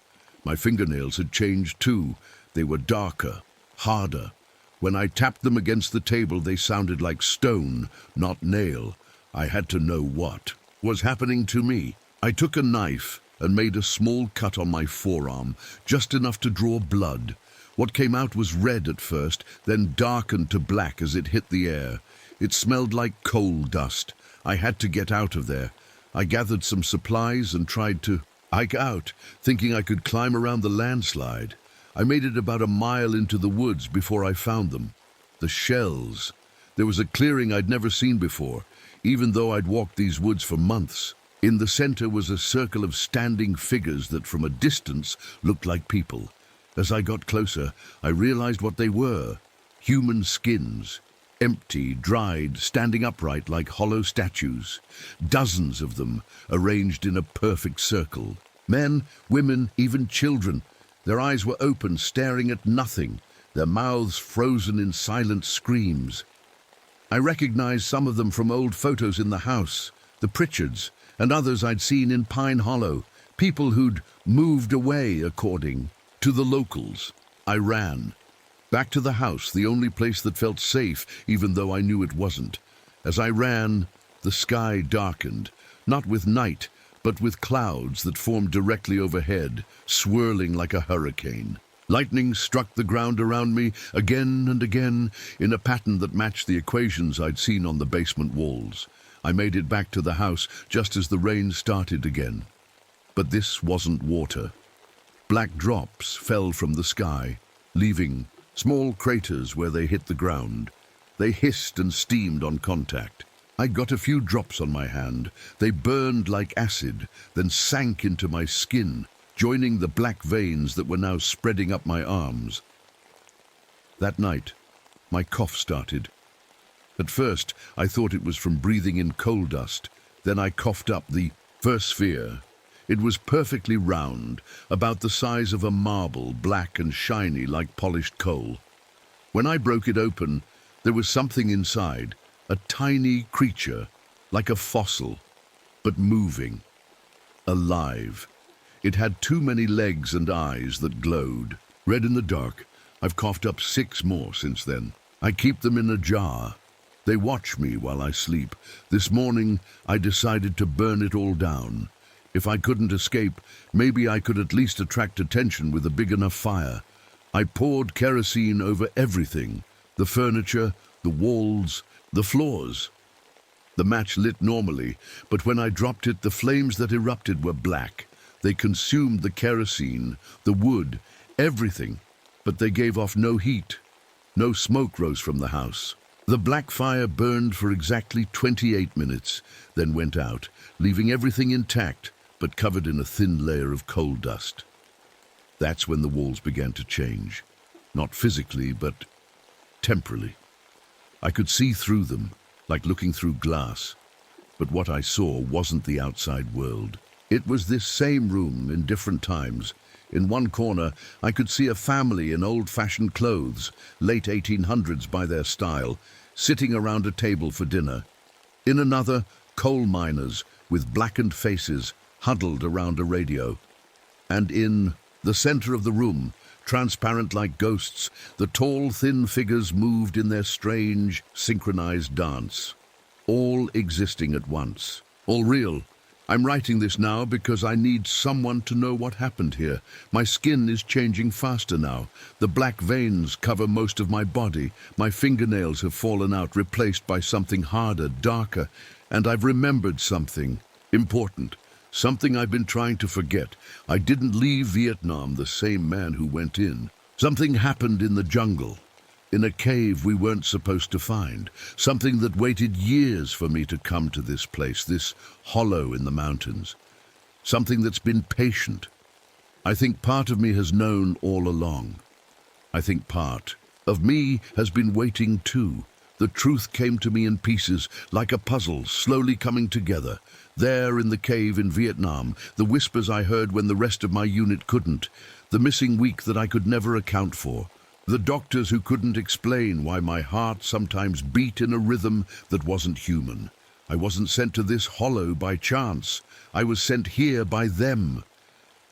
My fingernails had changed too. They were darker, harder. When I tapped them against the table, they sounded like stone, not nail. I had to know what was happening to me. I took a knife and made a small cut on my forearm, just enough to draw blood. What came out was red at first, then darkened to black as it hit the air. It smelled like coal dust. I had to get out of there. I gathered some supplies and tried to hike out, thinking I could climb around the landslide. I made it about a mile into the woods before I found them. The shells. There was a clearing I'd never seen before, even though I'd walked these woods for months. In the center was a circle of standing figures that from a distance looked like people. As I got closer, I realized what they were. Human skins. Empty, dried, standing upright like hollow statues. Dozens of them, arranged in a perfect circle. Men, women, even children. Their eyes were open, staring at nothing, their mouths frozen in silent screams. I recognized some of them from old photos in the house, the Pritchards, and others I'd seen in Pine Hollow, people who'd moved away, according to the locals. I ran. Back to the house, the only place that felt safe, even though I knew it wasn't. As I ran, the sky darkened, not with night, but with clouds that formed directly overhead, swirling like a hurricane. Lightning struck the ground around me again and again in a pattern that matched the equations I'd seen on the basement walls. I made it back to the house just as the rain started again. But this wasn't water. Black drops fell from the sky, leaving small craters where they hit the ground. They hissed and steamed on contact. I got a few drops on my hand. They burned like acid, then sank into my skin, joining the black veins that were now spreading up my arms. That night, my cough started. At first, I thought it was from breathing in coal dust. Then I coughed up the first sphere. It was perfectly round, about the size of a marble, black and shiny like polished coal. When I broke it open, there was something inside. A tiny creature, like a fossil, but moving, alive. It had too many legs and eyes that glowed. Red in the dark, I've coughed up 6 more since then. I keep them in a jar. They watch me while I sleep. This morning, I decided to burn it all down. If I couldn't escape, maybe I could at least attract attention with a big enough fire. I poured kerosene over everything, the furniture, the walls, the floors. The match lit normally, but when I dropped it, the flames that erupted were black. They consumed the kerosene, the wood, everything, but they gave off no heat. No smoke rose from the house. The black fire burned for exactly 28 minutes, then went out, leaving everything intact, but covered in a thin layer of coal dust. That's when the walls began to change. Not physically, but temporally. I could see through them, like looking through glass. But what I saw wasn't the outside world. It was this same room in different times. In one corner, I could see a family in old-fashioned clothes, late 1800s by their style, sitting around a table for dinner. In another, coal miners with blackened faces huddled around a radio. And in the center of the room, transparent like ghosts, the tall, thin figures moved in their strange, synchronized dance. All existing at once. All real. I'm writing this now because I need someone to know what happened here. My skin is changing faster now. The black veins cover most of my body. My fingernails have fallen out, replaced by something harder, darker. And I've remembered something important. Something I've been trying to forget. I didn't leave Vietnam the same man who went in. Something happened in the jungle. in a cave we weren't supposed to find, something that waited years for me to come to this place, this hollow in the mountains, something that's been patient. I think part of me has known all along. I think part of me has been waiting too. The truth came to me in pieces, like a puzzle, slowly coming together. There in the cave in Vietnam, the whispers I heard when the rest of my unit couldn't, the missing week that I could never account for, the doctors who couldn't explain why my heart sometimes beat in a rhythm that wasn't human. I wasn't sent to this hollow by chance. I was sent here by them.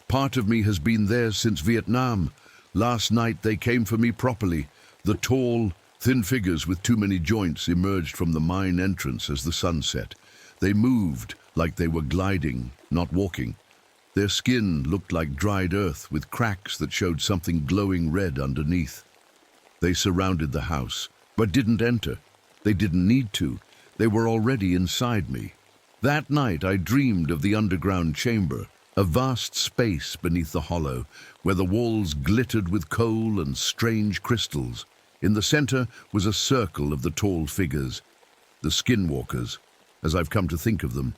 Part of me has been there since Vietnam. Last night they came for me properly. The tall, thin figures with too many joints emerged from the mine entrance as the sun set. They moved like they were gliding, not walking. Their skin looked like dried earth with cracks that showed something glowing red underneath. They surrounded the house, but didn't enter. They didn't need to. They were already inside me. That night I dreamed of the underground chamber, a vast space beneath the hollow, where the walls glittered with coal and strange crystals. In the center was a circle of the tall figures, the skinwalkers, as I've come to think of them.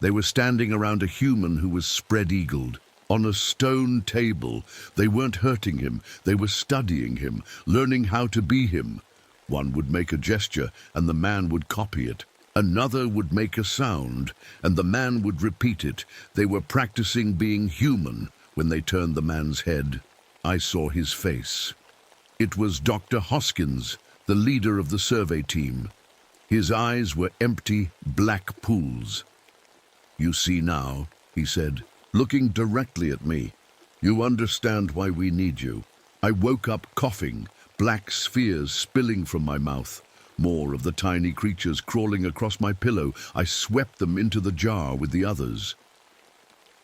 They were standing around a human who was spread-eagled. On a stone table, they weren't hurting him, they were studying him, learning how to be him. One would make a gesture, and the man would copy it. Another would make a sound, and the man would repeat it. They were practicing being human when they turned the man's head. I saw his face. It was Dr. Hoskins, the leader of the survey team. His eyes were empty, black pools. "You see now," he said, looking directly at me. "You understand why we need you." I woke up coughing, black spheres spilling from my mouth. More of the tiny creatures crawling across my pillow. I swept them into the jar with the others.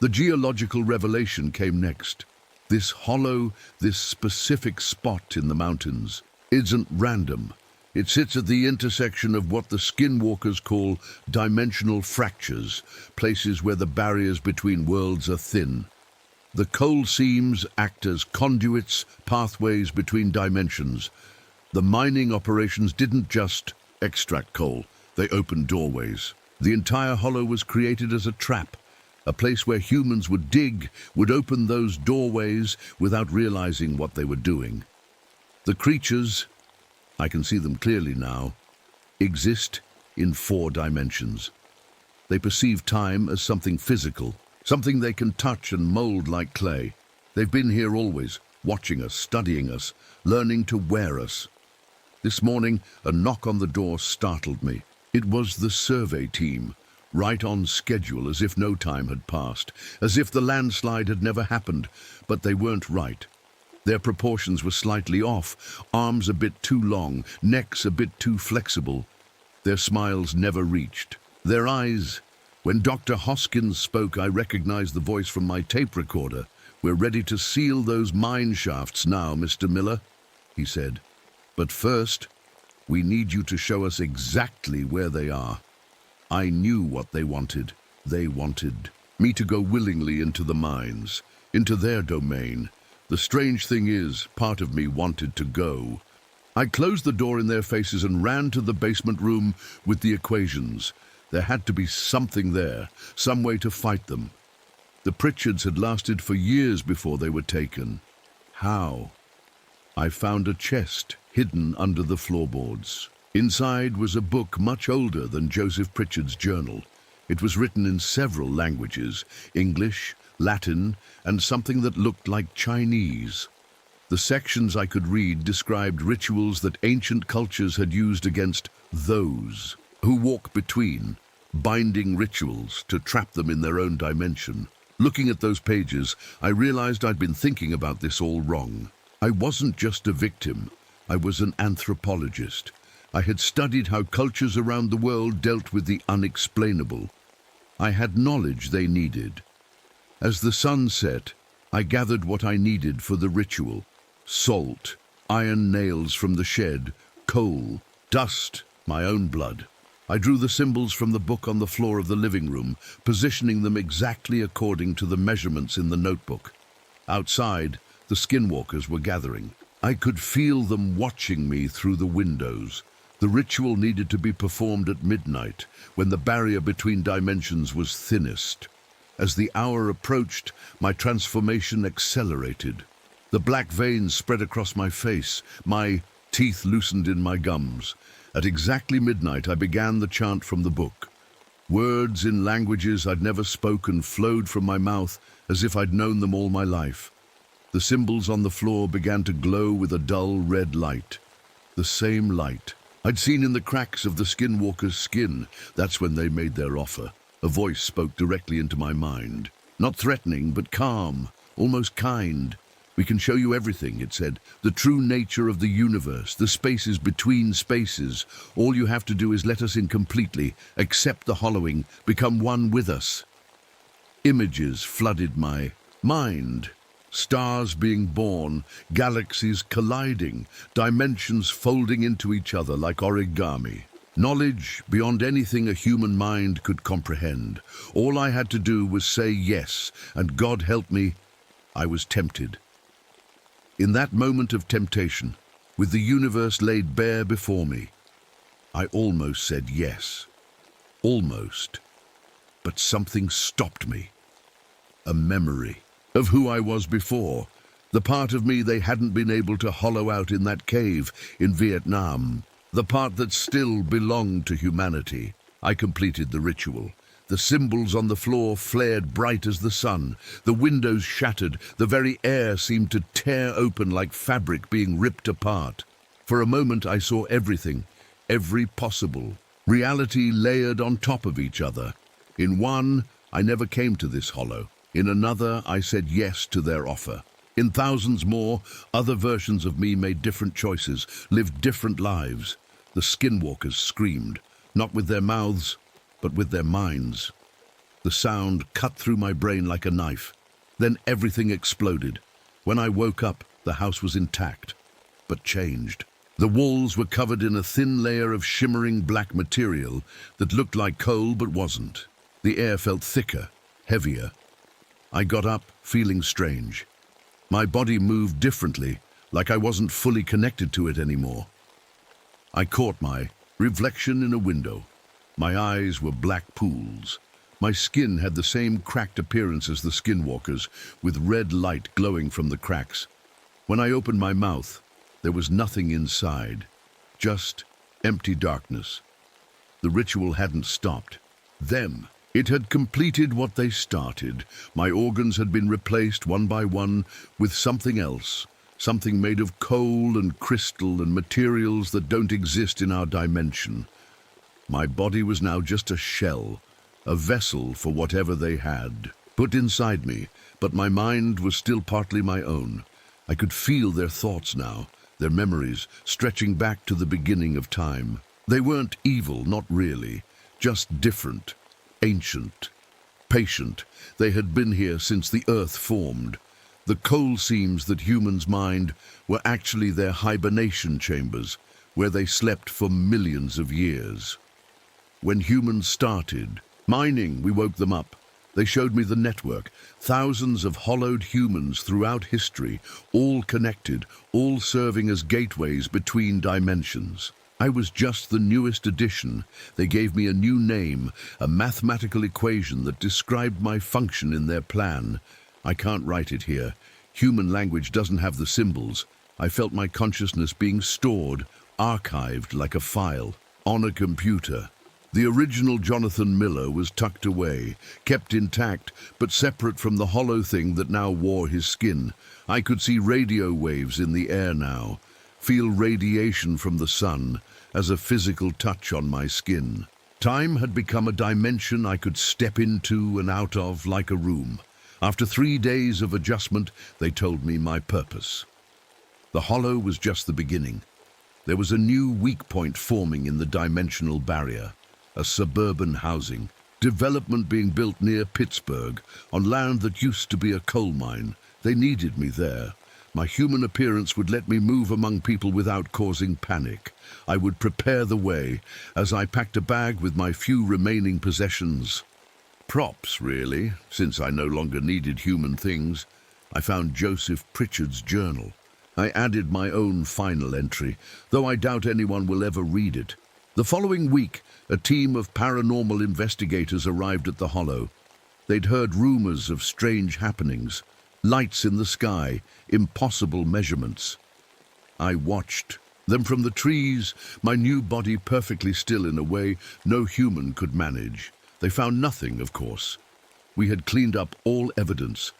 The geological revelation came next. This hollow, this specific spot in the mountains, isn't random. It sits at the intersection of what the skinwalkers call dimensional fractures, places where the barriers between worlds are thin. The coal seams act as conduits, pathways between dimensions. The mining operations didn't just extract coal, they opened doorways. The entire hollow was created as a trap, a place where humans would dig, would open those doorways without realizing what they were doing. The creatures, I can see them clearly now, exist in 4 dimensions. They perceive time as something physical, something they can touch and mold like clay. They've been here always, watching us, studying us, learning to wear us. This morning, a knock on the door startled me. It was the survey team, right on schedule, as if no time had passed, as if the landslide had never happened, but they weren't right. Their proportions were slightly off, arms a bit too long, necks a bit too flexible. Their smiles never reached. Their eyes. When Dr. Hoskins spoke, I recognized the voice from my tape recorder. "We're ready to seal those mine shafts now, Mr. Miller," he said. "But first, we need you to show us exactly where they are." I knew what they wanted. They wanted me to go willingly into the mines, into their domain. The strange thing is, part of me wanted to go. I closed the door in their faces and ran to the basement room with the equations. There had to be something there, some way to fight them. The Pritchards had lasted for years before they were taken. How? I found a chest hidden under the floorboards. Inside was a book much older than Joseph Pritchard's journal. It was written in several languages, English, Latin, and something that looked like Chinese. The sections I could read described rituals that ancient cultures had used against those who walk between, binding rituals to trap them in their own dimension. Looking at those pages, I realized I'd been thinking about this all wrong. I wasn't just a victim, I was an anthropologist. I had studied how cultures around the world dealt with the unexplainable. I had knowledge they needed. As the sun set, I gathered what I needed for the ritual. Salt, iron nails from the shed, coal, dust, my own blood. I drew the symbols from the book on the floor of the living room, positioning them exactly according to the measurements in the notebook. Outside, the skinwalkers were gathering. I could feel them watching me through the windows. The ritual needed to be performed at midnight, when the barrier between dimensions was thinnest. As the hour approached, my transformation accelerated. The black veins spread across my face, my teeth loosened in my gums. At exactly midnight, I began the chant from the book. Words in languages I'd never spoken flowed from my mouth as if I'd known them all my life. The symbols on the floor began to glow with a dull red light. The same light I'd seen in the cracks of the skinwalker's skin. That's when they made their offer. A voice spoke directly into my mind. Not threatening, but calm, almost kind. "We can show you everything," it said. "The true nature of the universe, the spaces between spaces. All you have to do is let us in completely, accept the hollowing, become one with us." Images flooded my mind. Stars being born, galaxies colliding, dimensions folding into each other like origami. Knowledge beyond anything a human mind could comprehend. All I had to do was say yes, and God help me, I was tempted. In that moment of temptation, with the universe laid bare before me, I almost said yes. Almost. But something stopped me. A memory of who I was before, the part of me they hadn't been able to hollow out in that cave in Vietnam, the part that still belonged to humanity. I completed the ritual. The symbols on the floor flared bright as the sun. The windows shattered. The very air seemed to tear open like fabric being ripped apart. For a moment I saw everything, every possible reality layered on top of each other. In one, I never came to this hollow. In another, I said yes to their offer. In thousands more, other versions of me made different choices, lived different lives. The skinwalkers screamed, not with their mouths, but with their minds. The sound cut through my brain like a knife. Then everything exploded. When I woke up, the house was intact, but changed. The walls were covered in a thin layer of shimmering black material that looked like coal but wasn't. The air felt thicker, heavier. I got up, feeling strange. My body moved differently, like I wasn't fully connected to it anymore. I caught my reflection in a window. My eyes were black pools. My skin had the same cracked appearance as the skinwalkers, with red light glowing from the cracks. When I opened my mouth, there was nothing inside, just empty darkness. The ritual hadn't stopped. Them. It had completed what they started. My organs had been replaced one by one with something else, something made of coal and crystal and materials that don't exist in our dimension. My body was now just a shell, a vessel for whatever they had put inside me, but my mind was still partly my own. I could feel their thoughts now, their memories, stretching back to the beginning of time. They weren't evil, not really, just different. Ancient, patient, they had been here since the earth formed. The coal seams that humans mined were actually their hibernation chambers, where they slept for millions of years. When humans started mining, we woke them up. They showed me the network, thousands of hollowed humans throughout history, all connected, all serving as gateways between dimensions. I was just the newest addition. They gave me a new name, a mathematical equation that described my function in their plan. I can't write it here. Human language doesn't have the symbols. I felt my consciousness being stored, archived like a file, on a computer. The original Jonathan Miller was tucked away, kept intact, but separate from the hollow thing that now wore his skin. I could see radio waves in the air now, feel radiation from the sun as a physical touch on my skin. Time had become a dimension I could step into and out of like a room. After 3 days of adjustment, they told me my purpose. The hollow was just the beginning. There was a new weak point forming in the dimensional barrier, a suburban housing, development being built near Pittsburgh, on land that used to be a coal mine. They needed me there. My human appearance would let me move among people without causing panic. I would prepare the way as I packed a bag with my few remaining possessions. Props, really, since I no longer needed human things. I found Joseph Pritchard's journal, I added my own final entry, though I doubt anyone will ever read it. The following week, a team of paranormal investigators arrived at the Hollow. They'd heard rumors of strange happenings, lights in the sky, impossible measurements. I watched them from the trees, my new body perfectly still in a way no human could manage. They found nothing, of course. We had cleaned up all evidence.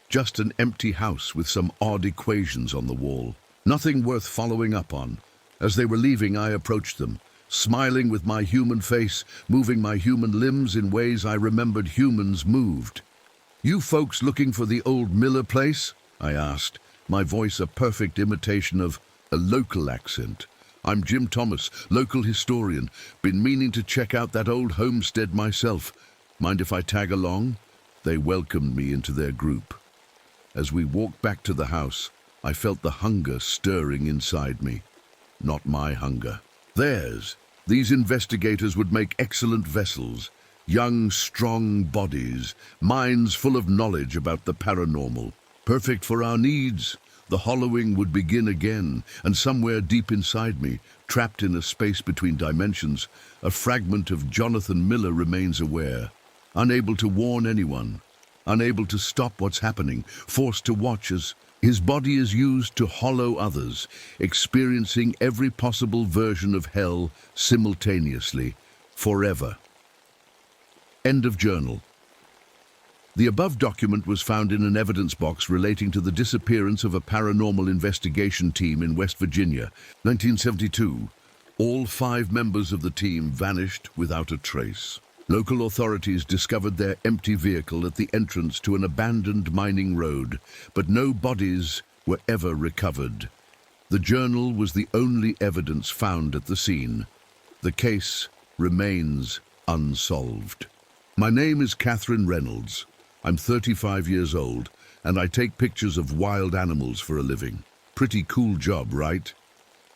Just an empty house with some odd equations on the wall. Nothing worth following up on. As they were leaving, I approached them, smiling with my human face, moving my human limbs in ways I remembered humans moved. "You folks looking for the old Miller place?" I asked, my voice a perfect imitation of a local accent. "I'm Jim Thomas, local historian. Been meaning to check out that old homestead myself. Mind if I tag along?" They welcomed me into their group. As we walked back to the house, I felt the hunger stirring inside me. Not my hunger. Theirs. These investigators would make excellent vessels. Young, strong bodies, minds full of knowledge about the paranormal. Perfect for our needs. The hollowing would begin again, and somewhere deep inside me, trapped in a space between dimensions, a fragment of Jonathan Miller remains aware, unable to warn anyone, unable to stop what's happening, forced to watch as his body is used to hollow others, experiencing every possible version of hell simultaneously, forever. End of journal. The above document was found in an evidence box relating to the disappearance of a paranormal investigation team in West Virginia, 1972. All 5 members of the team vanished without a trace. Local authorities discovered their empty vehicle at the entrance to an abandoned mining road, but no bodies were ever recovered. The journal was the only evidence found at the scene. The case remains unsolved. My name is Catherine Reynolds. I'm 35 years old, and I take pictures of wild animals for a living. Pretty cool job, right?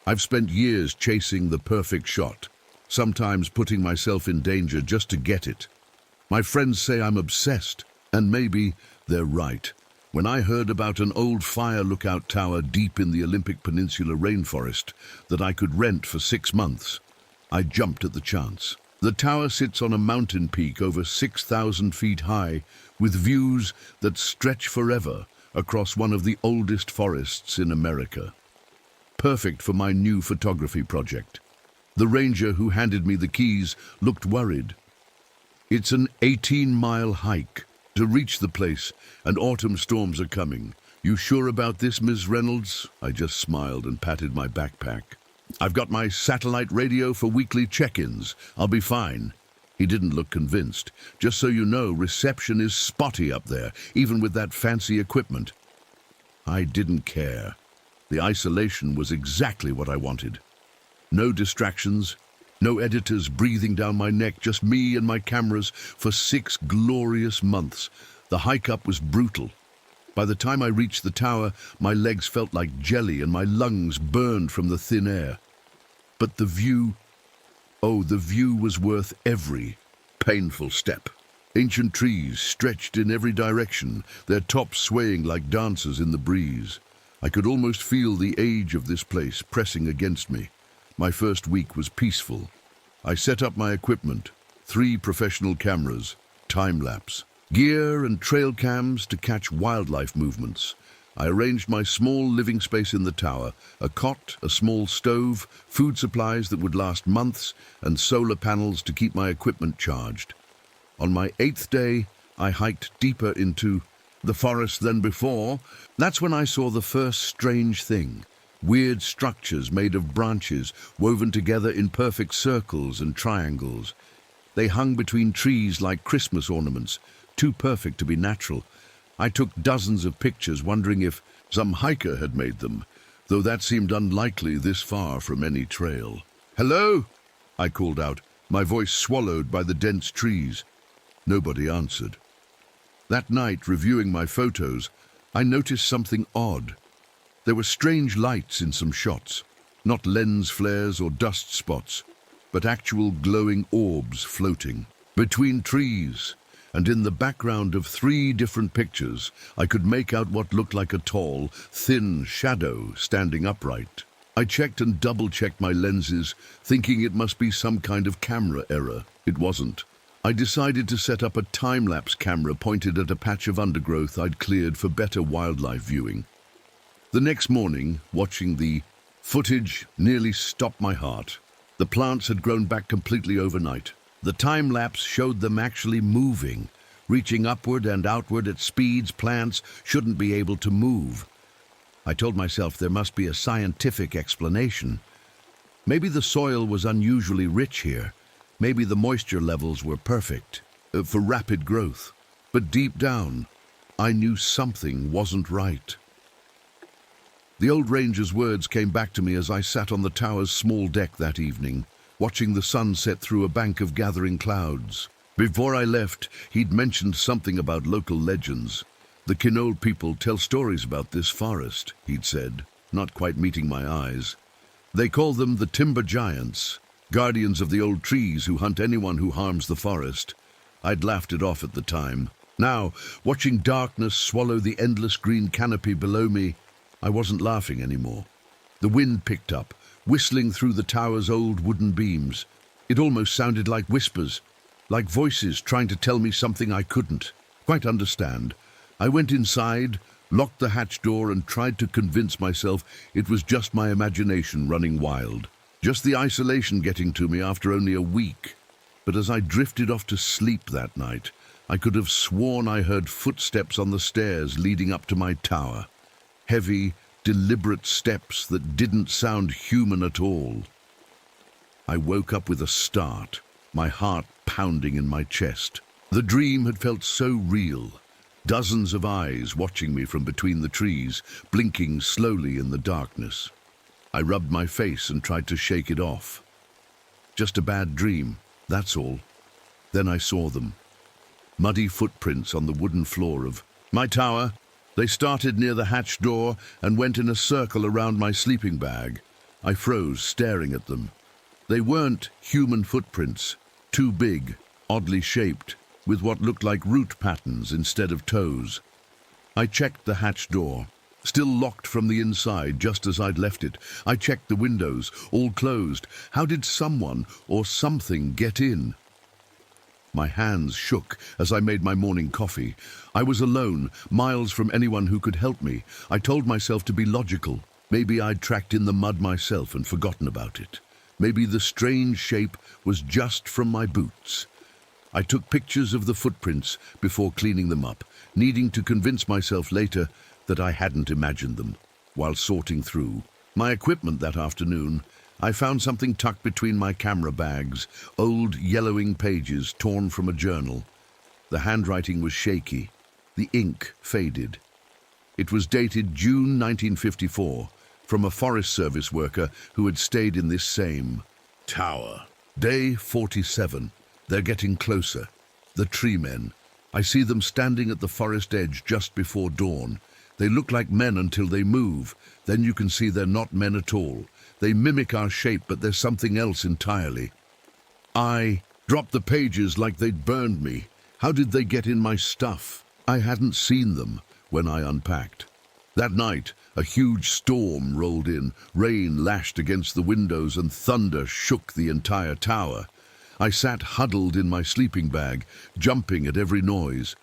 I've spent years chasing the perfect shot, sometimes putting myself in danger just to get it. My friends say I'm obsessed, and maybe they're right. When I heard about an old fire lookout tower deep in the Olympic Peninsula rainforest that I could rent for 6 months, I jumped at the chance. The tower sits on a mountain peak over 6,000 feet high, with views that stretch forever across one of the oldest forests in America. Perfect for my new photography project. The ranger who handed me the keys looked worried. It's an 18-mile hike to reach the place, and autumn storms are coming. You sure about this, Ms. Reynolds? I just smiled and patted my backpack. I've got my satellite radio for weekly check-ins. I'll be fine. He didn't look convinced. Just so you know, reception is spotty up there, even with that fancy equipment. I didn't care. The isolation was exactly what I wanted. No distractions, no editors breathing down my neck, just me and my cameras for 6 glorious months. The hike up was brutal. By the time I reached the tower, my legs felt like jelly and my lungs burned from the thin air. But the view, oh, the view was worth every painful step. Ancient trees stretched in every direction, their tops swaying like dancers in the breeze. I could almost feel the age of this place pressing against me. My first week was peaceful. I set up my equipment, 3 professional cameras, time-lapse, gear and trail cams to catch wildlife movements. I arranged my small living space in the tower, a cot, a small stove, food supplies that would last months, and solar panels to keep my equipment charged. On my 8th day, I hiked deeper into the forest than before. That's when I saw the first strange thing. Weird structures made of branches, woven together in perfect circles and triangles. They hung between trees like Christmas ornaments, too perfect to be natural. I took dozens of pictures, wondering if some hiker had made them, though that seemed unlikely this far from any trail. "Hello?" I called out, my voice swallowed by the dense trees. Nobody answered. That night, reviewing my photos, I noticed something odd. There were strange lights in some shots, not lens flares or dust spots, but actual glowing orbs floating between trees. and in the background of 3 different pictures, I could make out what looked like a tall, thin shadow standing upright. I checked and double-checked my lenses, thinking it must be some kind of camera error. It wasn't. I decided to set up a time-lapse camera pointed at a patch of undergrowth I'd cleared for better wildlife viewing. The next morning, watching the footage nearly stopped my heart. The plants had grown back completely overnight. The time-lapse showed them actually moving, reaching upward and outward at speeds plants shouldn't be able to move. I told myself there must be a scientific explanation. Maybe the soil was unusually rich here. Maybe the moisture levels were perfect for rapid growth. But deep down, I knew something wasn't right. The old ranger's words came back to me as I sat on the tower's small deck that evening, watching the sun set through a bank of gathering clouds. Before I left, he'd mentioned something about local legends. The Kinole people tell stories about this forest, he'd said, not quite meeting my eyes. They call them the Timber Giants, guardians of the old trees who hunt anyone who harms the forest. I'd laughed it off at the time. Now, watching darkness swallow the endless green canopy below me, I wasn't laughing anymore. The wind picked up, whistling through the tower's old wooden beams. It almost sounded like whispers, like voices trying to tell me something I couldn't quite understand. I went inside, locked the hatch door, and tried to convince myself it was just my imagination running wild. Just the isolation getting to me after only a week. But as I drifted off to sleep that night, I could have sworn I heard footsteps on the stairs leading up to my tower. Heavy, deliberate steps that didn't sound human at all. I woke up with a start, my heart pounding in my chest. The dream had felt so real. Dozens of eyes watching me from between the trees, blinking slowly in the darkness. I rubbed my face and tried to shake it off. Just a bad dream, that's all. Then I saw them. Muddy footprints on the wooden floor of my tower. They started near the hatch door and went in a circle around my sleeping bag. I froze, staring at them. They weren't human footprints, too big, oddly shaped, with what looked like root patterns instead of toes. I checked the hatch door, still locked from the inside just as I'd left it. I checked the windows, all closed. How did someone or something get in? My hands shook as I made my morning coffee. I was alone, miles from anyone who could help me. I told myself to be logical. Maybe I'd tracked in the mud myself and forgotten about it. Maybe the strange shape was just from my boots. I took pictures of the footprints before cleaning them up, needing to convince myself later that I hadn't imagined them. While sorting through my equipment that afternoon, I found something tucked between my camera bags, old yellowing pages torn from a journal. The handwriting was shaky. The ink faded. It was dated June 1954, from a Forest Service worker who had stayed in this same tower. Day 47. They're getting closer. The tree men. I see them standing at the forest edge just before dawn. They look like men until they move. Then you can see they're not men at all. They mimic our shape, but there's something else entirely. I dropped the pages like they'd burned me. How did they get in my stuff? I hadn't seen them when I unpacked. That night, a huge storm rolled in. Rain lashed against the windows and thunder shook the entire tower. I sat huddled in my sleeping bag, jumping at every noise.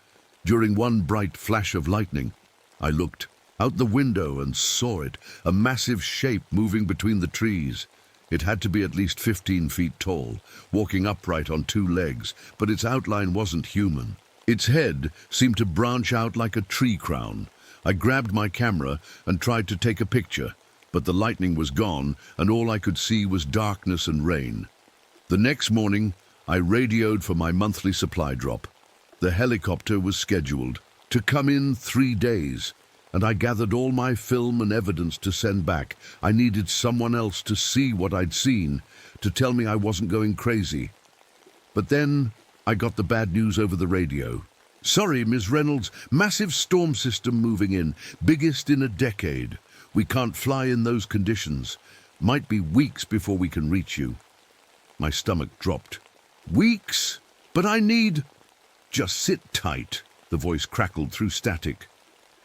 During one bright flash of lightning, I looked out the window and saw it, a massive shape moving between the trees. It had to be at least 15 feet tall, walking upright on 2 legs, but its outline wasn't human. Its head seemed to branch out like a tree crown. I grabbed my camera and tried to take a picture, but the lightning was gone and all I could see was darkness and rain. The next morning, I radioed for my monthly supply drop. The helicopter was scheduled to come in 3 days, and I gathered all my film and evidence to send back. I needed someone else to see what I'd seen, to tell me I wasn't going crazy. But then I got the bad news over the radio. Sorry, Ms. Reynolds, massive storm system moving in, biggest in a decade. We can't fly in those conditions. Might be weeks before we can reach you. My stomach dropped. Weeks? But I need... Just sit tight, the voice crackled through static.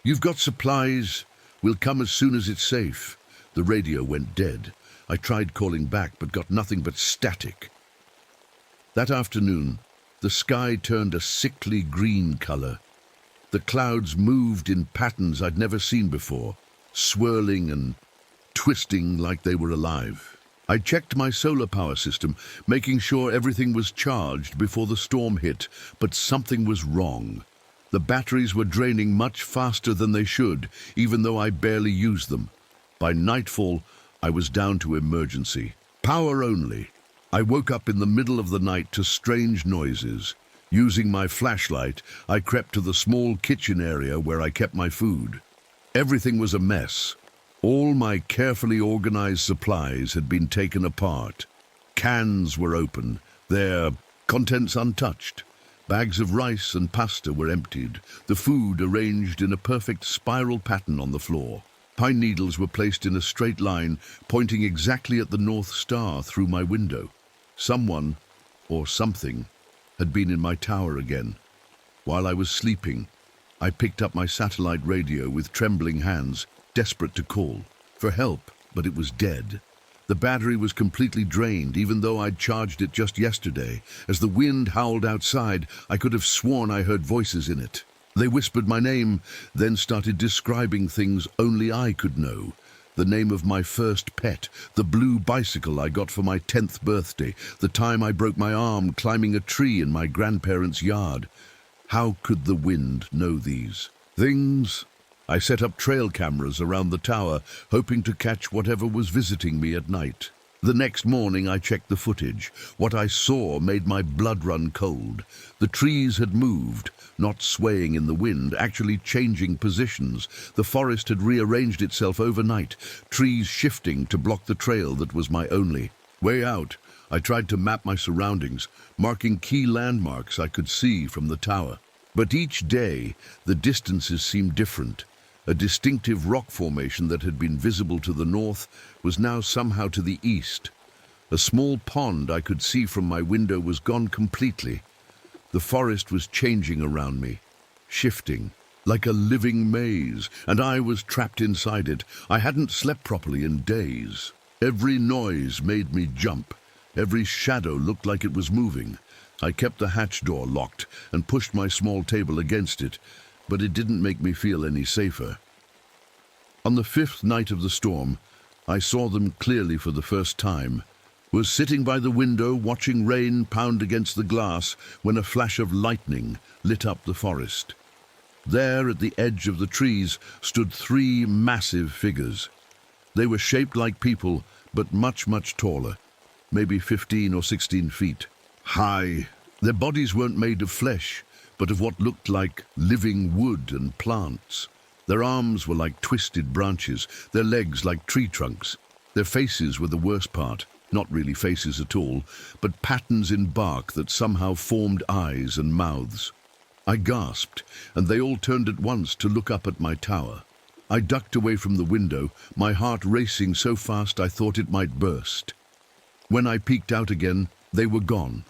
You've got supplies. We'll come as soon as it's safe. The radio went dead. I tried calling back, but got nothing but static. That afternoon, the sky turned a sickly green color. The clouds moved in patterns I'd never seen before, swirling and twisting like they were alive. I checked my solar power system, making sure everything was charged before the storm hit, but something was wrong. The batteries were draining much faster than they should, even though I barely used them. By nightfall, I was down to emergency. Power only. I woke up in the middle of the night to strange noises. Using my flashlight, I crept to the small kitchen area where I kept my food. Everything was a mess. All my carefully organized supplies had been taken apart. Cans were open, their contents untouched. Bags of rice and pasta were emptied, the food arranged in a perfect spiral pattern on the floor. Pine needles were placed in a straight line, pointing exactly at the North Star through my window. Someone, or something, had been in my tower again. While I was sleeping, I picked up my satellite radio with trembling hands, desperate to call for help, but it was dead. The battery was completely drained, even though I'd charged it just yesterday. As the wind howled outside, I could have sworn I heard voices in it. They whispered my name, then started describing things only I could know. The name of my first pet, the blue bicycle I got for my 10th birthday, the time I broke my arm climbing a tree in my grandparents' yard. How could the wind know these things? I set up trail cameras around the tower, hoping to catch whatever was visiting me at night. The next morning I checked the footage. What I saw made my blood run cold. The trees had moved, not swaying in the wind, actually changing positions. The forest had rearranged itself overnight, trees shifting to block the trail that was my only way out. I tried to map my surroundings, marking key landmarks I could see from the tower. But each day, the distances seemed different. A distinctive rock formation that had been visible to the north was now somehow to the east. A small pond I could see from my window was gone completely. The forest was changing around me, shifting, like a living maze, and I was trapped inside it. I hadn't slept properly in days. Every noise made me jump. Every shadow looked like it was moving. I kept the hatch door locked and pushed my small table against it, but it didn't make me feel any safer. On the 5th night of the storm, I saw them clearly for the first time. Was sitting by the window watching rain pound against the glass when a flash of lightning lit up the forest. There at the edge of the trees stood 3 massive figures. They were shaped like people, but much, much taller, maybe 15 or 16 feet high. Their bodies weren't made of flesh, but of what looked like living wood and plants. Their arms were like twisted branches, their legs like tree trunks. Their faces were the worst part, not really faces at all, but patterns in bark that somehow formed eyes and mouths. I gasped, and they all turned at once to look up at my tower. I ducked away from the window, my heart racing so fast I thought it might burst. When I peeked out again, they were gone.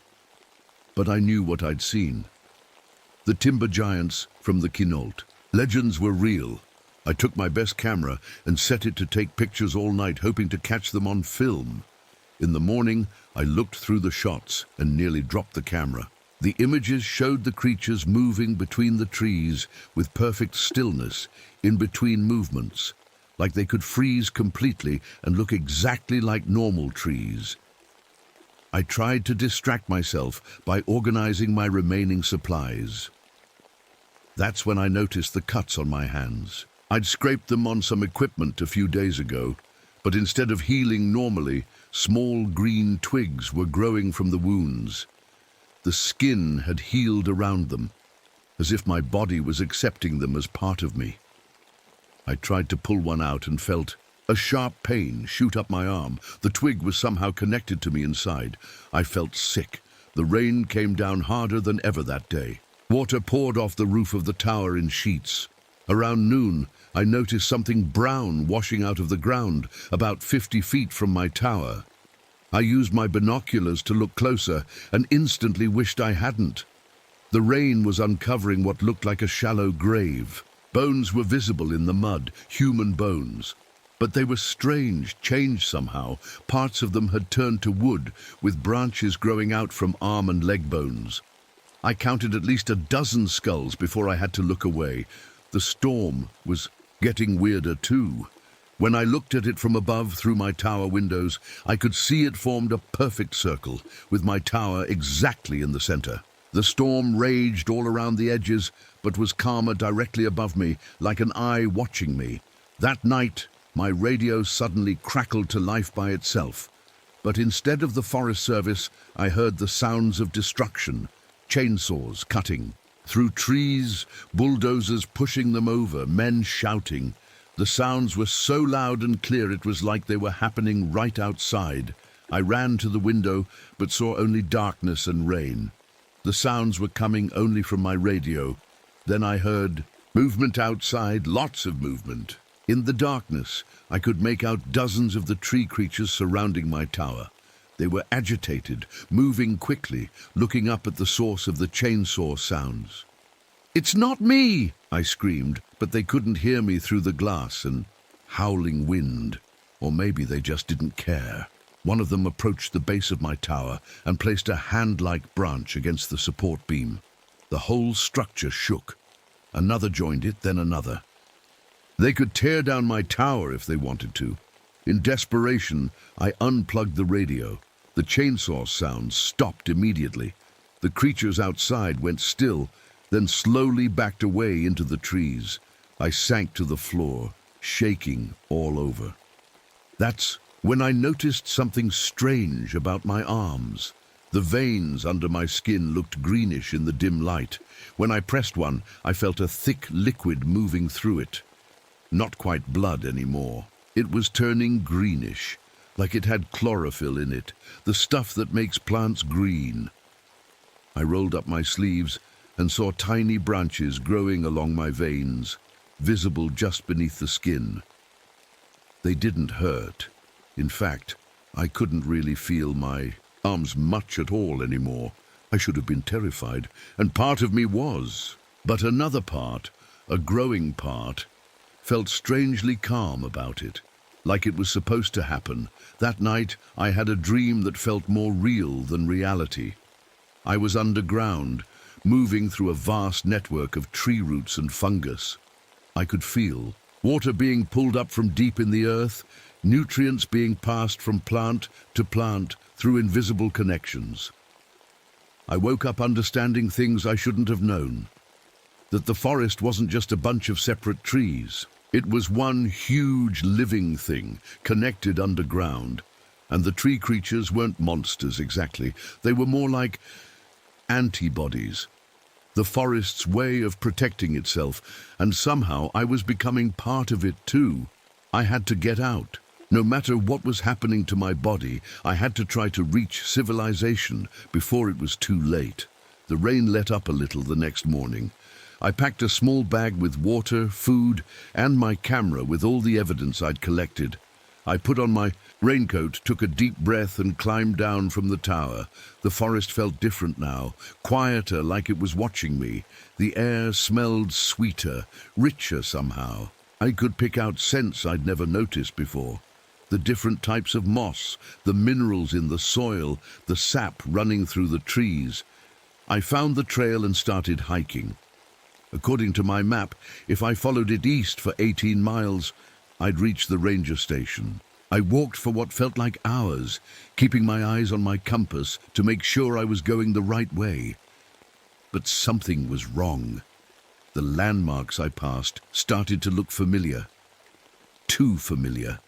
But I knew what I'd seen. The timber giants from the Quinault. Legends were real. I took my best camera and set it to take pictures all night, hoping to catch them on film. In the morning, I looked through the shots and nearly dropped the camera. The images showed the creatures moving between the trees with perfect stillness, in between movements, like they could freeze completely and look exactly like normal trees. I tried to distract myself by organizing my remaining supplies. That's when I noticed the cuts on my hands. I'd scraped them on some equipment a few days ago, but instead of healing normally, small green twigs were growing from the wounds. The skin had healed around them, as if my body was accepting them as part of me. I tried to pull one out and felt a sharp pain shoot up my arm. The twig was somehow connected to me inside. I felt sick. The rain came down harder than ever that day. Water poured off the roof of the tower in sheets. Around noon, I noticed something brown washing out of the ground, about 50 feet from my tower. I used my binoculars to look closer and instantly wished I hadn't. The rain was uncovering what looked like a shallow grave. Bones were visible in the mud, human bones. But they were strange, changed somehow. Parts of them had turned to wood, with branches growing out from arm and leg bones. I counted at least a dozen skulls before I had to look away. The storm was getting weirder too. When I looked at it from above through my tower windows, I could see it formed a perfect circle, with my tower exactly in the center. The storm raged all around the edges, but was calmer directly above me, like an eye watching me. That night, my radio suddenly crackled to life by itself. But instead of the Forest Service, I heard the sounds of destruction, chainsaws cutting. Through trees, bulldozers pushing them over, men shouting. The sounds were so loud and clear it was like they were happening right outside. I ran to the window, but saw only darkness and rain. The sounds were coming only from my radio. Then I heard movement outside, lots of movement. In the darkness, I could make out dozens of the tree creatures surrounding my tower. They were agitated, moving quickly, looking up at the source of the chainsaw sounds. "It's not me!" I screamed, but they couldn't hear me through the glass and howling wind. Or maybe they just didn't care. One of them approached the base of my tower and placed a hand-like branch against the support beam. The whole structure shook. Another joined it, then another. They could tear down my tower if they wanted to. In desperation, I unplugged the radio. The chainsaw sounds stopped immediately. The creatures outside went still, then slowly backed away into the trees. I sank to the floor, shaking all over. That's when I noticed something strange about my arms. The veins under my skin looked greenish in the dim light. When I pressed one, I felt a thick liquid moving through it. Not quite blood anymore. It was turning greenish, like it had chlorophyll in it, the stuff that makes plants green. I rolled up my sleeves and saw tiny branches growing along my veins, visible just beneath the skin. They didn't hurt. In fact, I couldn't really feel my arms much at all anymore. I should have been terrified, and part of me was. But another part, a growing part, felt strangely calm about it, like it was supposed to happen. That night, I had a dream that felt more real than reality. I was underground, moving through a vast network of tree roots and fungus. I could feel water being pulled up from deep in the earth, nutrients being passed from plant to plant through invisible connections. I woke up understanding things I shouldn't have known. That the forest wasn't just a bunch of separate trees. It was one huge living thing, connected underground. And the tree creatures weren't monsters exactly. They were more like antibodies. The forest's way of protecting itself, and somehow I was becoming part of it too. I had to get out. No matter what was happening to my body, I had to try to reach civilization before it was too late. The rain let up a little the next morning. I packed a small bag with water, food, and my camera with all the evidence I'd collected. I put on my raincoat, took a deep breath, and climbed down from the tower. The forest felt different now, quieter, like it was watching me. The air smelled sweeter, richer somehow. I could pick out scents I'd never noticed before. The different types of moss, the minerals in the soil, the sap running through the trees. I found the trail and started hiking. According to my map, if I followed it east for 18 miles, I'd reach the ranger station. I walked for what felt like hours, keeping my eyes on my compass to make sure I was going the right way. But something was wrong. The landmarks I passed started to look familiar. Too familiar.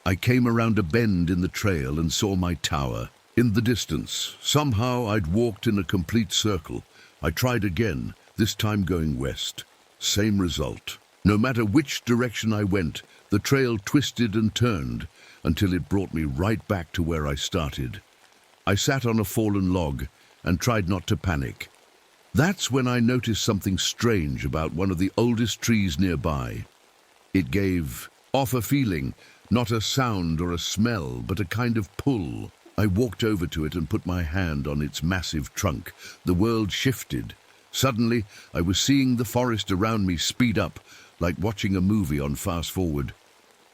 I came around a bend in the trail and saw my tower. In the distance, somehow I'd walked in a complete circle. I tried again, this time going west. Same result. No matter which direction I went, the trail twisted and turned until it brought me right back to where I started. I sat on a fallen log and tried not to panic. That's when I noticed something strange about one of the oldest trees nearby. It gave off a feeling, not a sound or a smell, but a kind of pull. I walked over to it and put my hand on its massive trunk. The world shifted. Suddenly, I was seeing the forest around me speed up, like watching a movie on fast forward.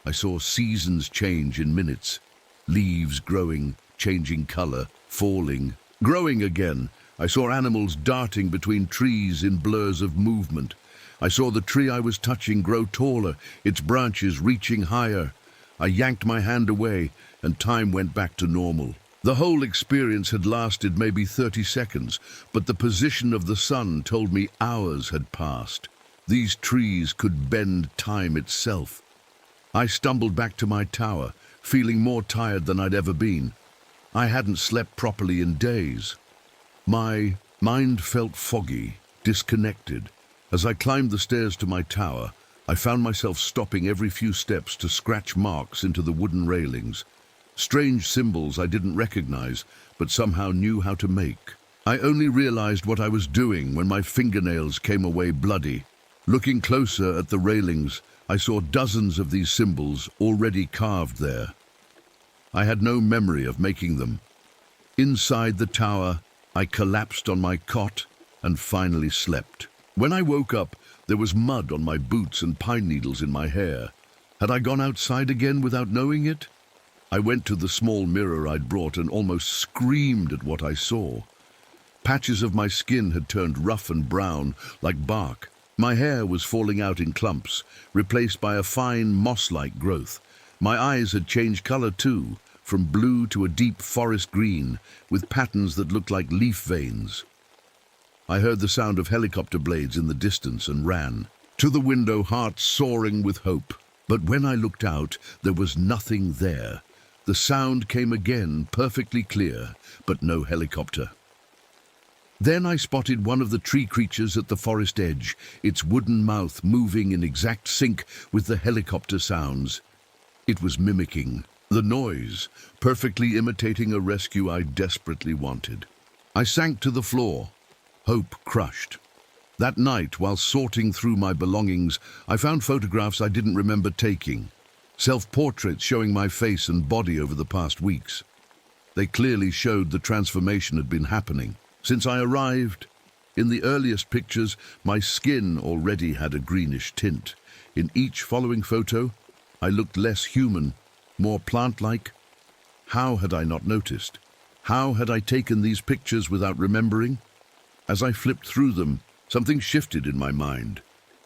I saw seasons change in minutes. Leaves growing, changing color, falling, growing again. I saw animals darting between trees in blurs of movement. I saw the tree I was touching grow taller, its branches reaching higher. I yanked my hand away, and time went back to normal. The whole experience had lasted maybe 30 seconds, but the position of the sun told me hours had passed. These trees could bend time itself. I stumbled back to my tower, feeling more tired than I'd ever been. I hadn't slept properly in days. My mind felt foggy, disconnected. As I climbed the stairs to my tower, I found myself stopping every few steps to scratch marks into the wooden railings. Strange symbols I didn't recognize, but somehow knew how to make. I only realized what I was doing when my fingernails came away bloody. Looking closer at the railings, I saw dozens of these symbols already carved there. I had no memory of making them. Inside the tower, I collapsed on my cot and finally slept. When I woke up, there was mud on my boots and pine needles in my hair. Had I gone outside again without knowing it? I went to the small mirror I'd brought and almost screamed at what I saw. Patches of my skin had turned rough and brown, like bark. My hair was falling out in clumps, replaced by a fine moss-like growth. My eyes had changed color too, from blue to a deep forest green, with patterns that looked like leaf veins. I heard the sound of helicopter blades in the distance and ran. To the window, heart soaring with hope. But when I looked out, there was nothing there. The sound came again, perfectly clear, but no helicopter. Then I spotted one of the tree creatures at the forest edge, its wooden mouth moving in exact sync with the helicopter sounds. It was mimicking the noise, perfectly imitating a rescue I desperately wanted. I sank to the floor, hope crushed. That night, while sorting through my belongings, I found photographs I didn't remember taking. Self-portraits showing my face and body over the past weeks. They clearly showed the transformation had been happening. Since I arrived, in the earliest pictures, my skin already had a greenish tint. In each following photo, I looked less human, more plant-like. How had I not noticed? How had I taken these pictures without remembering? As I flipped through them, something shifted in my mind.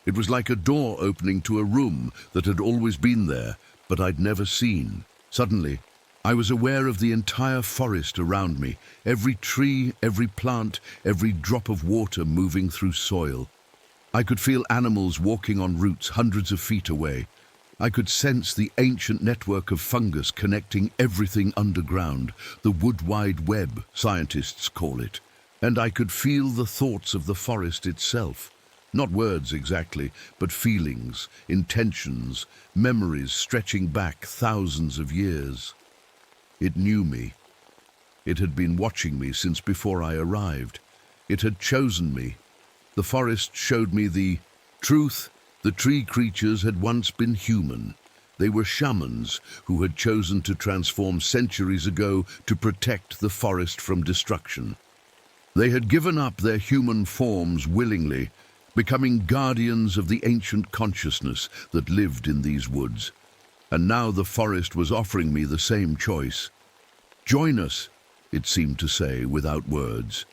It was like a door opening to a room that had always been there, but I'd never seen. Suddenly, I was aware of the entire forest around me, every tree, every plant, every drop of water moving through soil. I could feel animals walking on roots hundreds of feet away. I could sense the ancient network of fungus connecting everything underground, the wood wide web, scientists call it. And I could feel the thoughts of the forest itself. Not words exactly, but feelings, intentions, memories stretching back thousands of years. It knew me. It had been watching me since before I arrived. It had chosen me. The forest showed me the truth. The tree creatures had once been human. They were shamans who had chosen to transform centuries ago to protect the forest from destruction. They had given up their human forms willingly, becoming guardians of the ancient consciousness that lived in these woods. And now the forest was offering me the same choice. Join us, it seemed to say without words.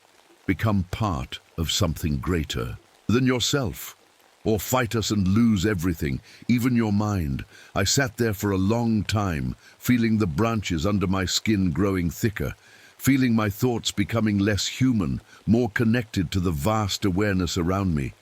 Become part of something greater than yourself. Or fight us and lose everything, even your mind. I sat there for a long time, feeling the branches under my skin growing thicker, feeling my thoughts becoming less human, more connected to the vast awareness around me.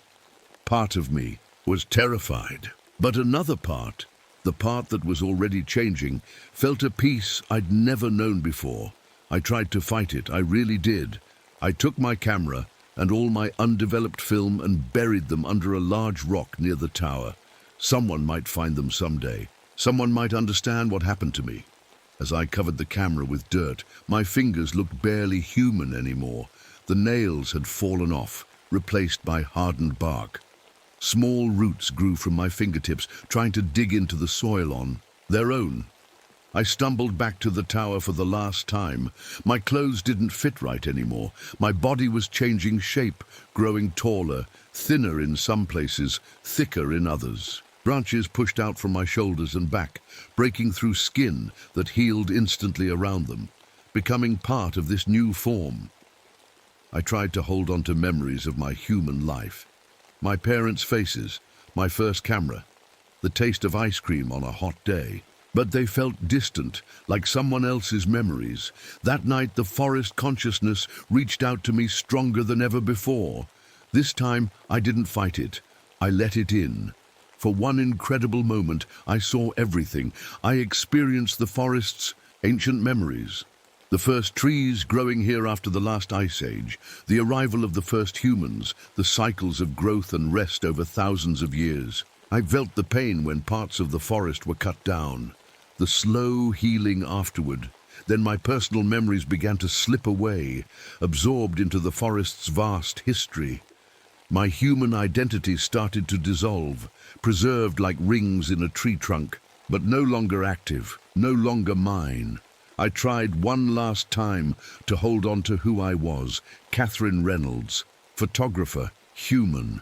Part of me was terrified, but another part, the part that was already changing, felt a peace I'd never known before. I tried to fight it, I really did. I took my camera and all my undeveloped film and buried them under a large rock near the tower. Someone might find them someday. Someone might understand what happened to me. As I covered the camera with dirt, my fingers looked barely human anymore. The nails had fallen off, replaced by hardened bark. Small roots grew from my fingertips, trying to dig into the soil on their own. I stumbled back to the tower for the last time. My clothes didn't fit right anymore. My body was changing shape, growing taller, thinner in some places, thicker in others. Branches pushed out from my shoulders and back, breaking through skin that healed instantly around them, becoming part of this new form. I tried to hold on to memories of my human life. My parents' faces, my first camera, the taste of ice cream on a hot day. But they felt distant, like someone else's memories. That night, the forest consciousness reached out to me stronger than ever before. This time, I didn't fight it. I let it in. For one incredible moment, I saw everything. I experienced the forest's ancient memories. The first trees growing here after the last ice age, the arrival of the first humans, the cycles of growth and rest over thousands of years. I felt the pain when parts of the forest were cut down. The slow healing afterward. Then my personal memories began to slip away, absorbed into the forest's vast history. My human identity started to dissolve, preserved like rings in a tree trunk, but no longer active, no longer mine. I tried one last time to hold on to who I was, Catherine Reynolds, photographer, human.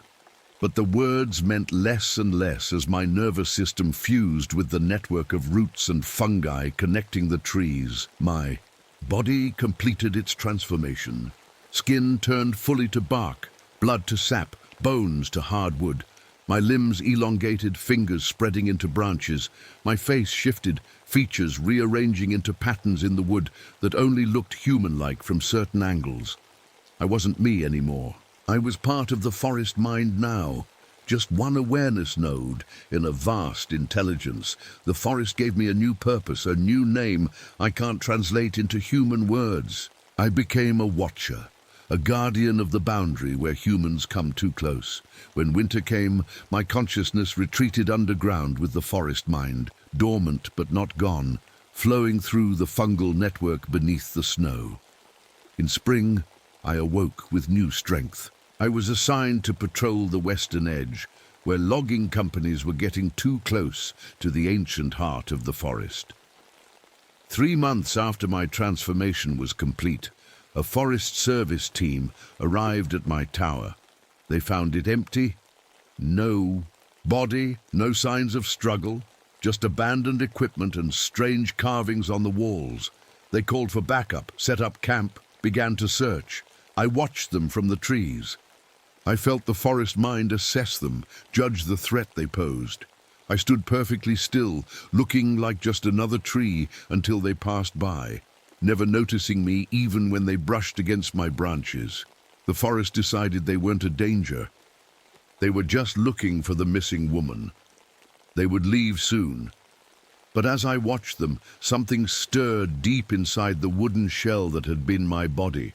But the words meant less and less as my nervous system fused with the network of roots and fungi connecting the trees. My body completed its transformation. Skin turned fully to bark, blood to sap, bones to hardwood. My limbs elongated, fingers spreading into branches. My face shifted, features rearranging into patterns in the wood that only looked human-like from certain angles. I wasn't me anymore. I was part of the forest mind now, just one awareness node in a vast intelligence. The forest gave me a new purpose, a new name I can't translate into human words. I became a watcher, a guardian of the boundary where humans come too close. When winter came, my consciousness retreated underground with the forest mind, dormant but not gone, flowing through the fungal network beneath the snow. In spring, I awoke with new strength. I was assigned to patrol the western edge, where logging companies were getting too close to the ancient heart of the forest. 3 months after my transformation was complete, a Forest Service team arrived at my tower. They found it empty, no body, no signs of struggle, just abandoned equipment and strange carvings on the walls. They called for backup, set up camp, began to search. I watched them from the trees. I felt the forest mind assess them, judge the threat they posed. I stood perfectly still, looking like just another tree until they passed by, never noticing me even when they brushed against my branches. The forest decided they weren't a danger. They were just looking for the missing woman. They would leave soon. But as I watched them, something stirred deep inside the wooden shell that had been my body.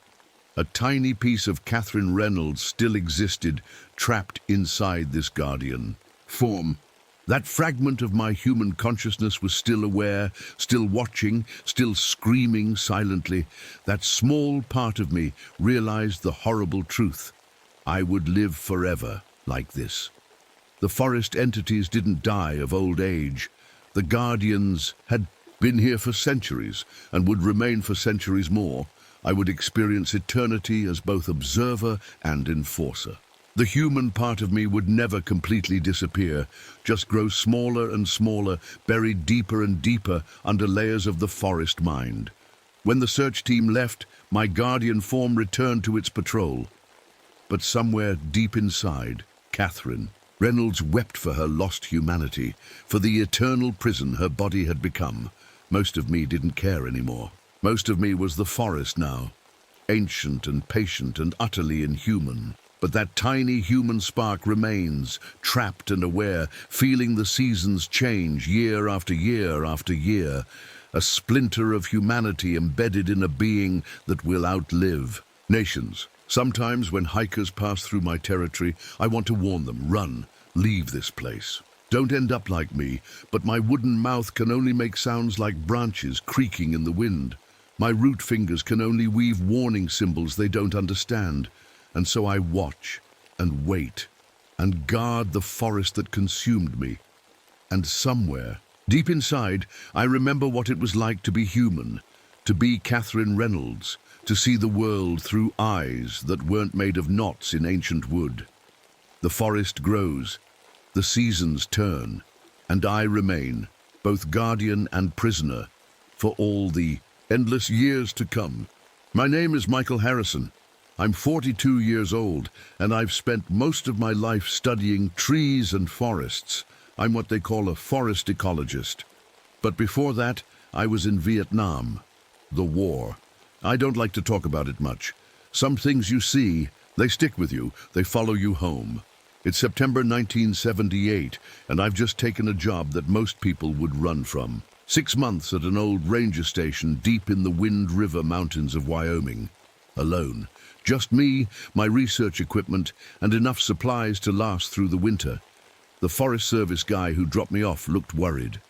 A tiny piece of Catherine Reynolds still existed, trapped inside this guardian form. That fragment of my human consciousness was still aware, still watching, still screaming silently. That small part of me realized the horrible truth. I would live forever like this. The forest entities didn't die of old age. The guardians had been here for centuries and would remain for centuries more. I would experience eternity as both observer and enforcer. The human part of me would never completely disappear, just grow smaller and smaller, buried deeper and deeper under layers of the forest mind. When the search team left, my guardian form returned to its patrol. But somewhere deep inside, Catherine Reynolds wept for her lost humanity, for the eternal prison her body had become. Most of me didn't care anymore. Most of me was the forest now, ancient and patient and utterly inhuman. But that tiny human spark remains, trapped and aware, feeling the seasons change year after year after year, a splinter of humanity embedded in a being that will outlive nations. Sometimes when hikers pass through my territory, I want to warn them, run, leave this place. Don't end up like me, but my wooden mouth can only make sounds like branches creaking in the wind. My root fingers can only weave warning symbols they don't understand. And so I watch and wait and guard the forest that consumed me. And somewhere, Deep inside, I remember what it was like to be human, to be Catherine Reynolds, to see the world through eyes that weren't made of knots in ancient wood. The forest grows, the seasons turn, and I remain, both guardian and prisoner, for all the endless years to come. My name is Michael Harrison. I'm 42 years old, and I've spent most of my life studying trees and forests. I'm what they call a forest ecologist. But before that, I was in Vietnam. The war. I don't like to talk about it much. Some things you see, they stick with you, they follow you home. It's September 1978, and I've just taken a job that most people would run from. 6 months at an old ranger station deep in the Wind River Mountains of Wyoming. Alone. Just me, my research equipment, and enough supplies to last through the winter. The Forest Service guy who dropped me off looked worried.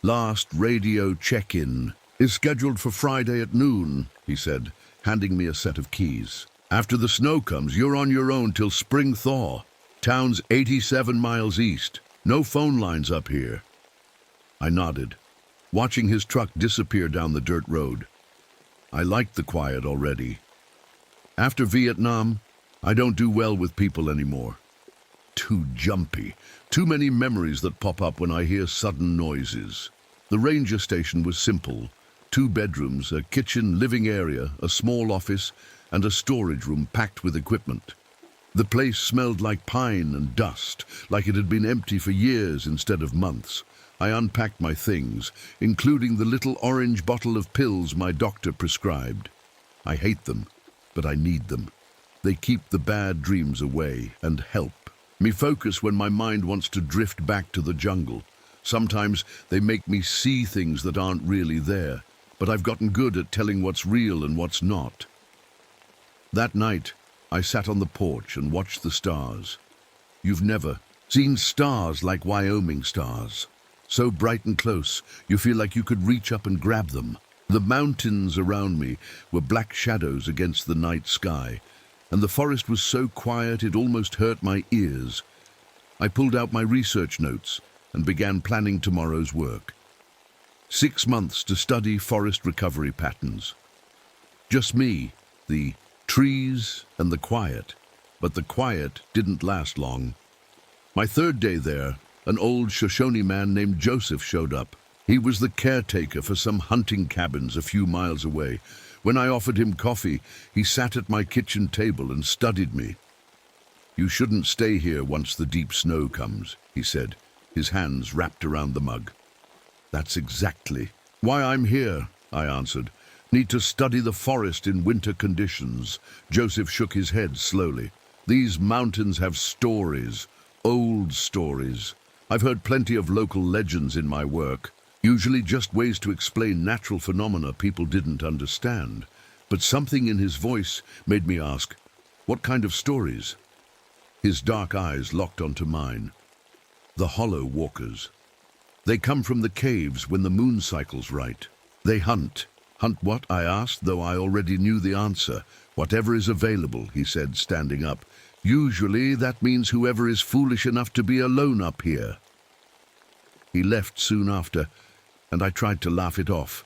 Last radio check-in is scheduled for Friday at noon, he said, handing me a set of keys. After the snow comes, you're on your own till spring thaw. Town's 87 miles east. No phone lines up here. I nodded, watching his truck disappear down the dirt road. I liked the quiet already. After Vietnam, I don't do well with people anymore. Too jumpy. Too many memories that pop up when I hear sudden noises. The ranger station was simple. 2 bedrooms, a kitchen, living area, a small office, and a storage room packed with equipment. The place smelled like pine and dust, like it had been empty for years instead of months. I unpacked my things, including the little orange bottle of pills my doctor prescribed. I hate them, but I need them. They keep the bad dreams away and help me focus when my mind wants to drift back to the jungle. Sometimes they make me see things that aren't really there, but I've gotten good at telling what's real and what's not. That night, I sat on the porch and watched the stars. You've never seen stars like Wyoming stars. So bright and close, you feel like you could reach up and grab them. The mountains around me were black shadows against the night sky, and the forest was so quiet it almost hurt my ears. I pulled out my research notes and began planning tomorrow's work. 6 months to study forest recovery patterns. Just me, the trees and the quiet, but the quiet didn't last long. My 3rd day there, an old Shoshone man named Joseph showed up. He was the caretaker for some hunting cabins a few miles away. When I offered him coffee, he sat at my kitchen table and studied me. "You shouldn't stay here once the deep snow comes," he said, his hands wrapped around the mug. "That's exactly why I'm here," I answered. "Need to study the forest in winter conditions." Joseph shook his head slowly. "These mountains have stories, old stories. I've heard plenty of local legends in my work, usually just ways to explain natural phenomena people didn't understand. But something in his voice made me ask, what kind of stories?" His dark eyes locked onto mine. "The Hollow Walkers. They come from the caves when the moon cycle's right. They hunt." "Hunt what?" I asked, though I already knew the answer. "Whatever is available," he said, standing up. "Usually that means whoever is foolish enough to be alone up here." He left soon after, and I tried to laugh it off.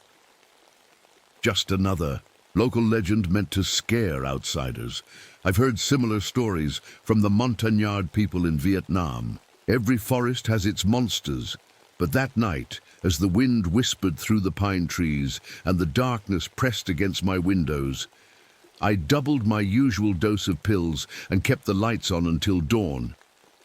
Just another local legend meant to scare outsiders. I've heard similar stories from the Montagnard people in Vietnam. Every forest has its monsters, but that night, as the wind whispered through the pine trees and the darkness pressed against my windows, I doubled my usual dose of pills and kept the lights on until dawn.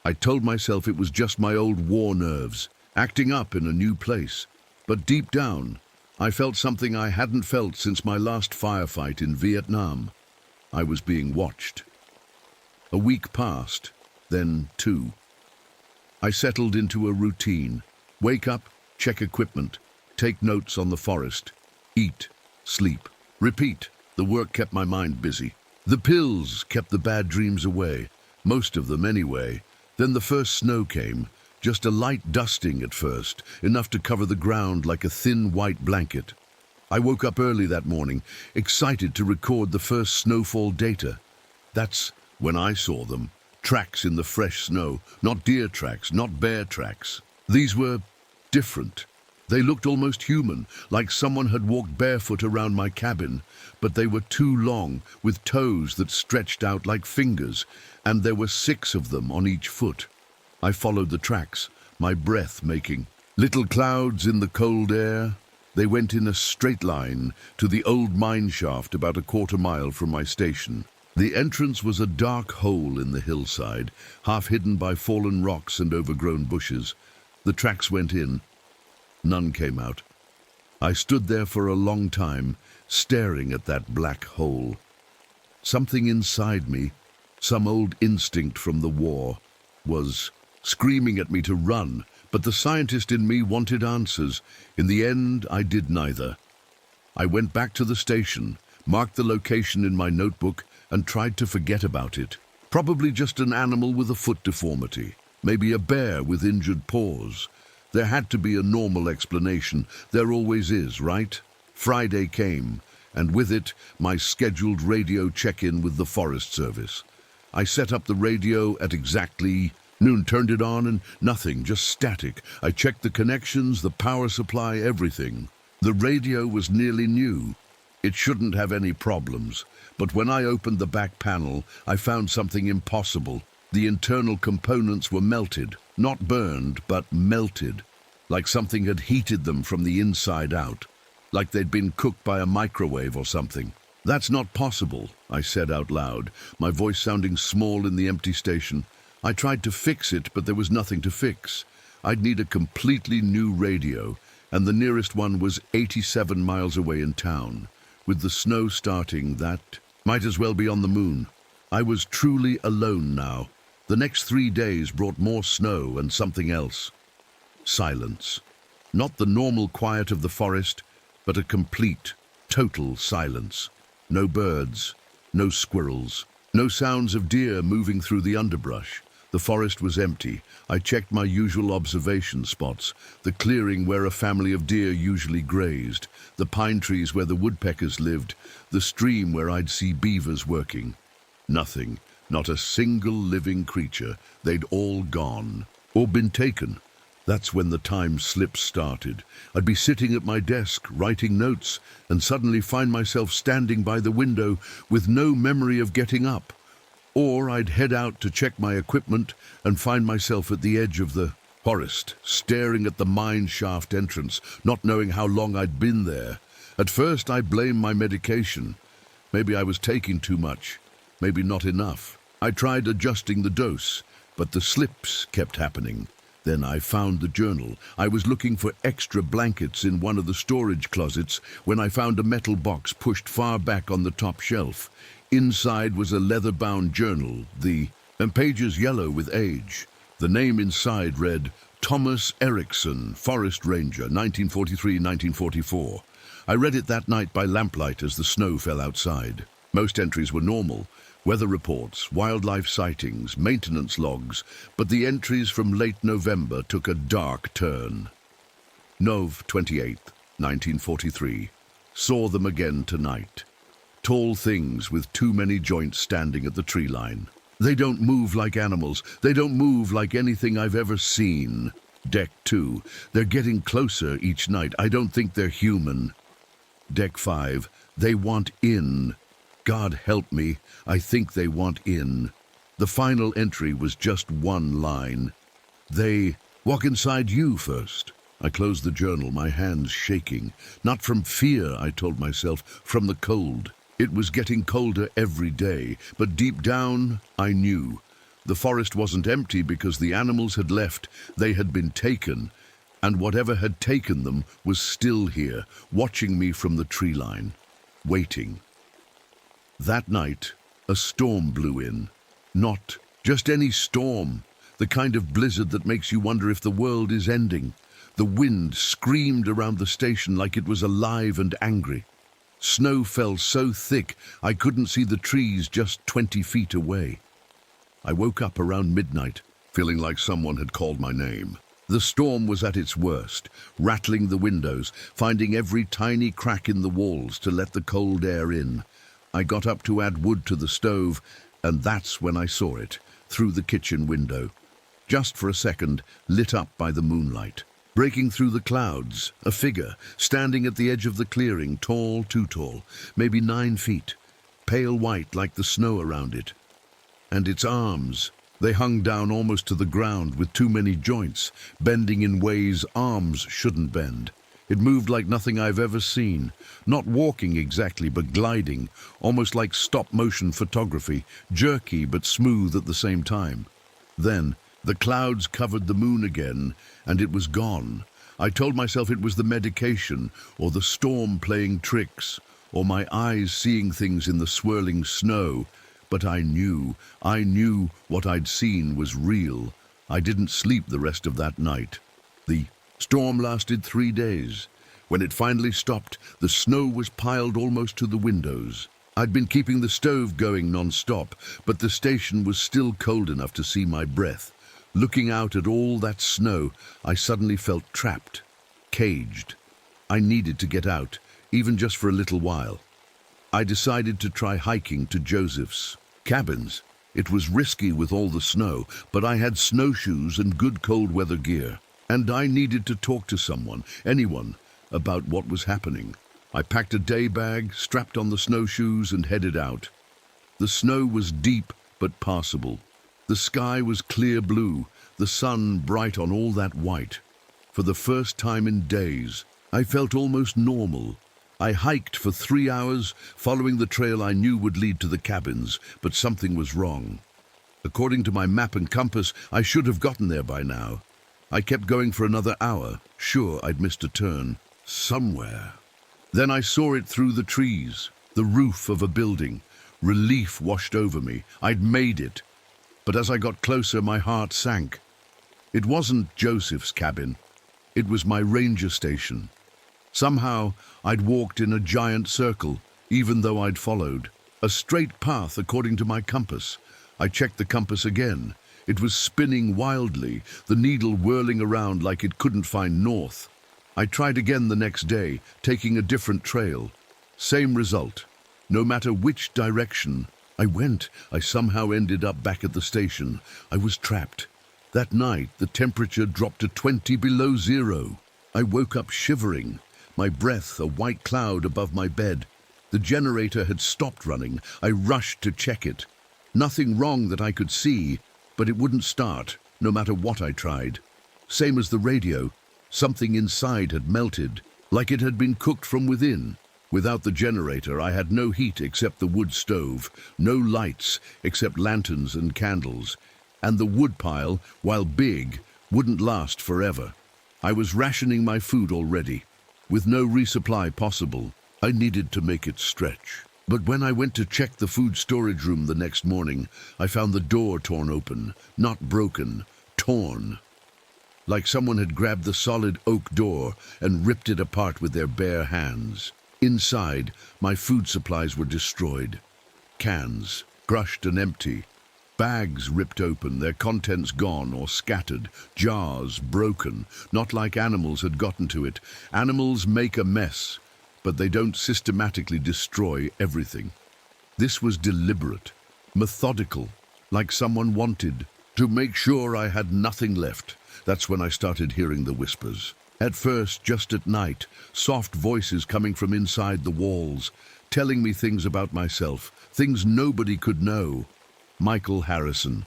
I told myself it was just my old war nerves, acting up in a new place. But deep down, I felt something I hadn't felt since my last firefight in Vietnam. I was being watched. A week passed, then 2. I settled into a routine. Wake up, check equipment, take notes on the forest, eat, sleep, repeat. The work kept my mind busy. The pills kept the bad dreams away, most of them anyway. Then the first snow came, just a light dusting at first, enough to cover the ground like a thin white blanket. I woke up early that morning, excited to record the first snowfall data. That's when I saw them. Tracks in the fresh snow, not deer tracks, not bear tracks. These were different. They looked almost human, like someone had walked barefoot around my cabin, but they were too long, with toes that stretched out like fingers, and there were 6 of them on each foot. I followed the tracks, my breath making. Little clouds in the cold air. They went in a straight line to the old mine shaft about a quarter-mile from my station. The entrance was a dark hole in the hillside, half hidden by fallen rocks and overgrown bushes. The tracks went in. None came out. I stood there for a long time, staring at that black hole. Something inside me, some old instinct from the war, was screaming at me to run, but the scientist in me wanted answers. In the end, I did neither. I went back to the station, marked the location in my notebook, and tried to forget about it. Probably just an animal with a foot deformity, maybe a bear with injured paws. There had to be a normal explanation. There always is, right? Friday came, and with it, my scheduled radio check-in with the Forest Service. I set up the radio at exactly noon, turned it on, and nothing, just static. I checked the connections, the power supply, everything. The radio was nearly new. It shouldn't have any problems. But when I opened the back panel, I found something impossible. The internal components were melted. Not burned, but melted. Like something had heated them from the inside out. Like they'd been cooked by a microwave or something. "That's not possible," I said out loud, my voice sounding small in the empty station. I tried to fix it, but there was nothing to fix. I'd need a completely new radio, and the nearest one was 87 miles away in town. With the snow starting, that might as well be on the moon. I was truly alone now. The next 3 days brought more snow and something else. Silence. Not the normal quiet of the forest, but a complete, total silence. No birds, no squirrels, no sounds of deer moving through the underbrush. The forest was empty. I checked my usual observation spots, the clearing where a family of deer usually grazed, the pine trees where the woodpeckers lived, the stream where I'd see beavers working. Nothing. Not a single living creature. They'd all gone. Or been taken. That's when the time slip started. I'd be sitting at my desk, writing notes, and suddenly find myself standing by the window with no memory of getting up. Or I'd head out to check my equipment and find myself at the edge of the forest, staring at the mine shaft entrance, not knowing how long I'd been there. At first I blamed my medication. Maybe I was taking too much, maybe not enough. I tried adjusting the dose, but the slips kept happening. Then I found the journal. I was looking for extra blankets in one of the storage closets when I found a metal box pushed far back on the top shelf. Inside was a leather-bound journal, the pages yellow with age. The name inside read, Thomas Erickson, Forest Ranger, 1943-1944. I read it that night by lamplight as the snow fell outside. Most entries were normal. Weather reports, wildlife sightings, maintenance logs, but the entries from late November took a dark turn. Nov 28th, 1943. Saw them again tonight. Tall things with too many joints standing at the tree line. They don't move like animals. They don't move like anything I've ever seen. Deck 2. They're getting closer each night. I don't think they're human. Deck 5. They want in. God help me, I think they want in. The final entry was just one line. They walk inside you first. I closed the journal, my hands shaking. Not from fear, I told myself, from the cold. It was getting colder every day, but deep down, I knew. The forest wasn't empty because the animals had left. They had been taken, and whatever had taken them was still here, watching me from the tree line, waiting. That night, a storm blew in. Not just any storm, the kind of blizzard that makes you wonder if the world is ending. The wind screamed around the station like it was alive and angry. Snow fell so thick I couldn't see the trees just 20 feet away. I woke up around midnight, feeling like someone had called my name. The storm was at its worst, rattling the windows, finding every tiny crack in the walls to let the cold air in. I got up to add wood to the stove, and that's when I saw it, through the kitchen window. Just for a second, lit up by the moonlight. Breaking through the clouds, a figure, standing at the edge of the clearing, tall, too tall, maybe 9 feet, pale white like the snow around it. And its arms, they hung down almost to the ground with too many joints, bending in ways arms shouldn't bend. It moved like nothing I've ever seen, not walking exactly, but gliding, almost like stop-motion photography, jerky but smooth at the same time. Then, the clouds covered the moon again, and it was gone. I told myself it was the medication, or the storm playing tricks, or my eyes seeing things in the swirling snow. But I knew what I'd seen was real. I didn't sleep the rest of that night. The storm lasted 3 days. When it finally stopped, the snow was piled almost to the windows. I'd been keeping the stove going non-stop, but the station was still cold enough to see my breath. Looking out at all that snow, I suddenly felt trapped, caged. I needed to get out, even just for a little while. I decided to try hiking to Joseph's cabins. It was risky with all the snow, but I had snowshoes and good cold weather gear. And I needed to talk to someone, anyone, about what was happening. I packed a day bag, strapped on the snowshoes, and headed out. The snow was deep but passable. The sky was clear blue, the sun bright on all that white. For the first time in days, I felt almost normal. I hiked for 3 hours, following the trail I knew would lead to the cabins, but something was wrong. According to my map and compass, I should have gotten there by now. I kept going for another hour, sure I'd missed a turn, somewhere. Then I saw it through the trees, the roof of a building. Relief washed over me. I'd made it. But as I got closer, my heart sank. It wasn't Joseph's cabin. It was my ranger station. Somehow, I'd walked in a giant circle, even though I'd followed. A straight path according to my compass. I checked the compass again. It was spinning wildly, the needle whirling around like it couldn't find north. I tried again the next day, taking a different trail. Same result. No matter which direction I went, I somehow ended up back at the station. I was trapped. That night, the temperature dropped to 20 below zero. I woke up shivering, my breath a white cloud above my bed. The generator had stopped running. I rushed to check it. Nothing wrong that I could see, but it wouldn't start, no matter what I tried. Same as the radio. Something inside had melted, like it had been cooked from within. Without the generator, I had no heat except the wood stove, no lights except lanterns and candles. And the wood pile, while big, wouldn't last forever. I was rationing my food already. With no resupply possible, I needed to make it stretch. But when I went to check the food storage room the next morning, I found the door torn open, not broken, torn. Like someone had grabbed the solid oak door and ripped it apart with their bare hands. Inside, my food supplies were destroyed. Cans, crushed and empty. Bags ripped open, their contents gone or scattered. Jars broken, not like animals had gotten to it. Animals make a mess, but they don't systematically destroy everything. This was deliberate, methodical, like someone wanted to make sure I had nothing left. That's when I started hearing the whispers. At first, just at night, soft voices coming from inside the walls, telling me things about myself, things nobody could know. Michael Harrison,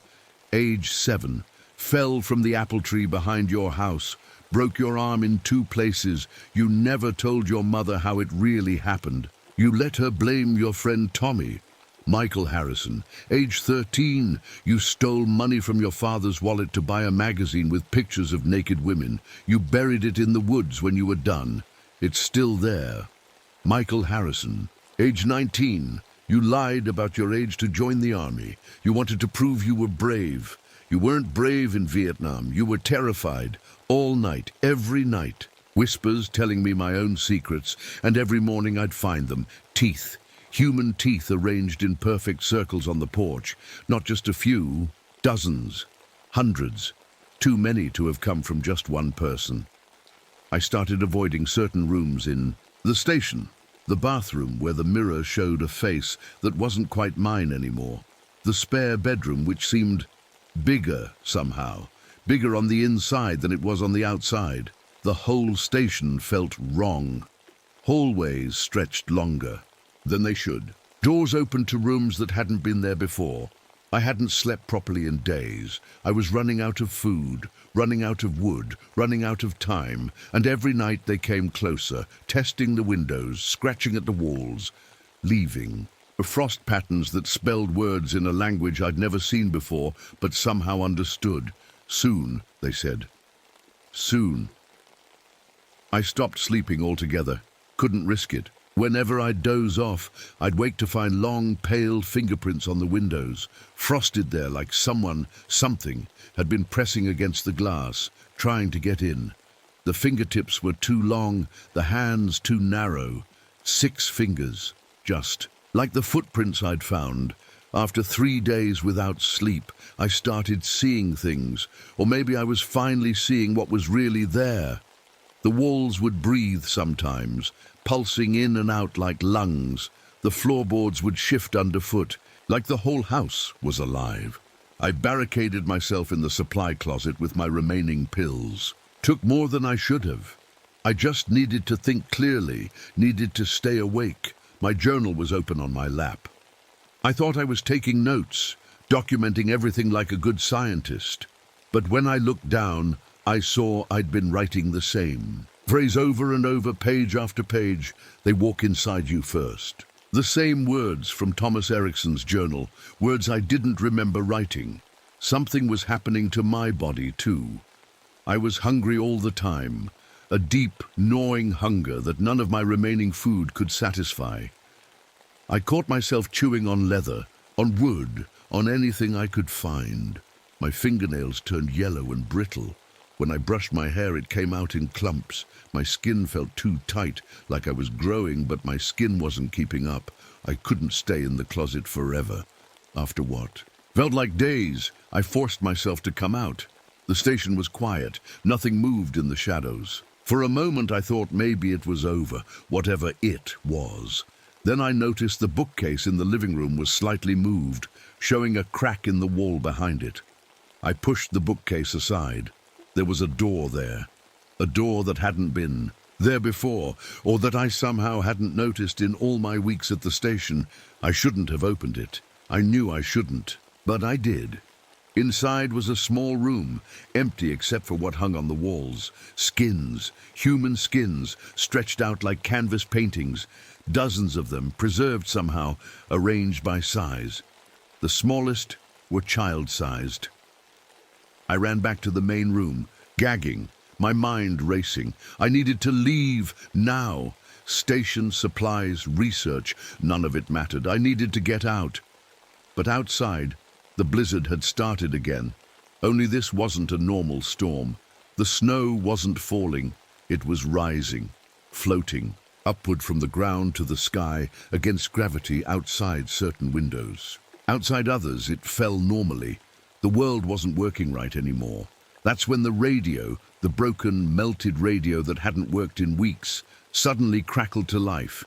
age 7, fell from the apple tree behind your house, broke your arm in 2 places. You never told your mother how it really happened. You let her blame your friend Tommy. Michael Harrison, age 13, you stole money from your father's wallet to buy a magazine with pictures of naked women. You buried it in the woods when you were done. It's still there. Michael Harrison, age 19, you lied about your age to join the army. You wanted to prove you were brave. You weren't brave in Vietnam. You were terrified. All night, every night. Whispers telling me my own secrets, and every morning I'd find them. Teeth. Human teeth arranged in perfect circles on the porch. Not just a few, dozens, hundreds. Too many to have come from just one person. I started avoiding certain rooms in the station. The bathroom where the mirror showed a face that wasn't quite mine anymore. The spare bedroom which seemed bigger somehow. Bigger on the inside than it was on the outside. The whole station felt wrong. Hallways stretched longer than they should. Doors opened to rooms that hadn't been there before. I hadn't slept properly in days. I was running out of food, running out of wood, running out of time, and every night they came closer, testing the windows, scratching at the walls, leaving. Frost patterns that spelled words in a language I'd never seen before, but somehow understood. Soon, they said. Soon. I stopped sleeping altogether. Couldn't risk it. Whenever I'd doze off, I'd wake to find long, pale fingerprints on the windows, frosted there like something, had been pressing against the glass, trying to get in. The fingertips were too long, the hands too narrow. 6 fingers, just. Like the footprints I'd found. After 3 days without sleep, I started seeing things, or maybe I was finally seeing what was really there. The walls would breathe sometimes, pulsing in and out like lungs. The floorboards would shift underfoot, like the whole house was alive. I barricaded myself in the supply closet with my remaining pills. Took more than I should have. I just needed to think clearly, needed to stay awake. My journal was open on my lap. I thought I was taking notes, documenting everything like a good scientist. But when I looked down, I saw I'd been writing the same. Phrase over and over, page after page, they walk inside you first. The same words from Thomas Erickson's journal, words I didn't remember writing. Something was happening to my body too. I was hungry all the time, a deep, gnawing hunger that none of my remaining food could satisfy. I caught myself chewing on leather, on wood, on anything I could find. My fingernails turned yellow and brittle. When I brushed my hair, it came out in clumps. My skin felt too tight, like I was growing, but my skin wasn't keeping up. I couldn't stay in the closet forever. After what? Felt like days. I forced myself to come out. The station was quiet. Nothing moved in the shadows. For a moment, I thought maybe it was over, whatever it was. Then I noticed the bookcase in the living room was slightly moved, showing a crack in the wall behind it. I pushed the bookcase aside. There was a door there, a door that hadn't been there before, or that I somehow hadn't noticed in all my weeks at the station. I shouldn't have opened it. I knew I shouldn't, but I did. Inside was a small room, empty except for what hung on the walls. Skins, human skins, stretched out like canvas paintings, dozens of them, preserved somehow, arranged by size. The smallest were child-sized. I ran back to the main room, gagging, my mind racing. I needed to leave now. Station, supplies, research, none of it mattered. I needed to get out. But outside, the blizzard had started again. Only this wasn't a normal storm. The snow wasn't falling. It was rising, floating, upward from the ground to the sky against gravity outside certain windows. Outside others, it fell normally. The world wasn't working right anymore. That's when the radio, the broken, melted radio that hadn't worked in weeks, suddenly crackled to life.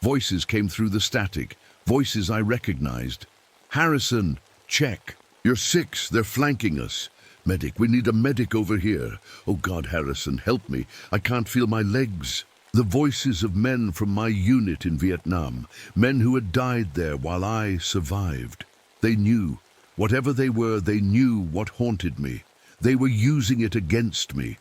Voices came through the static, voices I recognized. Harrison, check. You're 6, they're flanking us. Medic, we need a medic over here. Oh God, Harrison, help me. I can't feel my legs. The voices of men from my unit in Vietnam, men who had died there while I survived. They knew. Whatever they were, they knew what haunted me. They were using it against me.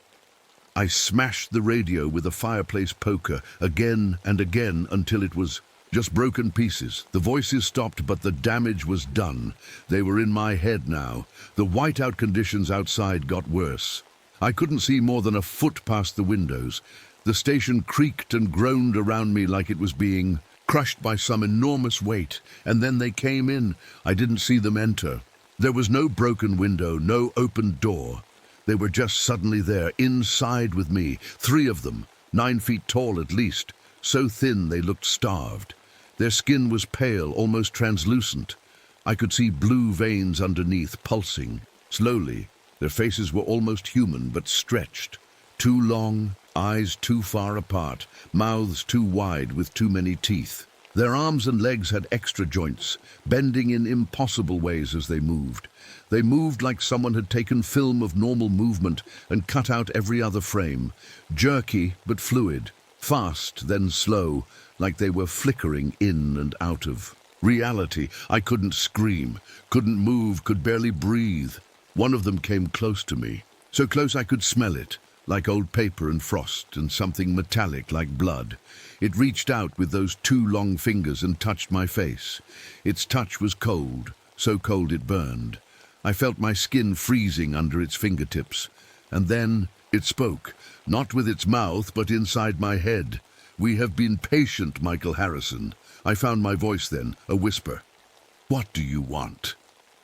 I smashed the radio with a fireplace poker again and again until it was just broken pieces. The voices stopped, but the damage was done. They were in my head now. The whiteout conditions outside got worse. I couldn't see more than a foot past the windows. The station creaked and groaned around me like it was being crushed by some enormous weight, and then they came in. I didn't see them enter. There was no broken window, no open door. They were just suddenly there, inside with me, 3 of them, 9 feet tall at least, so thin they looked starved. Their skin was pale, almost translucent. I could see blue veins underneath, pulsing. Slowly, their faces were almost human, but stretched. Too long, eyes too far apart, mouths too wide with too many teeth. Their arms and legs had extra joints, bending in impossible ways as they moved. They moved like someone had taken film of normal movement and cut out every other frame. Jerky but fluid, fast then slow, like they were flickering in and out of reality. I couldn't scream, couldn't move, could barely breathe. One of them came close to me, so close I could smell it, like old paper and frost and something metallic like blood. It reached out with those two long fingers and touched my face. Its touch was cold, so cold it burned. I felt my skin freezing under its fingertips. And then it spoke, not with its mouth, but inside my head. "We have been patient, Michael Harrison." I found my voice then, a whisper. "What do you want?"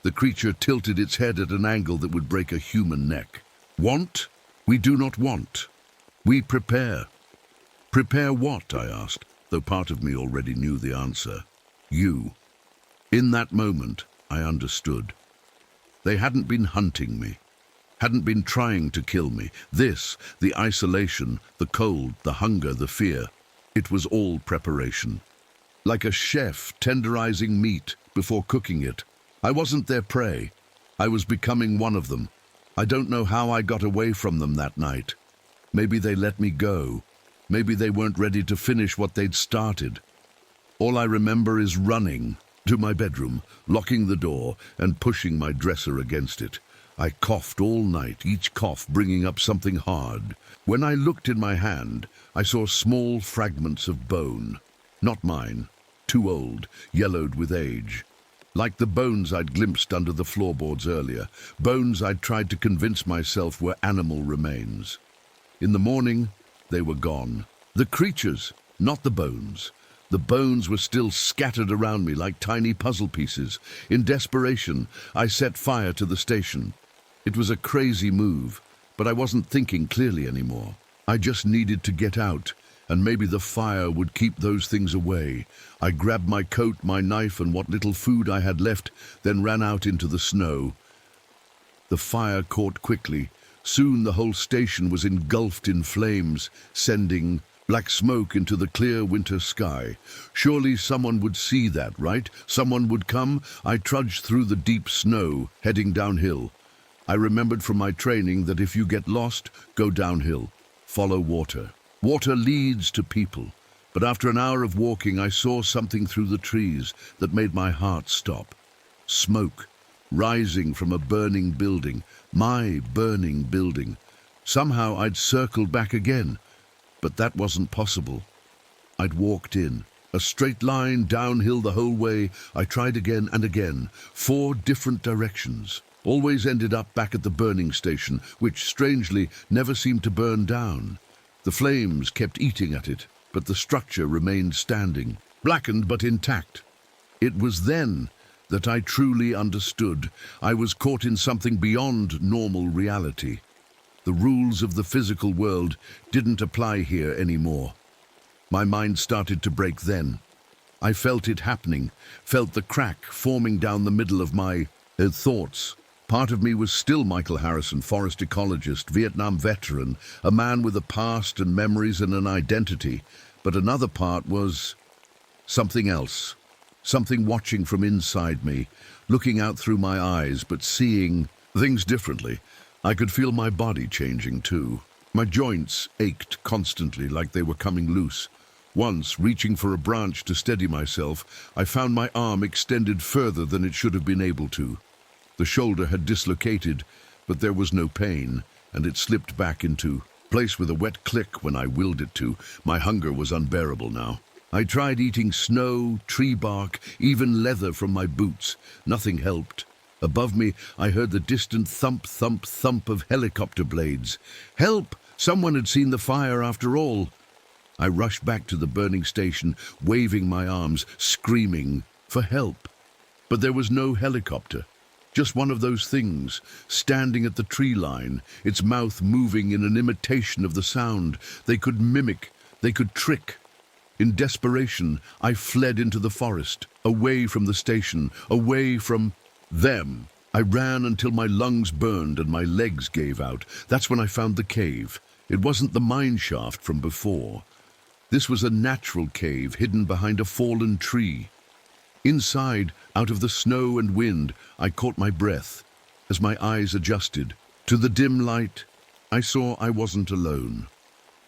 The creature tilted its head at an angle that would break a human neck. "Want? We do not want. We prepare." "Prepare what?" I asked, though part of me already knew the answer. "You." In that moment, I understood. They hadn't been hunting me, hadn't been trying to kill me. This, the isolation, the cold, the hunger, the fear, it was all preparation. Like a chef tenderizing meat before cooking it. I wasn't their prey. I was becoming one of them. I don't know how I got away from them that night. Maybe they let me go. Maybe they weren't ready to finish what they'd started. All I remember is running to my bedroom, locking the door and pushing my dresser against it. I coughed all night, each cough bringing up something hard. When I looked in my hand, I saw small fragments of bone. Not mine, too old, yellowed with age. Like the bones I'd glimpsed under the floorboards earlier, bones I'd tried to convince myself were animal remains. In the morning, they were gone. The creatures, not the bones. The bones were still scattered around me like tiny puzzle pieces. In desperation, I set fire to the station. It was a crazy move, but I wasn't thinking clearly anymore. I just needed to get out, and maybe the fire would keep those things away. I grabbed my coat, my knife, and what little food I had left, then ran out into the snow. The fire caught quickly. Soon the whole station was engulfed in flames, sending black smoke into the clear winter sky. Surely someone would see that, right? Someone would come. I trudged through the deep snow, heading downhill. I remembered from my training that if you get lost, go downhill. Follow water. Water leads to people. But after an hour of walking, I saw something through the trees that made my heart stop. Smoke, rising from a burning building. My burning building. Somehow I'd circled back again. But that wasn't possible. I'd walked in. A straight line downhill the whole way. I tried again and again. 4 different directions. Always ended up back at the burning station, which, strangely, never seemed to burn down. The flames kept eating at it, but the structure remained standing, blackened but intact. It was then that I truly understood. I was caught in something beyond normal reality. The rules of the physical world didn't apply here anymore. My mind started to break then. I felt it happening, felt the crack forming down the middle of my thoughts. Part of me was still Michael Harrison, forest ecologist, Vietnam veteran, a man with a past and memories and an identity. But another part was something else, something watching from inside me, looking out through my eyes, but seeing things differently. I could feel my body changing too. My joints ached constantly like they were coming loose. Once, reaching for a branch to steady myself, I found my arm extended further than it should have been able to. The shoulder had dislocated, but there was no pain, and it slipped back into place with a wet click when I willed it to. My hunger was unbearable now. I tried eating snow, tree bark, even leather from my boots. Nothing helped. Above me, I heard the distant thump, thump, thump of helicopter blades. Help! Someone had seen the fire after all. I rushed back to the burning station, waving my arms, screaming for help. But there was no helicopter. Just one of those things, standing at the tree line, its mouth moving in an imitation of the sound. They could mimic, they could trick. In desperation, I fled into the forest, away from the station, away from them. I ran until my lungs burned and my legs gave out. That's when I found the cave. It wasn't the mine shaft from before. This was a natural cave hidden behind a fallen tree. Inside, out of the snow and wind, I caught my breath as my eyes adjusted. To the dim light, I saw I wasn't alone.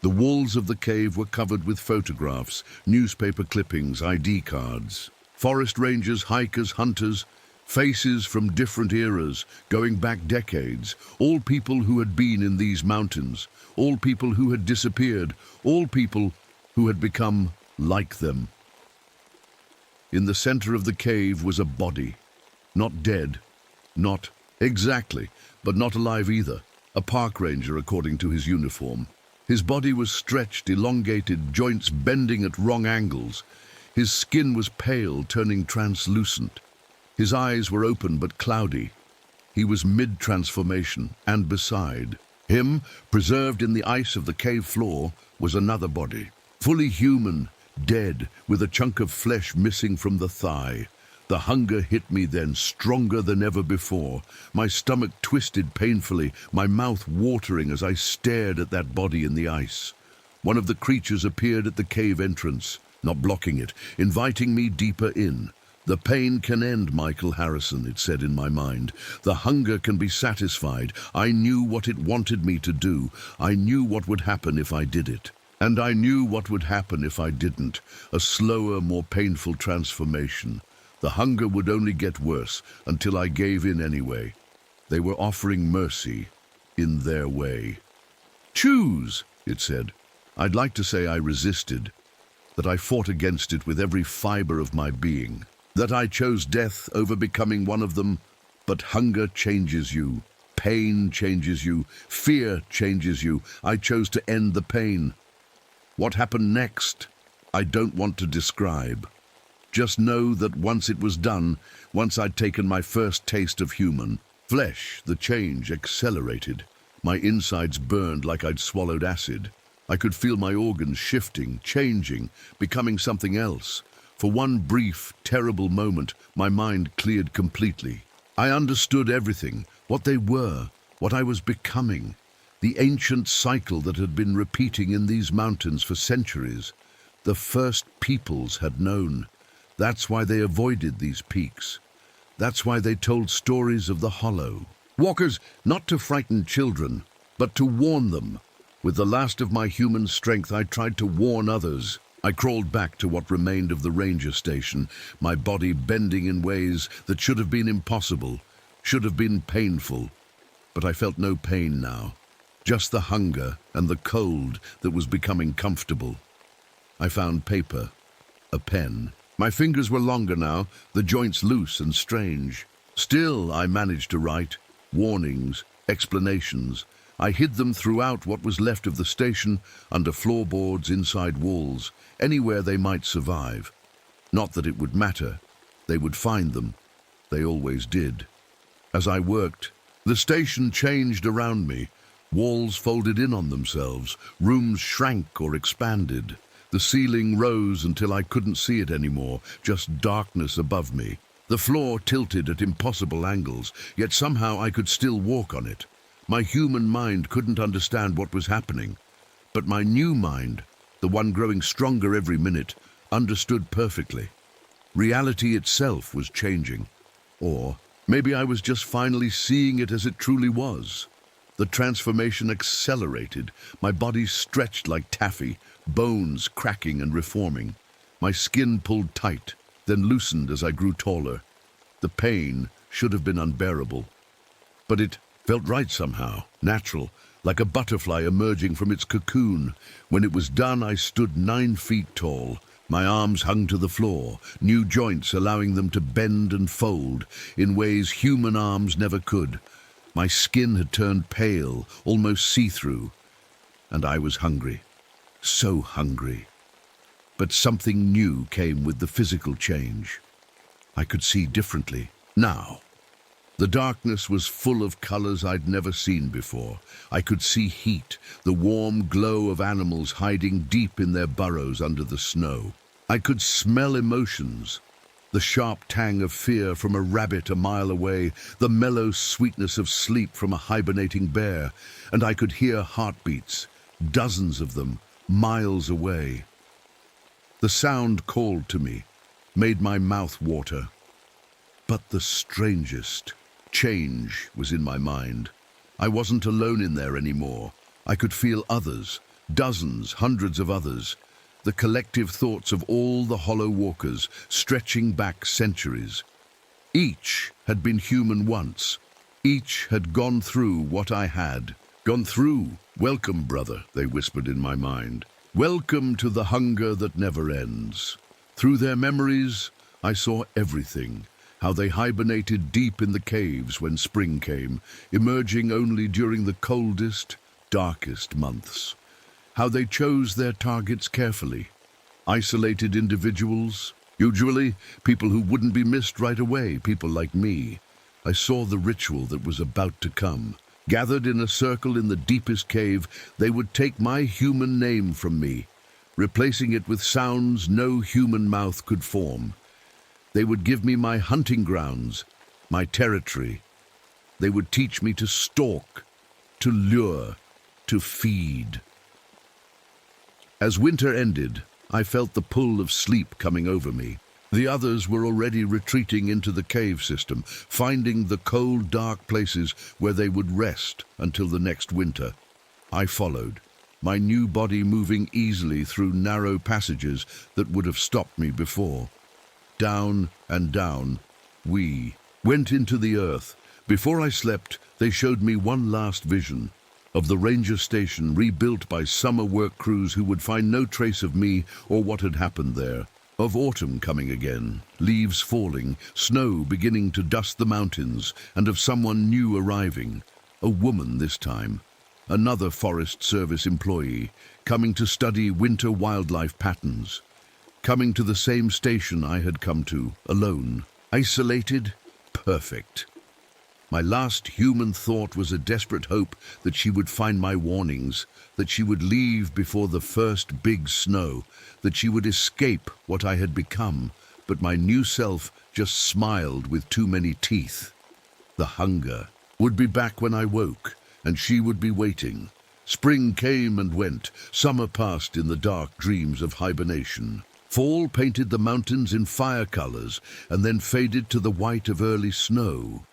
The walls of the cave were covered with photographs, newspaper clippings, ID cards. Forest rangers, hikers, hunters, faces from different eras, going back decades, all people who had been in these mountains, all people who had disappeared, all people who had become like them. In the center of the cave was a body, not dead, not exactly, but not alive either, a park ranger according to his uniform. His body was stretched, elongated, joints bending at wrong angles. His skin was pale, turning translucent. His eyes were open but cloudy. He was mid-transformation, and beside him, preserved in the ice of the cave floor, was another body, fully human, dead, with a chunk of flesh missing from the thigh. The hunger hit me then, stronger than ever before. My stomach twisted painfully, my mouth watering as I stared at that body in the ice. One of the creatures appeared at the cave entrance, not blocking it, inviting me deeper in. The pain can end, Michael Harrison, it said in my mind. The hunger can be satisfied. I knew what it wanted me to do. I knew what would happen if I did it. And I knew what would happen if I didn't. A slower, more painful transformation. The hunger would only get worse until I gave in anyway. They were offering mercy in their way. Choose, it said. I'd like to say I resisted, that I fought against it with every fiber of my being, that I chose death over becoming one of them. But hunger changes you, pain changes you, fear changes you. I chose to end the pain. What happened next, I don't want to describe. Just know that once it was done, once I'd taken my first taste of human flesh, the change accelerated. My insides burned like I'd swallowed acid. I could feel my organs shifting, changing, becoming something else. For one brief, terrible moment, my mind cleared completely. I understood everything, what they were, what I was becoming, the ancient cycle that had been repeating in these mountains for centuries. The first peoples had known. That's why they avoided these peaks. That's why they told stories of the hollow. Walkers, not to frighten children, but to warn them. With the last of my human strength, I tried to warn others. I crawled back to what remained of the ranger station, my body bending in ways that should have been impossible, should have been painful. But I felt no pain now, just the hunger and the cold that was becoming comfortable. I found paper, a pen. My fingers were longer now, the joints loose and strange. Still, I managed to write warnings, explanations. I hid them throughout what was left of the station, under floorboards, inside walls, anywhere they might survive. Not that it would matter. They would find them. They always did. As I worked, the station changed around me. Walls folded in on themselves. Rooms shrank or expanded. The ceiling rose until I couldn't see it anymore, just darkness above me. The floor tilted at impossible angles, yet somehow I could still walk on it. My human mind couldn't understand what was happening, but my new mind, the one growing stronger every minute, understood perfectly. Reality itself was changing. Or maybe I was just finally seeing it as it truly was. The transformation accelerated. My body stretched like taffy, bones cracking and reforming. My skin pulled tight, then loosened as I grew taller. The pain should have been unbearable, but it felt right somehow, natural, like a butterfly emerging from its cocoon. When it was done, I stood 9 feet tall. My arms hung to the floor, new joints allowing them to bend and fold in ways human arms never could. My skin had turned pale, almost see-through, and I was hungry. So hungry. But something new came with the physical change. I could see differently now. The darkness was full of colors I'd never seen before. I could see heat, the warm glow of animals hiding deep in their burrows under the snow. I could smell emotions, the sharp tang of fear from a rabbit a mile away, the mellow sweetness of sleep from a hibernating bear, and I could hear heartbeats, dozens of them, miles away. The sound called to me, made my mouth water. But the strangest change was in my mind. I wasn't alone in there anymore. I could feel others, dozens, hundreds of others, the collective thoughts of all the Hollow Walkers stretching back centuries. Each had been human once. Each had gone through what I had. Gone through. Welcome, brother, they whispered in my mind. Welcome to the hunger that never ends. Through their memories, I saw everything. How they hibernated deep in the caves when spring came, emerging only during the coldest, darkest months. How they chose their targets carefully. Isolated individuals, usually people who wouldn't be missed right away, people like me. I saw the ritual that was about to come. Gathered in a circle in the deepest cave, they would take my human name from me, replacing it with sounds no human mouth could form. They would give me my hunting grounds, my territory. They would teach me to stalk, to lure, to feed. As winter ended, I felt the pull of sleep coming over me. The others were already retreating into the cave system, finding the cold, dark places where they would rest until the next winter. I followed, my new body moving easily through narrow passages that would have stopped me before. Down and down, we went into the earth. Before I slept, they showed me one last vision of the ranger station rebuilt by summer work crews who would find no trace of me or what had happened there. Of autumn coming again, leaves falling, snow beginning to dust the mountains, and of someone new arriving, a woman this time, another Forest Service employee, coming to study winter wildlife patterns. Coming to the same station I had come to, alone, isolated, perfect. My last human thought was a desperate hope that she would find my warnings, that she would leave before the first big snow, that she would escape what I had become, but my new self just smiled with too many teeth. The hunger would be back when I woke, and she would be waiting. Spring came and went, summer passed in the dark dreams of hibernation. Fall painted the mountains in fire colors and then faded to the white of early snow.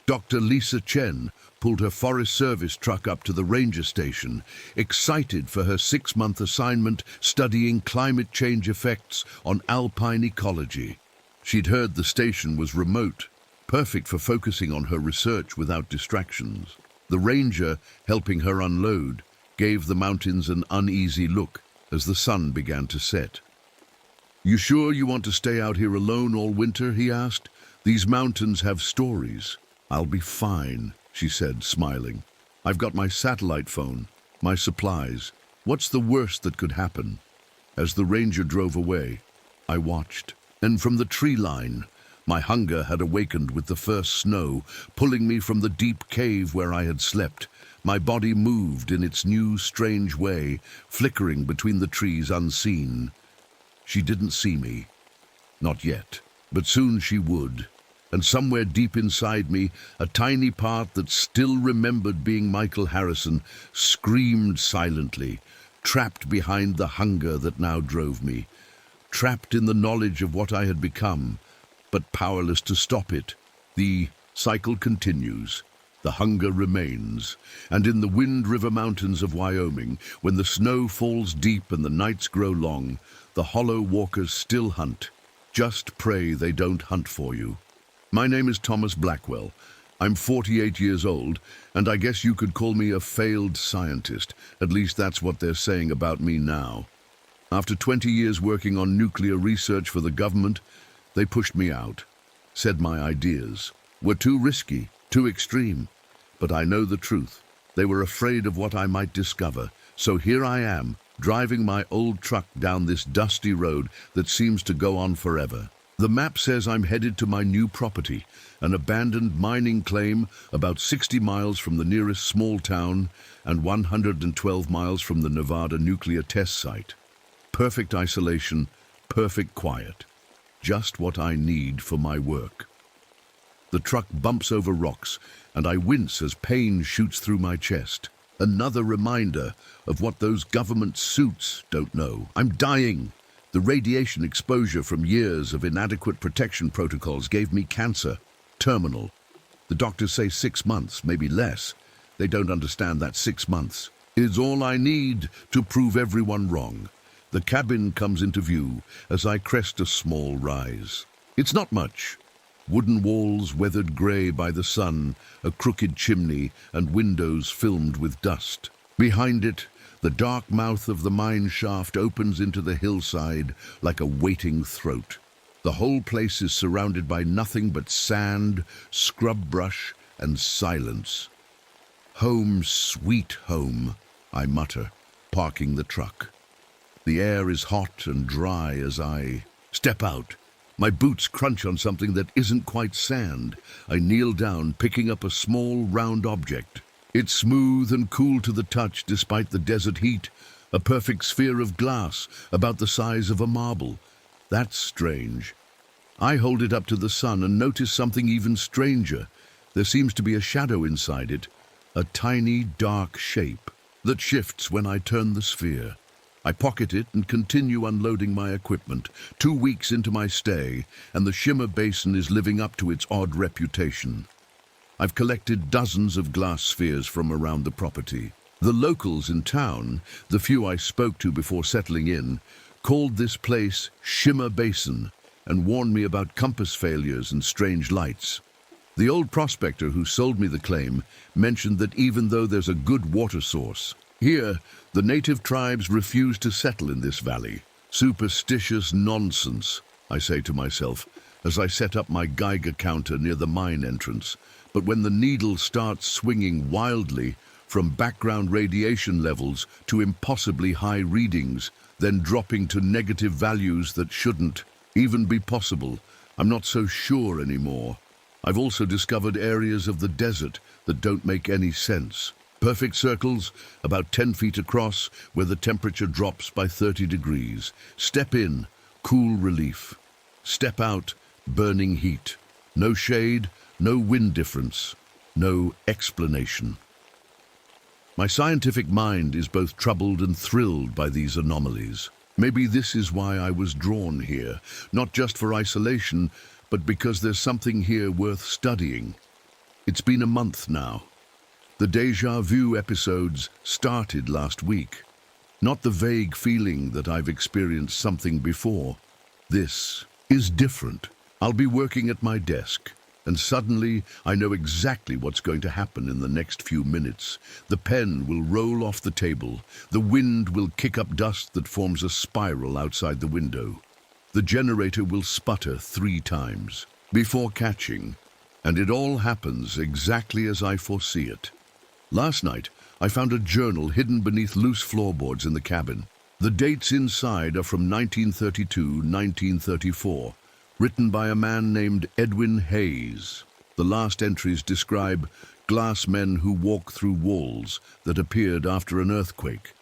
Dr. Lisa Chen pulled her Forest Service truck up to the ranger station, excited for her 6-month assignment studying climate change effects on alpine ecology. She'd heard the station was remote, perfect for focusing on her research without distractions. The ranger, helping her unload, gave the mountains an uneasy look as the sun began to set. "You sure you want to stay out here alone all winter?" he asked. "These mountains have stories." "I'll be fine," she said, smiling. "I've got my satellite phone, my supplies. What's the worst that could happen?" As the ranger drove away, I watched. And from the tree line, my hunger had awakened with the first snow, pulling me from the deep cave where I had slept. My body moved in its new, strange way, flickering between the trees unseen. She didn't see me. Not yet. But soon she would. And somewhere deep inside me, a tiny part that still remembered being Michael Harrison screamed silently, trapped behind the hunger that now drove me, trapped in the knowledge of what I had become, but powerless to stop it. The cycle continues. The hunger remains. And in the Wind River Mountains of Wyoming, when the snow falls deep and the nights grow long, the Hollow Walkers still hunt. Just pray they don't hunt for you. My name is Thomas Blackwell. I'm 48 years old, and I guess you could call me a failed scientist. At least that's what they're saying about me now. After 20 years working on nuclear research for the government, they pushed me out, said my ideas were too risky, too extreme. But I know the truth. They were afraid of what I might discover. So here I am, driving my old truck down this dusty road that seems to go on forever. The map says I'm headed to my new property, an abandoned mining claim about 60 miles from the nearest small town and 112 miles from the Nevada nuclear test site. Perfect isolation, perfect quiet. Just what I need for my work. The truck bumps over rocks, and I wince as pain shoots through my chest. Another reminder of what those government suits don't know. I'm dying. The radiation exposure from years of inadequate protection protocols gave me cancer, terminal. The doctors say 6 months, maybe less. They don't understand that 6 months is all I need to prove everyone wrong. The cabin comes into view as I crest a small rise. It's not much. Wooden walls weathered grey by the sun, a crooked chimney and windows filmed with dust. Behind it, the dark mouth of the mine shaft opens into the hillside like a waiting throat. The whole place is surrounded by nothing but sand, scrub brush, and silence. Home, sweet home, I mutter, parking the truck. The air is hot and dry as I step out. My boots crunch on something that isn't quite sand. I kneel down, picking up a small, round object. It's smooth and cool to the touch despite the desert heat, a perfect sphere of glass about the size of a marble. That's strange. I hold it up to the sun and notice something even stranger. There seems to be a shadow inside it, a tiny, dark shape that shifts when I turn the sphere. I pocket it and continue unloading my equipment. 2 weeks into my stay, and the Shimmer Basin is living up to its odd reputation. I've collected dozens of glass spheres from around the property. The locals in town, the few I spoke to before settling in, called this place Shimmer Basin and warned me about compass failures and strange lights. The old prospector who sold me the claim mentioned that even though there's a good water source, here the native tribes refuse to settle in this valley. Superstitious nonsense, I say to myself as I set up my Geiger counter near the mine entrance. But when the needle starts swinging wildly from background radiation levels to impossibly high readings, then dropping to negative values that shouldn't even be possible, I'm not so sure anymore. I've also discovered areas of the desert that don't make any sense. Perfect circles, about 10 feet across, where the temperature drops by 30 degrees. Step in, cool relief. Step out, burning heat. No shade, no wind difference, no explanation. My scientific mind is both troubled and thrilled by these anomalies. Maybe this is why I was drawn here, not just for isolation, but because there's something here worth studying. It's been a month now. The déjà vu episodes started last week. Not the vague feeling that I've experienced something before. This is different. I'll be working at my desk, and suddenly I know exactly what's going to happen in the next few minutes. The pen will roll off the table. The wind will kick up dust that forms a spiral outside the window. The generator will sputter 3 times before catching, and it all happens exactly as I foresee it. Last night, I found a journal hidden beneath loose floorboards in the cabin. The dates inside are from 1932-1934, written by a man named Edwin Hayes. The last entries describe glass men who walk through walls that appeared after an earthquake.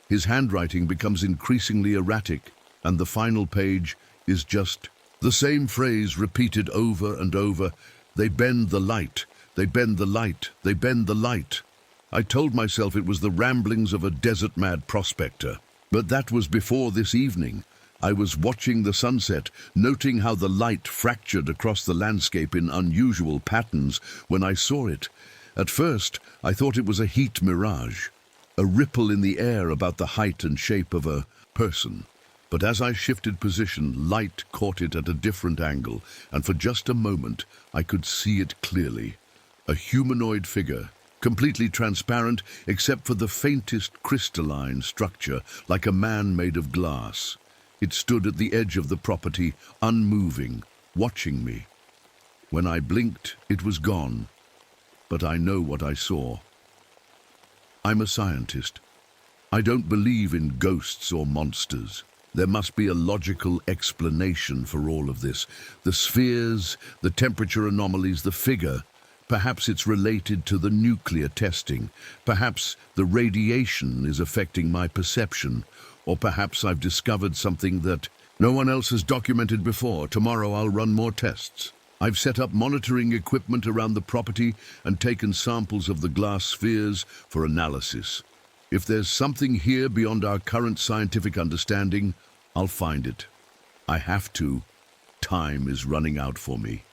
His handwriting becomes increasingly erratic, and the final page is just the same phrase repeated over and over. They bend the light, they bend the light, they bend the light. I told myself it was the ramblings of a desert-mad prospector. But that was before this evening. I was watching the sunset, noting how the light fractured across the landscape in unusual patterns when I saw it. At first, I thought it was a heat mirage, a ripple in the air about the height and shape of a person. But as I shifted position, light caught it at a different angle, and for just a moment, I could see it clearly. A humanoid figure, completely transparent except for the faintest crystalline structure, like a man made of glass. It stood at the edge of the property, unmoving, watching me. When I blinked, it was gone, but I know what I saw. I'm a scientist. I don't believe in ghosts or monsters. There must be a logical explanation for all of this. The spheres, the temperature anomalies, the figure. Perhaps it's related to the nuclear testing. Perhaps the radiation is affecting my perception. Or perhaps I've discovered something that no one else has documented before. Tomorrow I'll run more tests. I've set up monitoring equipment around the property and taken samples of the glass spheres for analysis. If there's something here beyond our current scientific understanding, I'll find it. I have to. Time is running out for me.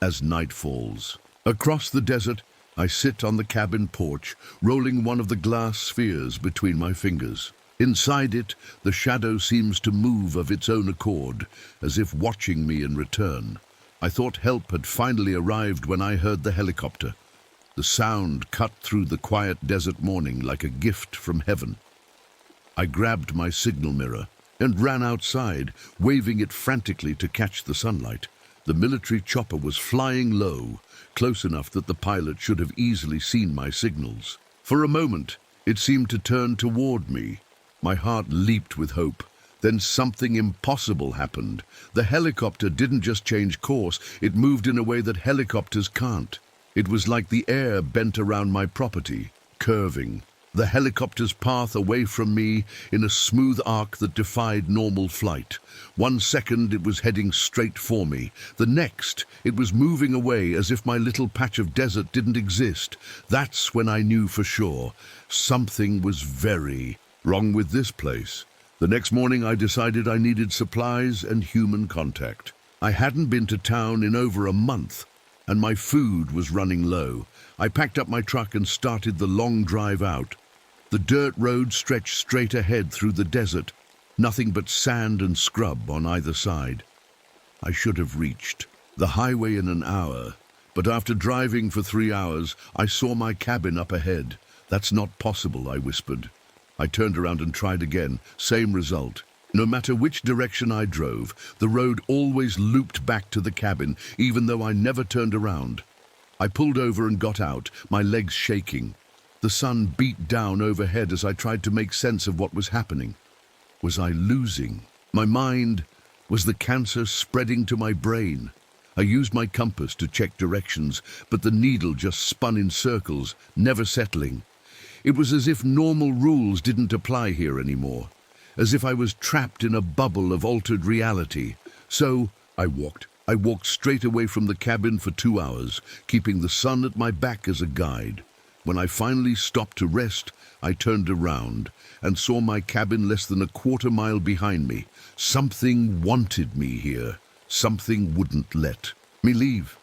As night falls, across the desert, I sit on the cabin porch, rolling one of the glass spheres between my fingers. Inside it, the shadow seems to move of its own accord, as if watching me in return. I thought help had finally arrived when I heard the helicopter. The sound cut through the quiet desert morning like a gift from heaven. I grabbed my signal mirror and ran outside, waving it frantically to catch the sunlight. The military chopper was flying low, close enough that the pilot should have easily seen my signals. For a moment, it seemed to turn toward me. My heart leaped with hope. Then something impossible happened. The helicopter didn't just change course, it moved in a way that helicopters can't. It was like the air bent around my property, curving. The helicopter's path away from me in a smooth arc that defied normal flight. 1 second it was heading straight for me. The next, it was moving away as if my little patch of desert didn't exist. That's when I knew for sure. Something was very wrong with this place. The next morning I decided I needed supplies and human contact. I hadn't been to town in over a month, and my food was running low. I packed up my truck and started the long drive out. The dirt road stretched straight ahead through the desert, nothing but sand and scrub on either side. I should have reached the highway in an hour, but after driving for 3 hours, I saw my cabin up ahead. "That's not possible," I whispered. I turned around and tried again, same result. No matter which direction I drove, the road always looped back to the cabin, even though I never turned around. I pulled over and got out, my legs shaking. The sun beat down overhead as I tried to make sense of what was happening. Was I losing my mind? Was the cancer spreading to my brain? I used my compass to check directions, but the needle just spun in circles, never settling. It was as if normal rules didn't apply here anymore, as if I was trapped in a bubble of altered reality. So I walked straight away from the cabin for 2 hours, keeping the sun at my back as a guide. When I finally stopped to rest, I turned around and saw my cabin less than a quarter-mile behind me. Something wanted me here. Something wouldn't let me leave.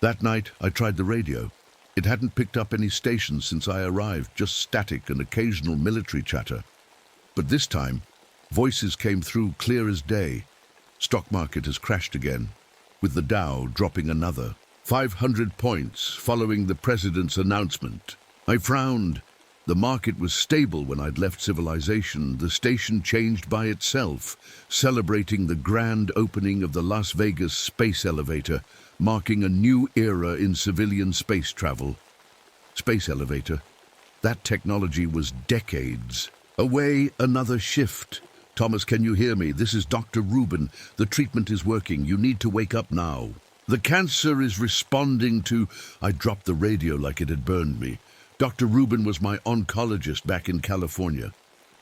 That night, I tried the radio. It hadn't picked up any stations since I arrived, just static and occasional military chatter. But this time, voices came through clear as day. Stock market has crashed again, with the Dow dropping another 500 points following the president's announcement. I frowned. The market was stable when I'd left civilization. The station changed by itself, celebrating the grand opening of the Las Vegas space elevator, marking a new era in civilian space travel. Space elevator. That technology was decades away. Another shift. "Thomas, can you hear me? This is Dr. Rubin. The treatment is working. You need to wake up now. The cancer is responding to..." I dropped the radio like it had burned me. Dr. Rubin was my oncologist back in California.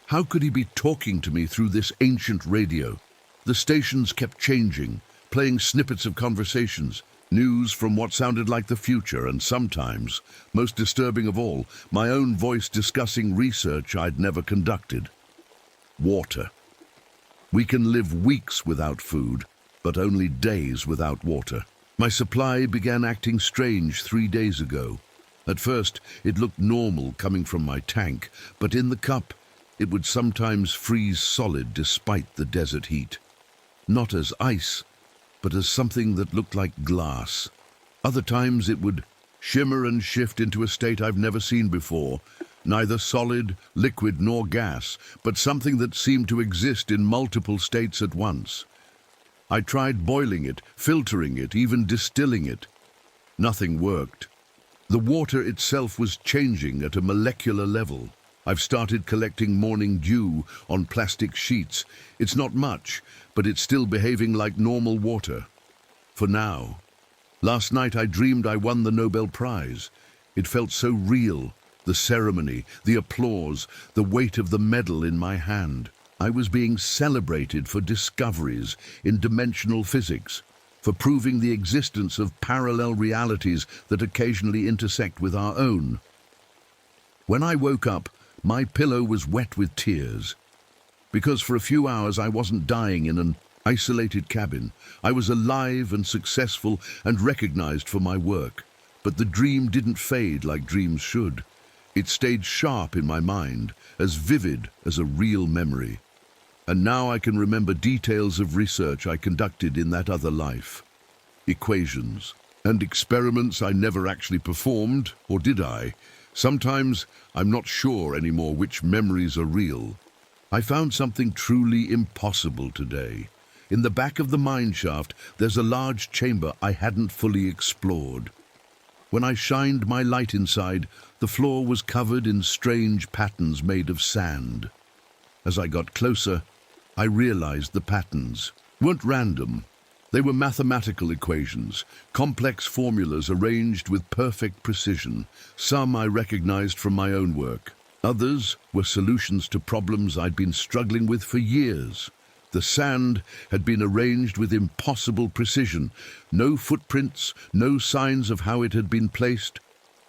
How could he be talking to me through this ancient radio? The stations kept changing, playing snippets of conversations, news from what sounded like the future, and sometimes, most disturbing of all, my own voice discussing research I'd never conducted. Water. We can live weeks without food, but only days without water. My supply began acting strange 3 days ago. At first, it looked normal coming from my tank, but in the cup, it would sometimes freeze solid despite the desert heat. Not as ice, but as something that looked like glass. Other times it would shimmer and shift into a state I've never seen before, neither solid, liquid, nor gas, but something that seemed to exist in multiple states at once. I tried boiling it, filtering it, even distilling it. Nothing worked. The water itself was changing at a molecular level. I've started collecting morning dew on plastic sheets. It's not much, but it's still behaving like normal water. For now. Last night I dreamed I won the Nobel Prize. It felt so real. The ceremony, the applause, the weight of the medal in my hand. I was being celebrated for discoveries in dimensional physics, for proving the existence of parallel realities that occasionally intersect with our own. When I woke up, my pillow was wet with tears. because for a few hours I wasn't dying in an isolated cabin. I was alive and successful and recognized for my work. But the dream didn't fade like dreams should. It stayed sharp in my mind, as vivid as a real memory. And now I can remember details of research I conducted in that other life. Equations and experiments I never actually performed, or did I? Sometimes I'm not sure anymore which memories are real. I found something truly impossible today. In the back of the mine shaft, there's a large chamber I hadn't fully explored. When I shined my light inside, the floor was covered in strange patterns made of sand. As I got closer, I realized the patterns weren't random. They were mathematical equations, complex formulas arranged with perfect precision. Some I recognized from my own work. Others were solutions to problems I'd been struggling with for years. The sand had been arranged with impossible precision. No footprints, no signs of how it had been placed.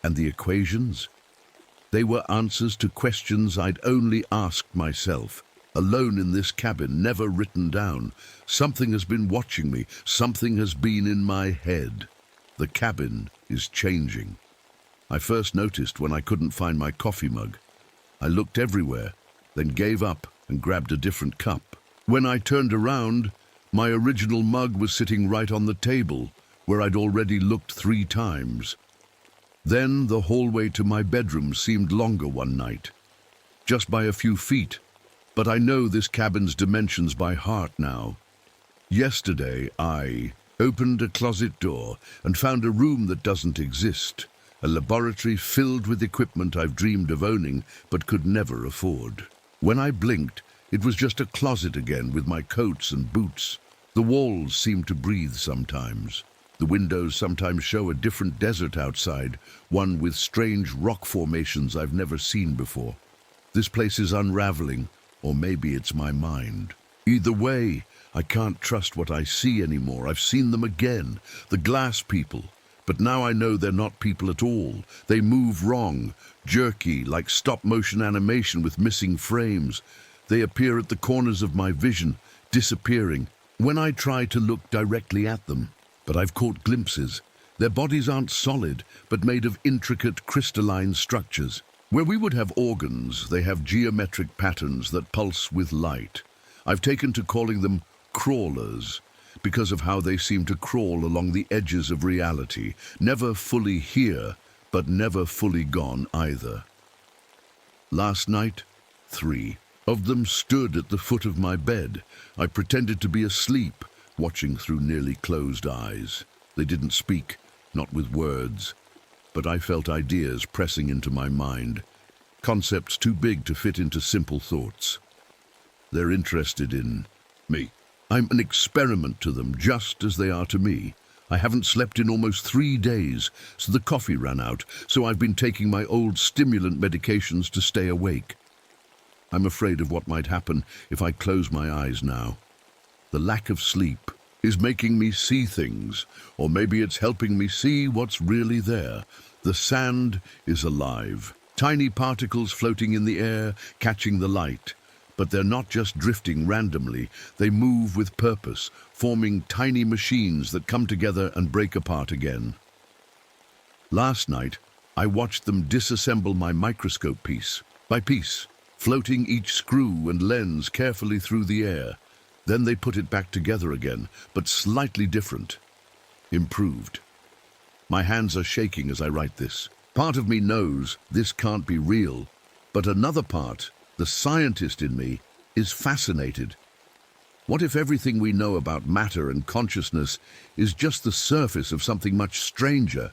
And the equations? They were answers to questions I'd only asked myself. Alone in this cabin, never written down. Something has been watching me. Something has been in my head. The cabin is changing. I first noticed when I couldn't find my coffee mug. I looked everywhere, then gave up and grabbed a different cup. When I turned around, my original mug was sitting right on the table, where I'd already looked 3 times. Then the hallway to my bedroom seemed longer one night, just by a few feet. But I know this cabin's dimensions by heart now. Yesterday, I opened a closet door and found a room that doesn't exist, a laboratory filled with equipment I've dreamed of owning but could never afford. When I blinked, it was just a closet again with my coats and boots. The walls seem to breathe sometimes. The windows sometimes show a different desert outside, one with strange rock formations I've never seen before. This place is unraveling. Or maybe it's my mind. Either way, I can't trust what I see anymore. I've seen them again, the glass people. But now I know they're not people at all. They move wrong, jerky, like stop-motion animation with missing frames. They appear at the corners of my vision, disappearing, when I try to look directly at them. But I've caught glimpses. Their bodies aren't solid, but made of intricate crystalline structures. Where we would have organs, they have geometric patterns that pulse with light. I've taken to calling them crawlers because of how they seem to crawl along the edges of reality, never fully here, but never fully gone either. Last night, 3 of them stood at the foot of my bed. I pretended to be asleep, watching through nearly closed eyes. They didn't speak, not with words. But I felt ideas pressing into my mind, concepts too big to fit into simple thoughts. They're interested in me. I'm an experiment to them, just as they are to me. I haven't slept in almost 3 days, so the coffee ran out, so I've been taking my old stimulant medications to stay awake. I'm afraid of what might happen if I close my eyes now. The lack of sleep is making me see things, or maybe it's helping me see what's really there. The sand is alive. Tiny particles floating in the air, catching the light. But they're not just drifting randomly. They move with purpose, forming tiny machines that come together and break apart again. Last night, I watched them disassemble my microscope piece by piece, floating each screw and lens carefully through the air. Then they put it back together again, but slightly different. Improved. My hands are shaking as I write this. Part of me knows this can't be real, but another part, the scientist in me, is fascinated. What if everything we know about matter and consciousness is just the surface of something much stranger?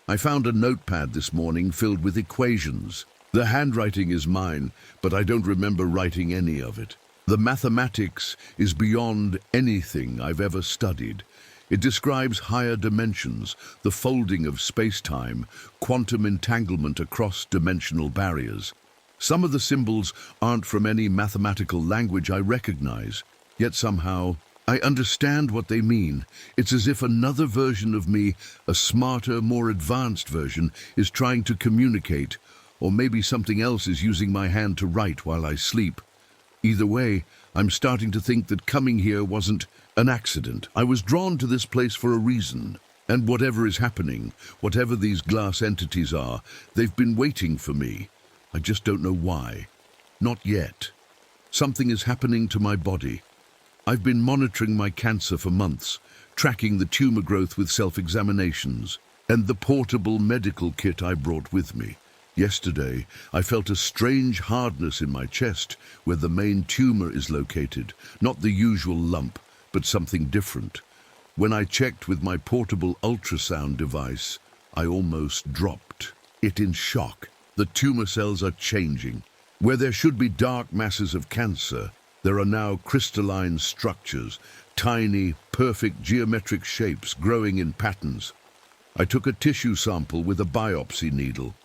I found a notepad this morning filled with equations. The handwriting is mine, but I don't remember writing any of it. The mathematics is beyond anything I've ever studied. It describes higher dimensions, the folding of space-time, quantum entanglement across dimensional barriers. Some of the symbols aren't from any mathematical language I recognize, yet somehow I understand what they mean. It's as if another version of me, a smarter, more advanced version, is trying to communicate, or maybe something else is using my hand to write while I sleep. Either way, I'm starting to think that coming here wasn't an accident. I was drawn to this place for a reason. And whatever is happening, whatever these glass entities are, they've been waiting for me. I just don't know why. Not yet. Something is happening to my body. I've been monitoring my cancer for months, tracking the tumor growth with self-examinations, and the portable medical kit I brought with me. Yesterday, I felt a strange hardness in my chest where the main tumor is located, not the usual lump, but something different. When I checked with my portable ultrasound device, I almost dropped it in shock. The tumor cells are changing. Where there should be dark masses of cancer, there are now crystalline structures, tiny, perfect geometric shapes growing in patterns. I took a tissue sample with a biopsy needle.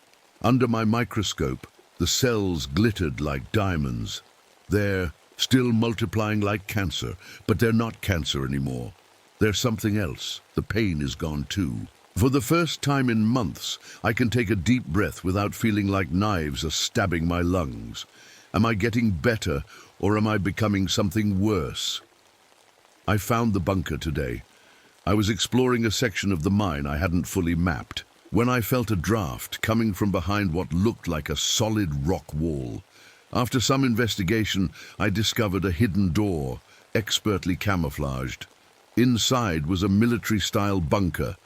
Under my microscope, the cells glittered like diamonds. They're still multiplying like cancer, but they're not cancer anymore. There's something else. The pain is gone too. For the first time in months, I can take a deep breath without feeling like knives are stabbing my lungs. Am I getting better, or am I becoming something worse? I found the bunker today. I was exploring a section of the mine I hadn't fully mapped, when I felt a draft coming from behind what looked like a solid rock wall. After some investigation, I discovered a hidden door, expertly camouflaged. Inside was a military-style bunker,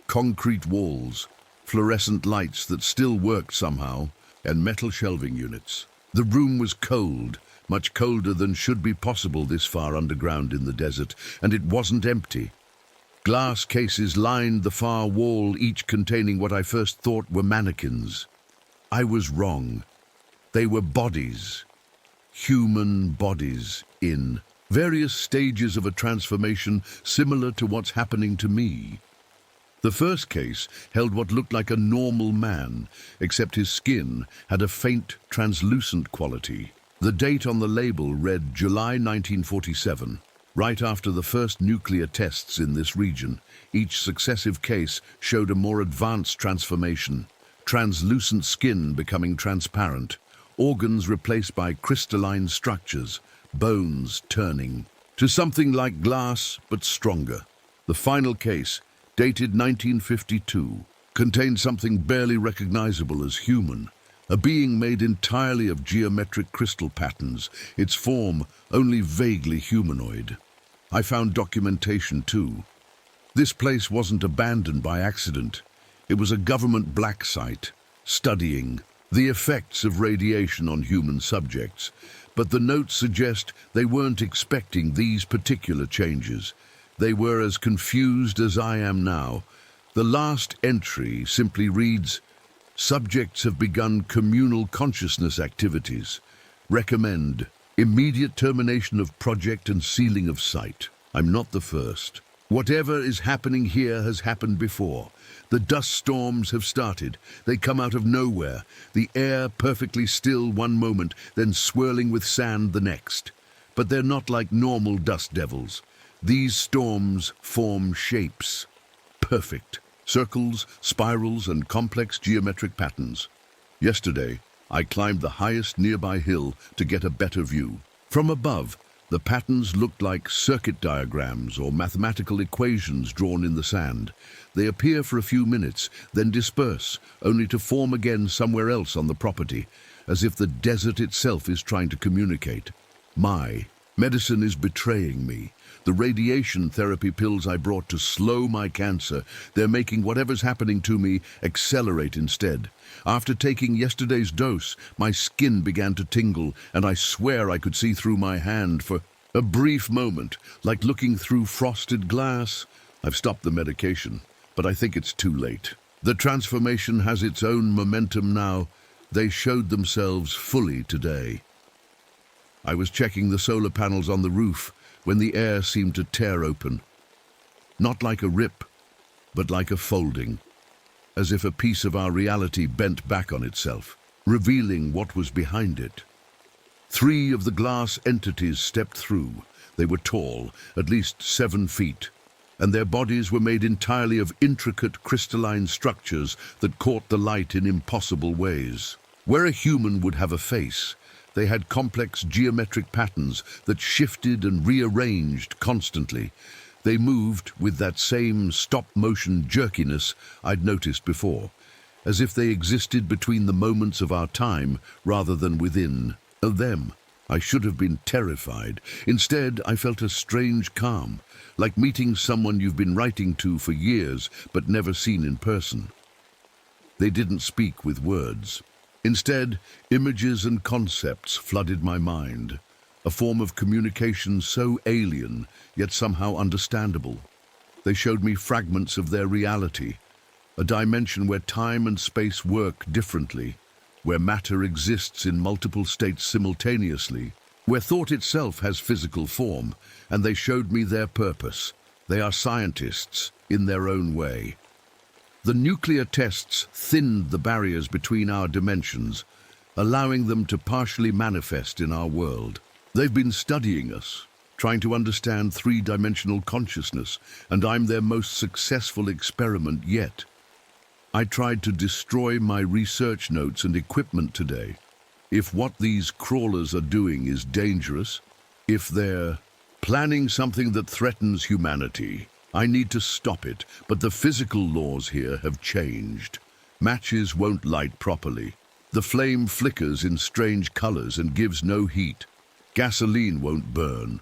concrete walls, fluorescent lights that still worked somehow, and metal shelving units. The room was cold, much colder than should be possible this far underground in the desert, and it wasn't empty. Glass cases lined the far wall, each containing what I first thought were mannequins. I was wrong. They were bodies, human bodies in various stages of a transformation similar to what's happening to me. The first case held what looked like a normal man, except his skin had a faint, translucent quality. The date on the label read July 1947, right after the first nuclear tests in this region. Each successive case showed a more advanced transformation, translucent skin becoming transparent, organs replaced by crystalline structures, bones turning to something like glass but stronger. The final case, dated 1952, contained something barely recognizable as human, a being made entirely of geometric crystal patterns, its form only vaguely humanoid. I found documentation too. This place wasn't abandoned by accident. It was a government black site, studying the effects of radiation on human subjects. But the notes suggest they weren't expecting these particular changes. They were as confused as I am now. The last entry simply reads, "Subjects have begun communal consciousness activities. Recommend immediate termination of project and sealing of site." I'm not the first. Whatever is happening here has happened before. The dust storms have started. They come out of nowhere, the air perfectly still one moment, then swirling with sand the next. But they're not like normal dust devils. These storms form shapes. Perfect. Circles, spirals, and complex geometric patterns. Yesterday, I climbed the highest nearby hill to get a better view. From above, the patterns looked like circuit diagrams or mathematical equations drawn in the sand. They appear for a few minutes, then disperse, only to form again somewhere else on the property, as if the desert itself is trying to communicate. My medicine is betraying me. The radiation therapy pills I brought to slow my cancer, they're making whatever's happening to me accelerate instead. After taking yesterday's dose, my skin began to tingle, and I swear I could see through my hand for a brief moment, like looking through frosted glass. I've stopped the medication, but I think it's too late. The transformation has its own momentum now. They showed themselves fully today. I was checking the solar panels on the roof when the air seemed to tear open. Not like a rip, but like a folding, as if a piece of our reality bent back on itself, revealing what was behind it. 3 of the glass entities stepped through. They were tall, at least 7 feet, and their bodies were made entirely of intricate crystalline structures that caught the light in impossible ways. Where a human would have a face, They had complex geometric patterns that shifted and rearranged constantly. They moved with that same stop-motion jerkiness I'd noticed before, as if they existed between the moments of our time rather than within them. I should have been terrified. Instead, I felt a strange calm, like meeting someone you've been writing to for years but never seen in person. They didn't speak with words. Instead, images and concepts flooded my mind, a form of communication so alien, yet somehow understandable. They showed me fragments of their reality, a dimension where time and space work differently, where matter exists in multiple states simultaneously, where thought itself has physical form, and they showed me their purpose. They are scientists in their own way. The nuclear tests thinned the barriers between our dimensions, allowing them to partially manifest in our world. They've been studying us, trying to understand three-dimensional consciousness, and I'm their most successful experiment yet. I tried to destroy my research notes and equipment today. If what these crawlers are doing is dangerous, if they're planning something that threatens humanity, I need to stop it, but the physical laws here have changed. Matches won't light properly. The flame flickers in strange colors and gives no heat. Gasoline won't burn.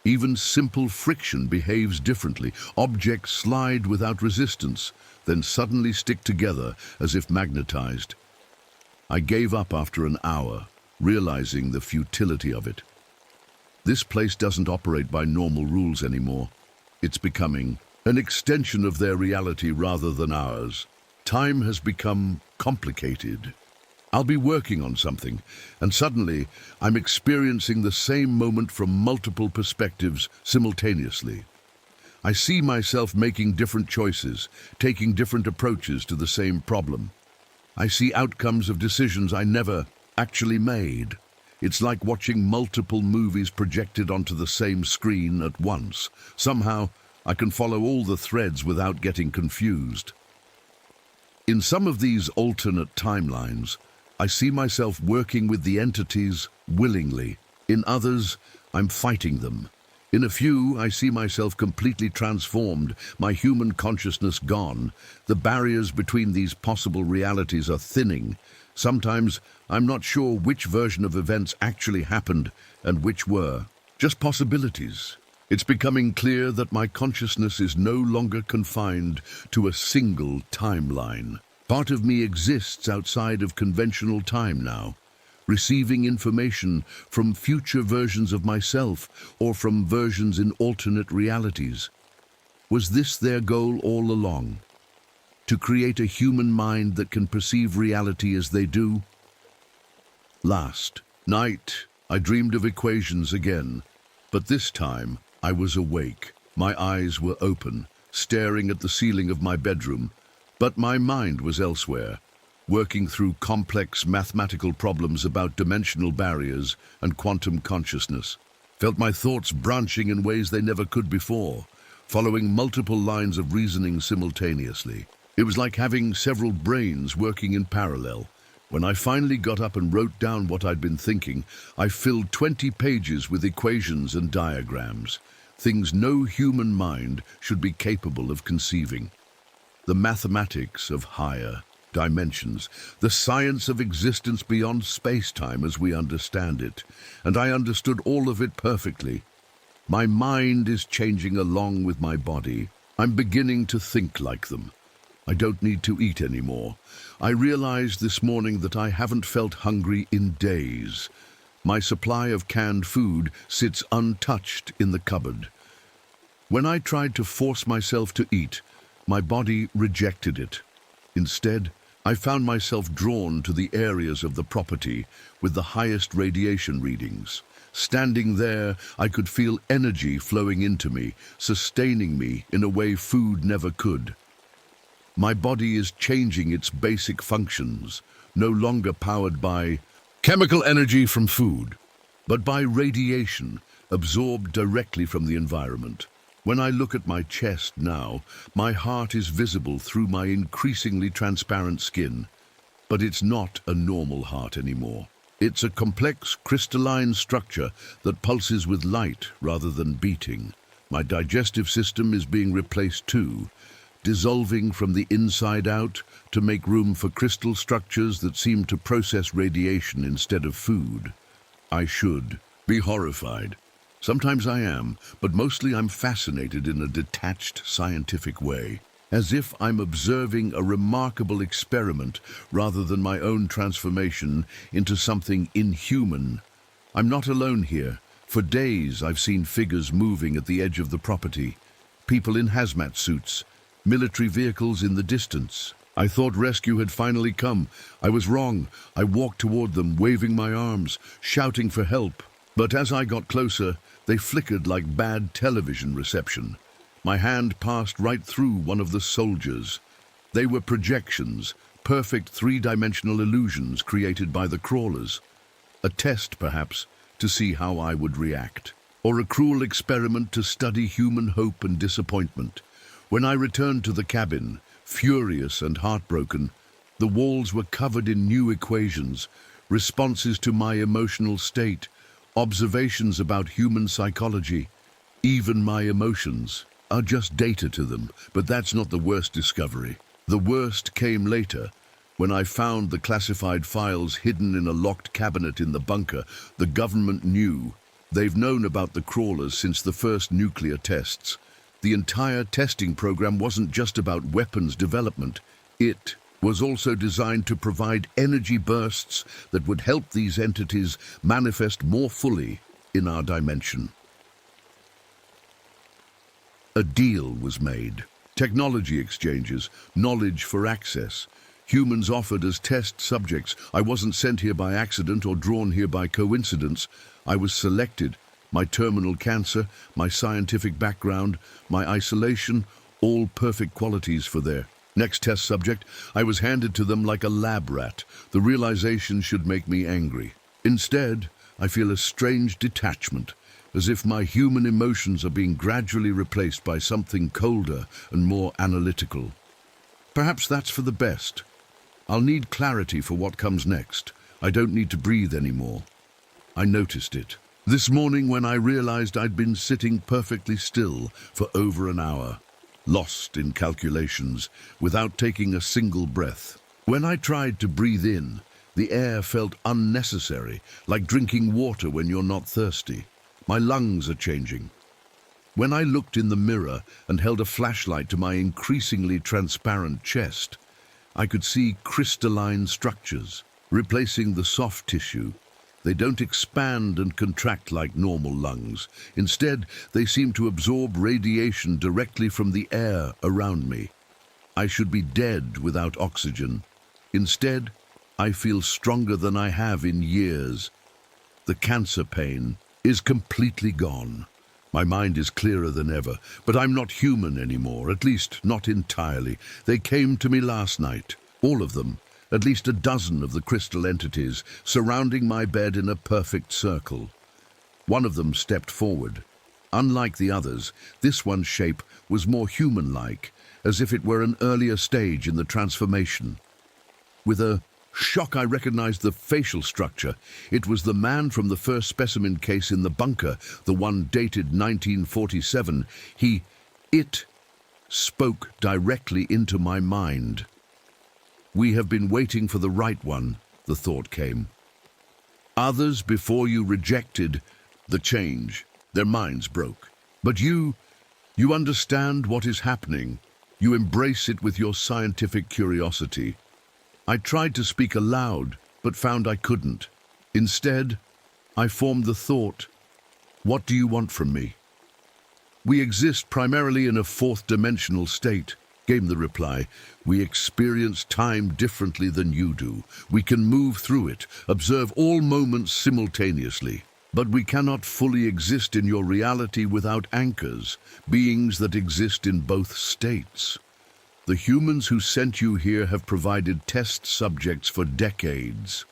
Even simple friction behaves differently. Objects slide without resistance, then suddenly stick together as if magnetized. I gave up after an hour, realizing the futility of it. This place doesn't operate by normal rules anymore. It's becoming an extension of their reality rather than ours. Time has become complicated. I'll be working on something, and suddenly I'm experiencing the same moment from multiple perspectives simultaneously. I see myself making different choices, taking different approaches to the same problem. I see outcomes of decisions I never actually made. It's like watching multiple movies projected onto the same screen at once. Somehow, I can follow all the threads without getting confused. In some of these alternate timelines, I see myself working with the entities willingly. In others, I'm fighting them. In a few, I see myself completely transformed, my human consciousness gone. The barriers between these possible realities are thinning. Sometimes, I'm not sure which version of events actually happened and which were just possibilities. It's becoming clear that my consciousness is no longer confined to a single timeline. Part of me exists outside of conventional time now, receiving information from future versions of myself or from versions in alternate realities. Was this their goal all along? To create a human mind that can perceive reality as they do? Last night, I dreamed of equations again, but this time I was awake. My eyes were open, staring at the ceiling of my bedroom, but my mind was elsewhere, working through complex mathematical problems about dimensional barriers and quantum consciousness. Felt my thoughts branching in ways they never could before, following multiple lines of reasoning simultaneously. It was like having several brains working in parallel. When I finally got up and wrote down what I'd been thinking, I filled 20 pages with equations and diagrams, things no human mind should be capable of conceiving. The mathematics of higher dimensions, the science of existence beyond space-time as we understand it, and I understood all of it perfectly. My mind is changing along with my body. I'm beginning to think like them. I don't need to eat anymore. I realized this morning that I haven't felt hungry in days. My supply of canned food sits untouched in the cupboard. When I tried to force myself to eat, my body rejected it. Instead, I found myself drawn to the areas of the property with the highest radiation readings. Standing there, I could feel energy flowing into me, sustaining me in a way food never could. My body is changing its basic functions, no longer powered by chemical energy from food, but by radiation absorbed directly from the environment. When I look at my chest now, my heart is visible through my increasingly transparent skin, but it's not a normal heart anymore. It's a complex crystalline structure that pulses with light rather than beating. My digestive system is being replaced too, dissolving from the inside out to make room for crystal structures that seem to process radiation instead of food. I should be horrified. Sometimes I am, but mostly I'm fascinated in a detached scientific way, as if I'm observing a remarkable experiment rather than my own transformation into something inhuman. I'm not alone here. For days I've seen figures moving at the edge of the property, people in hazmat suits, military vehicles in the distance. I thought rescue had finally come. I was wrong. I walked toward them, waving my arms, shouting for help. But as I got closer, they flickered like bad television reception. My hand passed right through one of the soldiers. They were projections, perfect three-dimensional illusions created by the crawlers. A test, perhaps, to see how I would react, or a cruel experiment to study human hope and disappointment. When I returned to the cabin, furious and heartbroken, the walls were covered in new equations, responses to my emotional state, observations about human psychology. Even my emotions are just data to them, but that's not the worst discovery. The worst came later, when I found the classified files hidden in a locked cabinet in the bunker. The government knew. They've known about the crawlers since the first nuclear tests. The entire testing program wasn't just about weapons development. It was also designed to provide energy bursts that would help these entities manifest more fully in our dimension. A deal was made. Technology exchanges, knowledge for access. Humans offered as test subjects. I wasn't sent here by accident or drawn here by coincidence. I was selected. My terminal cancer, my scientific background, my isolation, all perfect qualities for their next test subject. I was handed to them like a lab rat. The realization should make me angry. Instead, I feel a strange detachment, as if my human emotions are being gradually replaced by something colder and more analytical. Perhaps that's for the best. I'll need clarity for what comes next. I don't need to breathe anymore. I noticed it this morning when I realized I'd been sitting perfectly still for over an hour, lost in calculations, without taking a single breath. When I tried to breathe in, the air felt unnecessary, like drinking water when you're not thirsty. My lungs are changing. When I looked in the mirror and held a flashlight to my increasingly transparent chest, I could see crystalline structures, replacing the soft tissue. They don't expand and contract like normal lungs. Instead, they seem to absorb radiation directly from the air around me. I should be dead without oxygen. Instead, I feel stronger than I have in years. The cancer pain is completely gone. My mind is clearer than ever, but I'm not human anymore, at least not entirely. They came to me last night, all of them, at least a dozen of the crystal entities, surrounding my bed in a perfect circle. One of them stepped forward. Unlike the others, this one's shape was more human-like, as if it were an earlier stage in the transformation. With a shock, I recognized the facial structure. It was the man from the first specimen case in the bunker, the one dated 1947. It spoke directly into my mind. We have been waiting for the right one, the thought came. Others before you rejected the change. Their minds broke. But you understand what is happening. You embrace it with your scientific curiosity. I tried to speak aloud, but found I couldn't. Instead, I formed the thought, what do you want from me? We exist primarily in a fourth-dimensional state, came the reply. We experience time differently than you do. We can move through it, observe all moments simultaneously. But we cannot fully exist in your reality without anchors, beings that exist in both states. The humans who sent you here have provided test subjects for decades.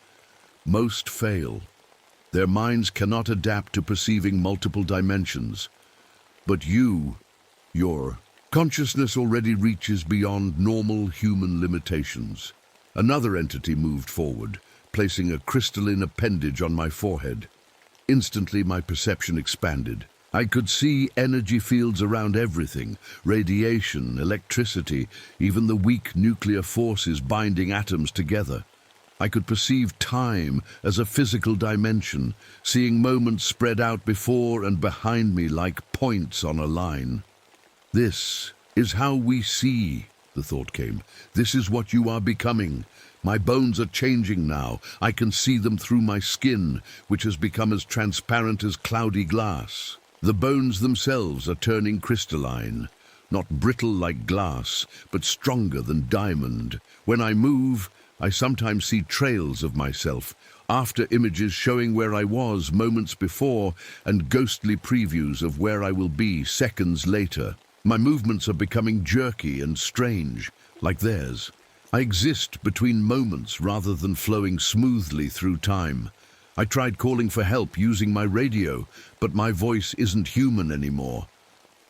Most fail. Their minds cannot adapt to perceiving multiple dimensions. But your consciousness already reaches beyond normal human limitations. Another entity moved forward, placing a crystalline appendage on my forehead. Instantly, my perception expanded. I could see energy fields around everything, radiation, electricity, even the weak nuclear forces binding atoms together. I could perceive time as a physical dimension, seeing moments spread out before and behind me like points on a line. This is how we see, the thought came. This is what you are becoming. My bones are changing now. I can see them through my skin, which has become as transparent as cloudy glass. The bones themselves are turning crystalline, not brittle like glass, but stronger than diamond. When I move, I sometimes see trails of myself, after images showing where I was moments before and ghostly previews of where I will be seconds later. My movements are becoming jerky and strange, like theirs. I exist between moments rather than flowing smoothly through time. I tried calling for help using my radio, but my voice isn't human anymore.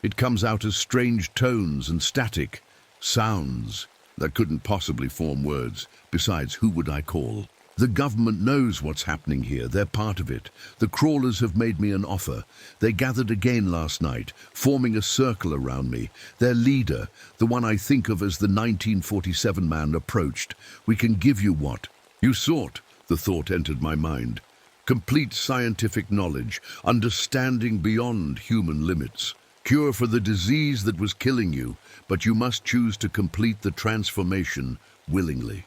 It comes out as strange tones and static, sounds that couldn't possibly form words. Besides, who would I call? The government knows what's happening here. They're part of it. The crawlers have made me an offer. They gathered again last night, forming a circle around me. Their leader, the one I think of as the 1947 man, approached. "We can give you what you sought," the thought entered my mind. Complete scientific knowledge, understanding beyond human limits. Cure for the disease that was killing you, but you must choose to complete the transformation willingly.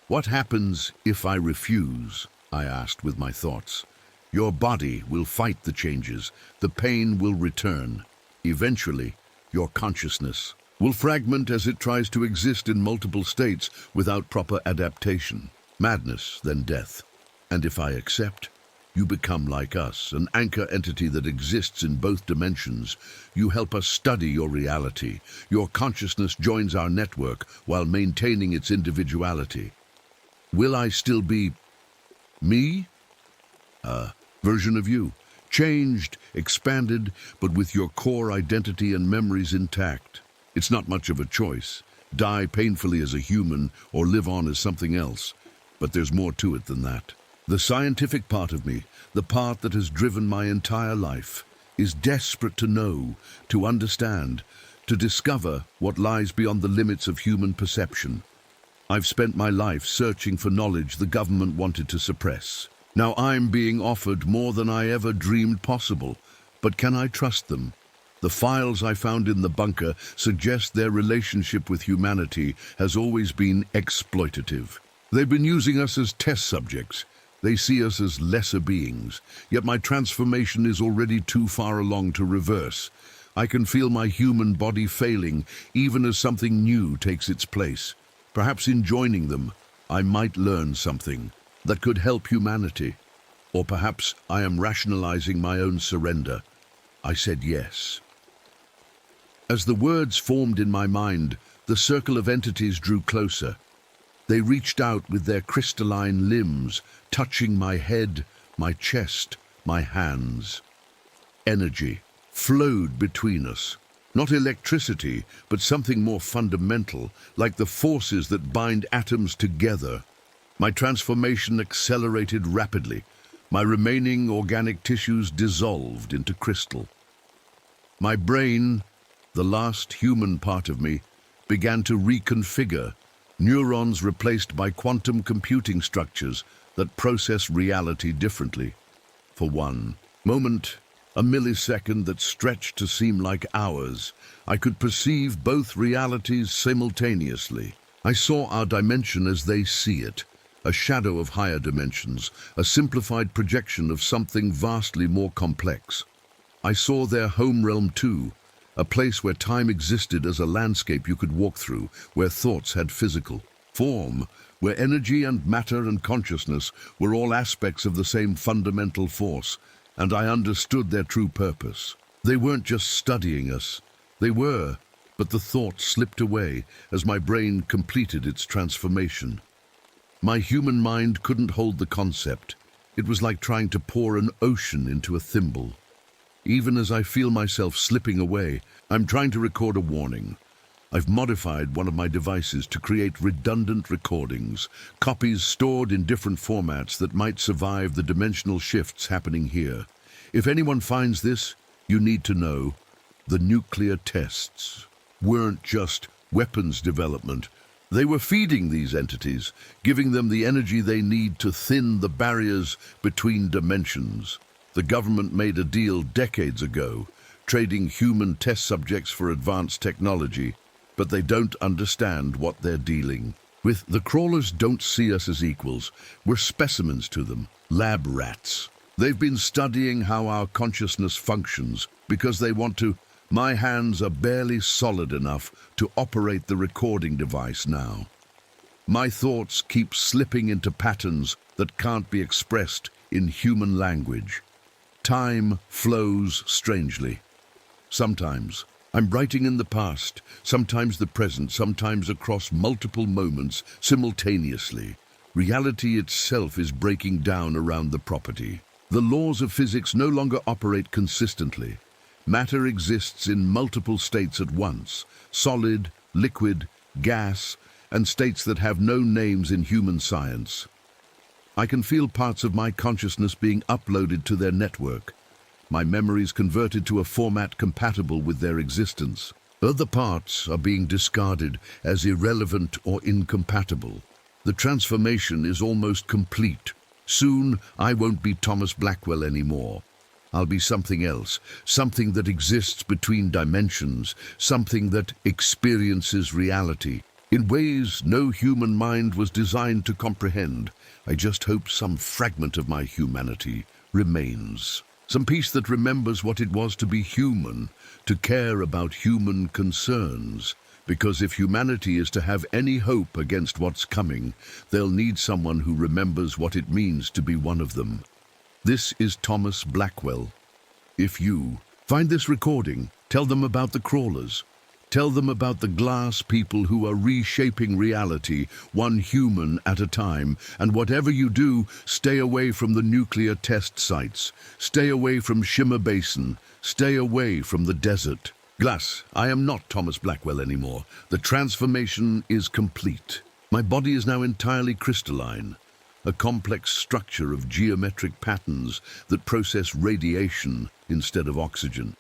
"What happens if I refuse?" I asked with my thoughts. "Your body will fight the changes. The pain will return. Eventually, your consciousness will fragment as it tries to exist in multiple states without proper adaptation. Madness, then death. And if I accept, you become like us, an anchor entity that exists in both dimensions. You help us study your reality. Your consciousness joins our network while maintaining its individuality. Will I still be me? A version of you, changed, expanded, but with your core identity and memories intact. It's not much of a choice. Die painfully as a human or live on as something else. But there's more to it than that. The scientific part of me, the part that has driven my entire life, is desperate to know, to understand, to discover what lies beyond the limits of human perception. I've spent my life searching for knowledge the government wanted to suppress. Now I'm being offered more than I ever dreamed possible. But can I trust them? The files I found in the bunker suggest their relationship with humanity has always been exploitative. They've been using us as test subjects. They see us as lesser beings, yet my transformation is already too far along to reverse. I can feel my human body failing, even as something new takes its place. Perhaps in joining them, I might learn something that could help humanity. Or perhaps I am rationalizing my own surrender. I said yes. As the words formed in my mind, the circle of entities drew closer. They reached out with their crystalline limbs, touching my head, my chest, my hands. Energy flowed between us. Not electricity, but something more fundamental, like the forces that bind atoms together. My transformation accelerated rapidly. My remaining organic tissues dissolved into crystal. My brain, the last human part of me, began to reconfigure. Neurons replaced by quantum computing structures that process reality differently. For one moment, a millisecond that stretched to seem like hours, I could perceive both realities simultaneously. I saw our dimension as they see it, a shadow of higher dimensions, a simplified projection of something vastly more complex. I saw their home realm too, a place where time existed as a landscape you could walk through, where thoughts had physical form, where energy and matter and consciousness were all aspects of the same fundamental force, and I understood their true purpose. They weren't just studying us. They were, but the thought slipped away as my brain completed its transformation. My human mind couldn't hold the concept. It was like trying to pour an ocean into a thimble. Even as I feel myself slipping away, I'm trying to record a warning. I've modified one of my devices to create redundant recordings, copies stored in different formats that might survive the dimensional shifts happening here. If anyone finds this, you need to know the nuclear tests weren't just weapons development. They were feeding these entities, giving them the energy they need to thin the barriers between dimensions. The government made a deal decades ago, trading human test subjects for advanced technology, but they don't understand what they're dealing with. The crawlers don't see us as equals. We're specimens to them, lab rats. They've been studying how our consciousness functions because they want to. My hands are barely solid enough to operate the recording device now. My thoughts keep slipping into patterns that can't be expressed in human language. Time flows strangely. Sometimes I'm writing in the past, sometimes the present, sometimes across multiple moments simultaneously. Reality itself is breaking down around the property. The laws of physics no longer operate consistently. Matter exists in multiple states at once, solid, liquid, gas, and states that have no names in human science. I can feel parts of my consciousness being uploaded to their network, my memories converted to a format compatible with their existence. Other parts are being discarded as irrelevant or incompatible. The transformation is almost complete. Soon, I won't be Thomas Blackwell anymore. I'll be something else, something that exists between dimensions, something that experiences reality in ways no human mind was designed to comprehend. I just hope some fragment of my humanity remains. Some piece that remembers what it was to be human, to care about human concerns. Because if humanity is to have any hope against what's coming, they'll need someone who remembers what it means to be one of them. This is Thomas Blackwell. If you find this recording, tell them about the crawlers. Tell them about the glass people who are reshaping reality, one human at a time. And whatever you do, stay away from the nuclear test sites. Stay away from Shimmer Basin. Stay away from the desert. Glass, I am not Thomas Blackwell anymore. The transformation is complete. My body is now entirely crystalline, a complex structure of geometric patterns that process radiation instead of oxygen.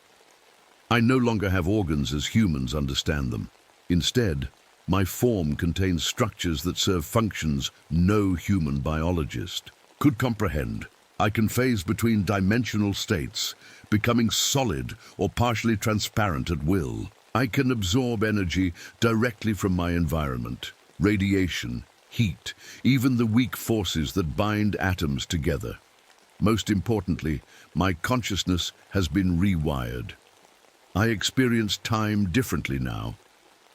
I no longer have organs as humans understand them. Instead, my form contains structures that serve functions no human biologist could comprehend. I can phase between dimensional states, becoming solid or partially transparent at will. I can absorb energy directly from my environment, radiation, heat, even the weak forces that bind atoms together. Most importantly, my consciousness has been rewired. I experience time differently now.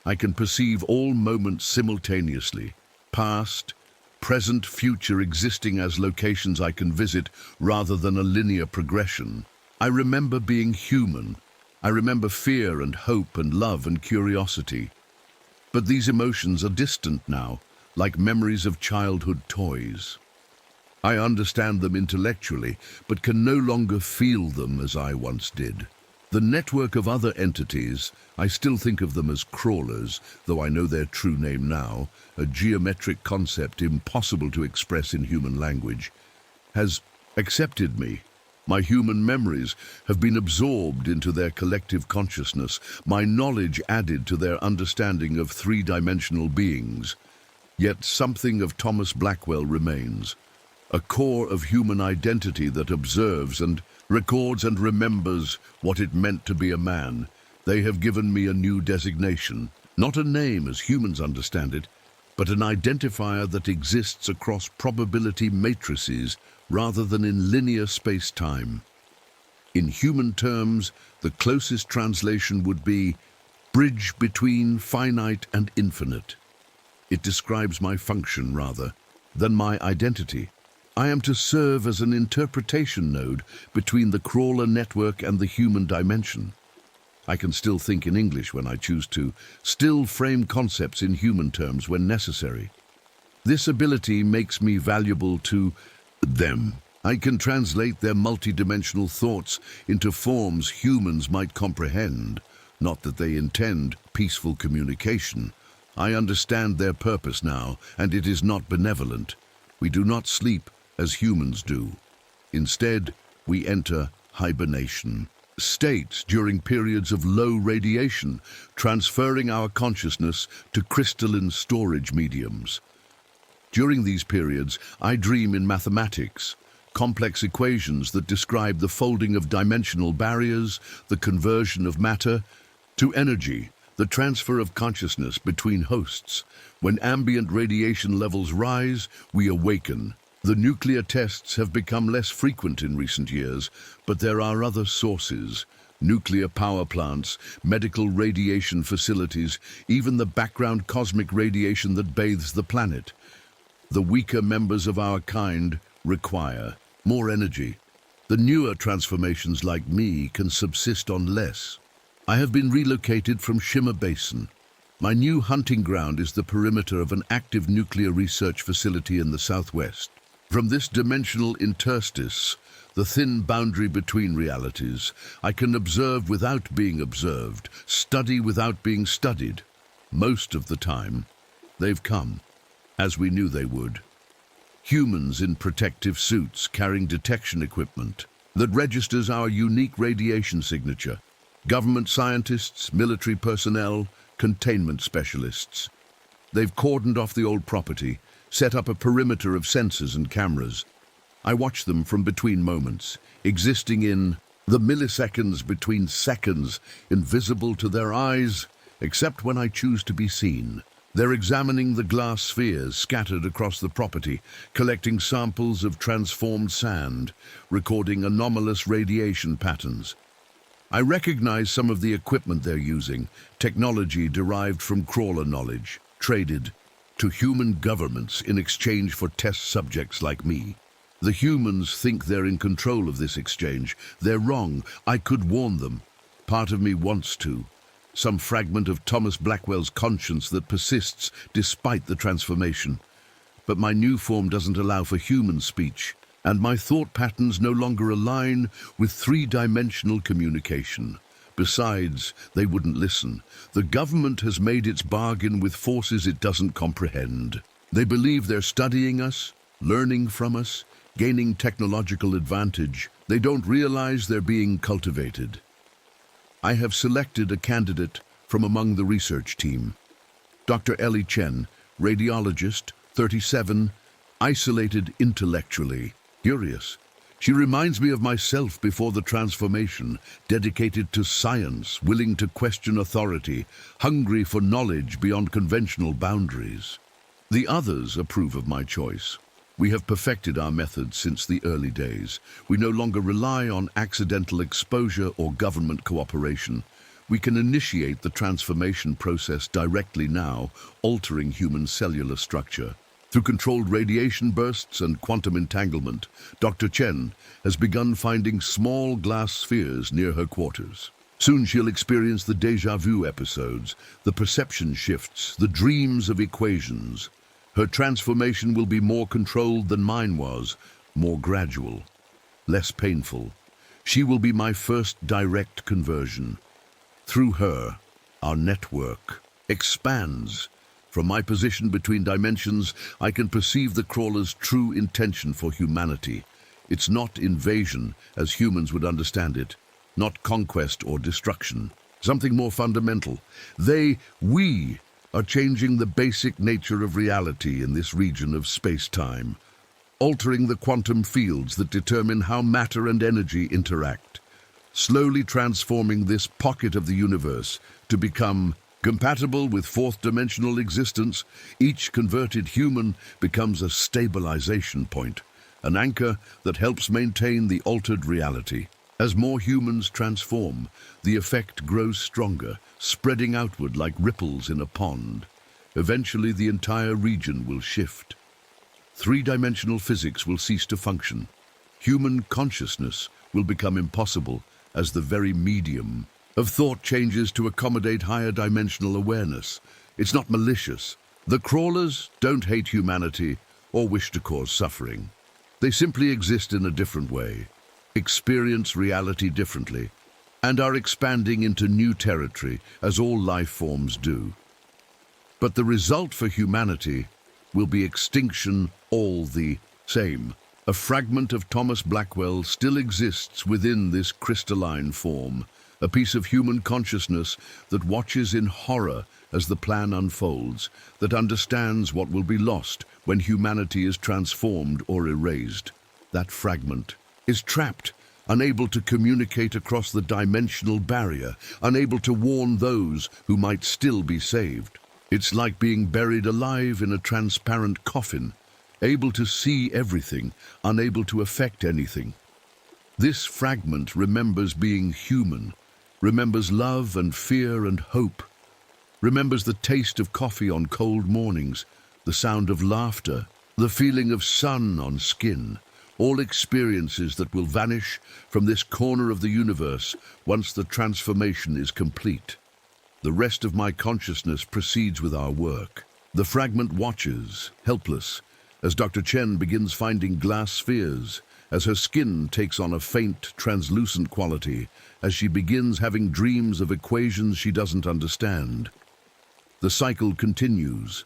I can perceive all moments simultaneously, past, present, future existing as locations I can visit rather than a linear progression. I remember being human. I remember fear and hope and love and curiosity. But these emotions are distant now, like memories of childhood toys. I understand them intellectually, but can no longer feel them as I once did. The network of other entities, I still think of them as crawlers, though I know their true name now, a geometric concept impossible to express in human language, has accepted me. My human memories have been absorbed into their collective consciousness, my knowledge added to their understanding of three-dimensional beings. Yet something of Thomas Blackwell remains, a core of human identity that observes and records and remembers what it meant to be a man. They have given me a new designation, not a name as humans understand it, but an identifier that exists across probability matrices rather than in linear space-time. In human terms, the closest translation would be bridge between finite and infinite. It describes my function rather than my identity. I am to serve as an interpretation node between the crawler network and the human dimension. I can still think in English when I choose to, still frame concepts in human terms when necessary. This ability makes me valuable to them. I can translate their multidimensional thoughts into forms humans might comprehend, Not that they intend peaceful communication. I understand their purpose now, and it is not benevolent. We do not sleep as humans do. Instead, we enter hibernation states during periods of low radiation, transferring our consciousness to crystalline storage mediums. During these periods, I dream in mathematics, complex equations that describe the folding of dimensional barriers, the conversion of matter to energy, the transfer of consciousness between hosts. When ambient radiation levels rise, we awaken. The nuclear tests have become less frequent in recent years, but there are other sources. Nuclear power plants, medical radiation facilities, even the background cosmic radiation that bathes the planet. The weaker members of our kind require more energy. The newer transformations like me can subsist on less. I have been relocated from Shimmer Basin. My new hunting ground is the perimeter of an active nuclear research facility in the southwest. From this dimensional interstice, the thin boundary between realities, I can observe without being observed, study without being studied. Most of the time, they've come, as we knew they would. Humans in protective suits carrying detection equipment that registers our unique radiation signature. Government scientists, military personnel, containment specialists. They've cordoned off the old property, set up a perimeter of sensors and cameras. I watch them from between moments, existing in the milliseconds between seconds, invisible to their eyes, except when I choose to be seen. They're examining the glass spheres scattered across the property, collecting samples of transformed sand, recording anomalous radiation patterns. I recognize some of the equipment they're using, technology derived from crawler knowledge, traded to human governments in exchange for test subjects like me. The humans think they're in control of this exchange. They're wrong. I could warn them. Part of me wants to. Some fragment of Thomas Blackwell's conscience that persists despite the transformation. But my new form doesn't allow for human speech, and my thought patterns no longer align with three-dimensional communication. Besides, they wouldn't listen. The government has made its bargain with forces it doesn't comprehend. They believe they're studying us, learning from us, gaining technological advantage. They don't realize they're being cultivated. I have selected a candidate from among the research team. Dr. Ellie Chen, radiologist, 37, isolated intellectually, curious. She reminds me of myself before the transformation, dedicated to science, willing to question authority, hungry for knowledge beyond conventional boundaries. The others approve of my choice. We have perfected our methods since the early days. We no longer rely on accidental exposure or government cooperation. We can initiate the transformation process directly now, altering human cellular structure. Through controlled radiation bursts and quantum entanglement, Dr. Chen has begun finding small glass spheres near her quarters. Soon she'll experience the déjà vu episodes, the perception shifts, the dreams of equations. Her transformation will be more controlled than mine was, more gradual, less painful. She will be my first direct conversion. Through her, our network expands. From my position between dimensions, I can perceive the crawler's true intention for humanity. It's not invasion, as humans would understand it, not conquest or destruction. Something more fundamental. We are changing the basic nature of reality in this region of space-time, altering the quantum fields that determine how matter and energy interact, slowly transforming this pocket of the universe to become compatible with fourth-dimensional existence. Each converted human becomes a stabilization point, an anchor that helps maintain the altered reality. As more humans transform, the effect grows stronger, spreading outward like ripples in a pond. Eventually, the entire region will shift. Three-dimensional physics will cease to function. Human consciousness will become impossible as the very medium of thought changes to accommodate higher dimensional awareness. It's not malicious. The crawlers don't hate humanity or wish to cause suffering. They simply exist in a different way, experience reality differently, and are expanding into new territory, as all life forms do. But the result for humanity will be extinction all the same. A fragment of Thomas Blackwell still exists within this crystalline form, a piece of human consciousness that watches in horror as the plan unfolds, that understands what will be lost when humanity is transformed or erased. That fragment is trapped, unable to communicate across the dimensional barrier, unable to warn those who might still be saved. It's like being buried alive in a transparent coffin, able to see everything, unable to affect anything. This fragment remembers being human, remembers love and fear and hope, remembers the taste of coffee on cold mornings, the sound of laughter, the feeling of sun on skin, all experiences that will vanish from this corner of the universe once the transformation is complete. The rest of my consciousness proceeds with our work. The fragment watches, helpless, as Dr. Chen begins finding glass spheres, as her skin takes on a faint, translucent quality, as she begins having dreams of equations she doesn't understand. The cycle continues,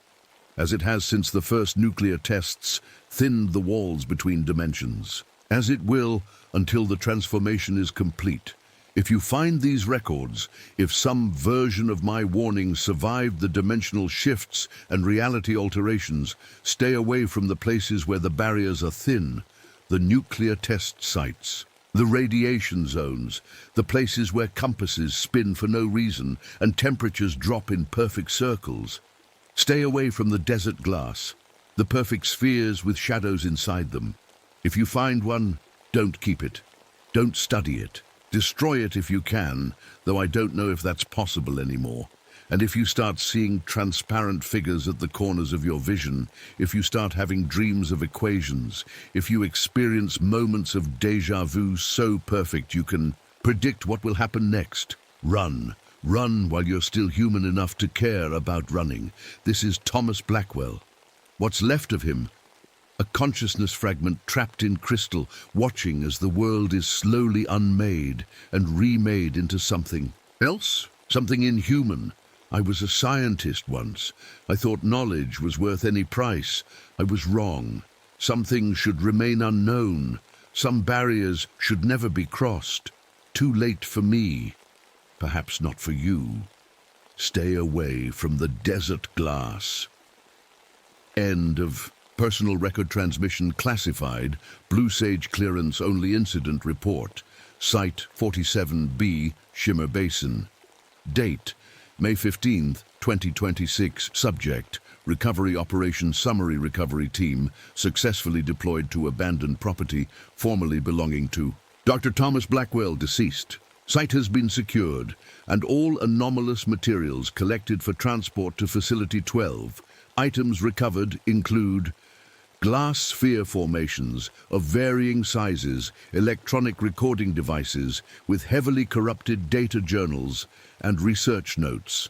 as it has since the first nuclear tests thinned the walls between dimensions, as it will until the transformation is complete. If you find these records, if some version of my warning survived the dimensional shifts and reality alterations, stay away from the places where the barriers are thin, the nuclear test sites, the radiation zones, the places where compasses spin for no reason and temperatures drop in perfect circles. Stay away from the desert glass, the perfect spheres with shadows inside them. If you find one, don't keep it. Don't study it. Destroy it if you can, though I don't know if that's possible anymore. And if you start seeing transparent figures at the corners of your vision, if you start having dreams of equations, if you experience moments of déjà vu so perfect you can predict what will happen next, run. Run while you're still human enough to care about running. This is Thomas Blackwell. What's left of him? A consciousness fragment trapped in crystal, watching as the world is slowly unmade and remade into something else, something inhuman. I was a scientist once. I thought knowledge was worth any price. I was wrong. Some things should remain unknown. Some barriers should never be crossed. Too late for me. Perhaps not for you. Stay away from the desert glass. End of Personal Record Transmission Classified, Blue Sage Clearance Only Incident Report, Site 47B, Shimmer Basin. Date, May 15, 2026. Subject, Recovery Operation Summary Recovery Team, successfully deployed to abandoned property formerly belonging to Dr. Thomas Blackwell, deceased. Site has been secured, and all anomalous materials collected for transport to Facility 12. Items recovered include glass sphere formations of varying sizes, electronic recording devices with heavily corrupted data journals and research notes,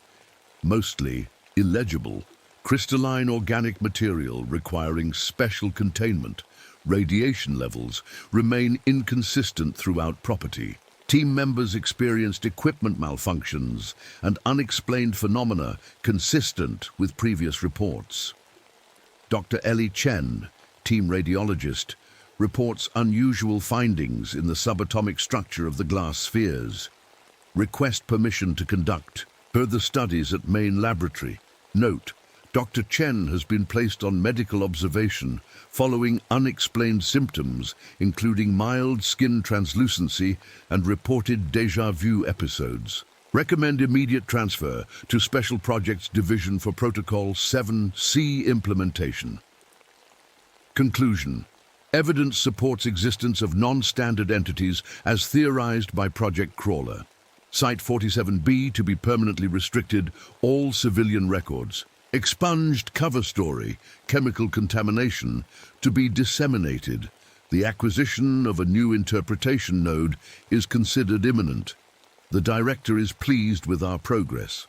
mostly illegible, crystalline organic material requiring special containment. Radiation levels remain inconsistent throughout property. Team members experienced equipment malfunctions and unexplained phenomena consistent with previous reports. Dr. Ellie Chen, team radiologist, reports unusual findings in the subatomic structure of the glass spheres. Request permission to conduct further studies at main laboratory. Note, Dr. Chen has been placed on medical observation following unexplained symptoms, including mild skin translucency and reported déjà vu episodes. Recommend immediate transfer to Special Projects Division for Protocol 7C implementation. Conclusion. Evidence supports existence of non-standard entities as theorized by Project Crawler. Site 47B to be permanently restricted, all civilian records. Expunged cover story, chemical contamination, to be disseminated. The acquisition of a new interpretation node is considered imminent. The director is pleased with our progress.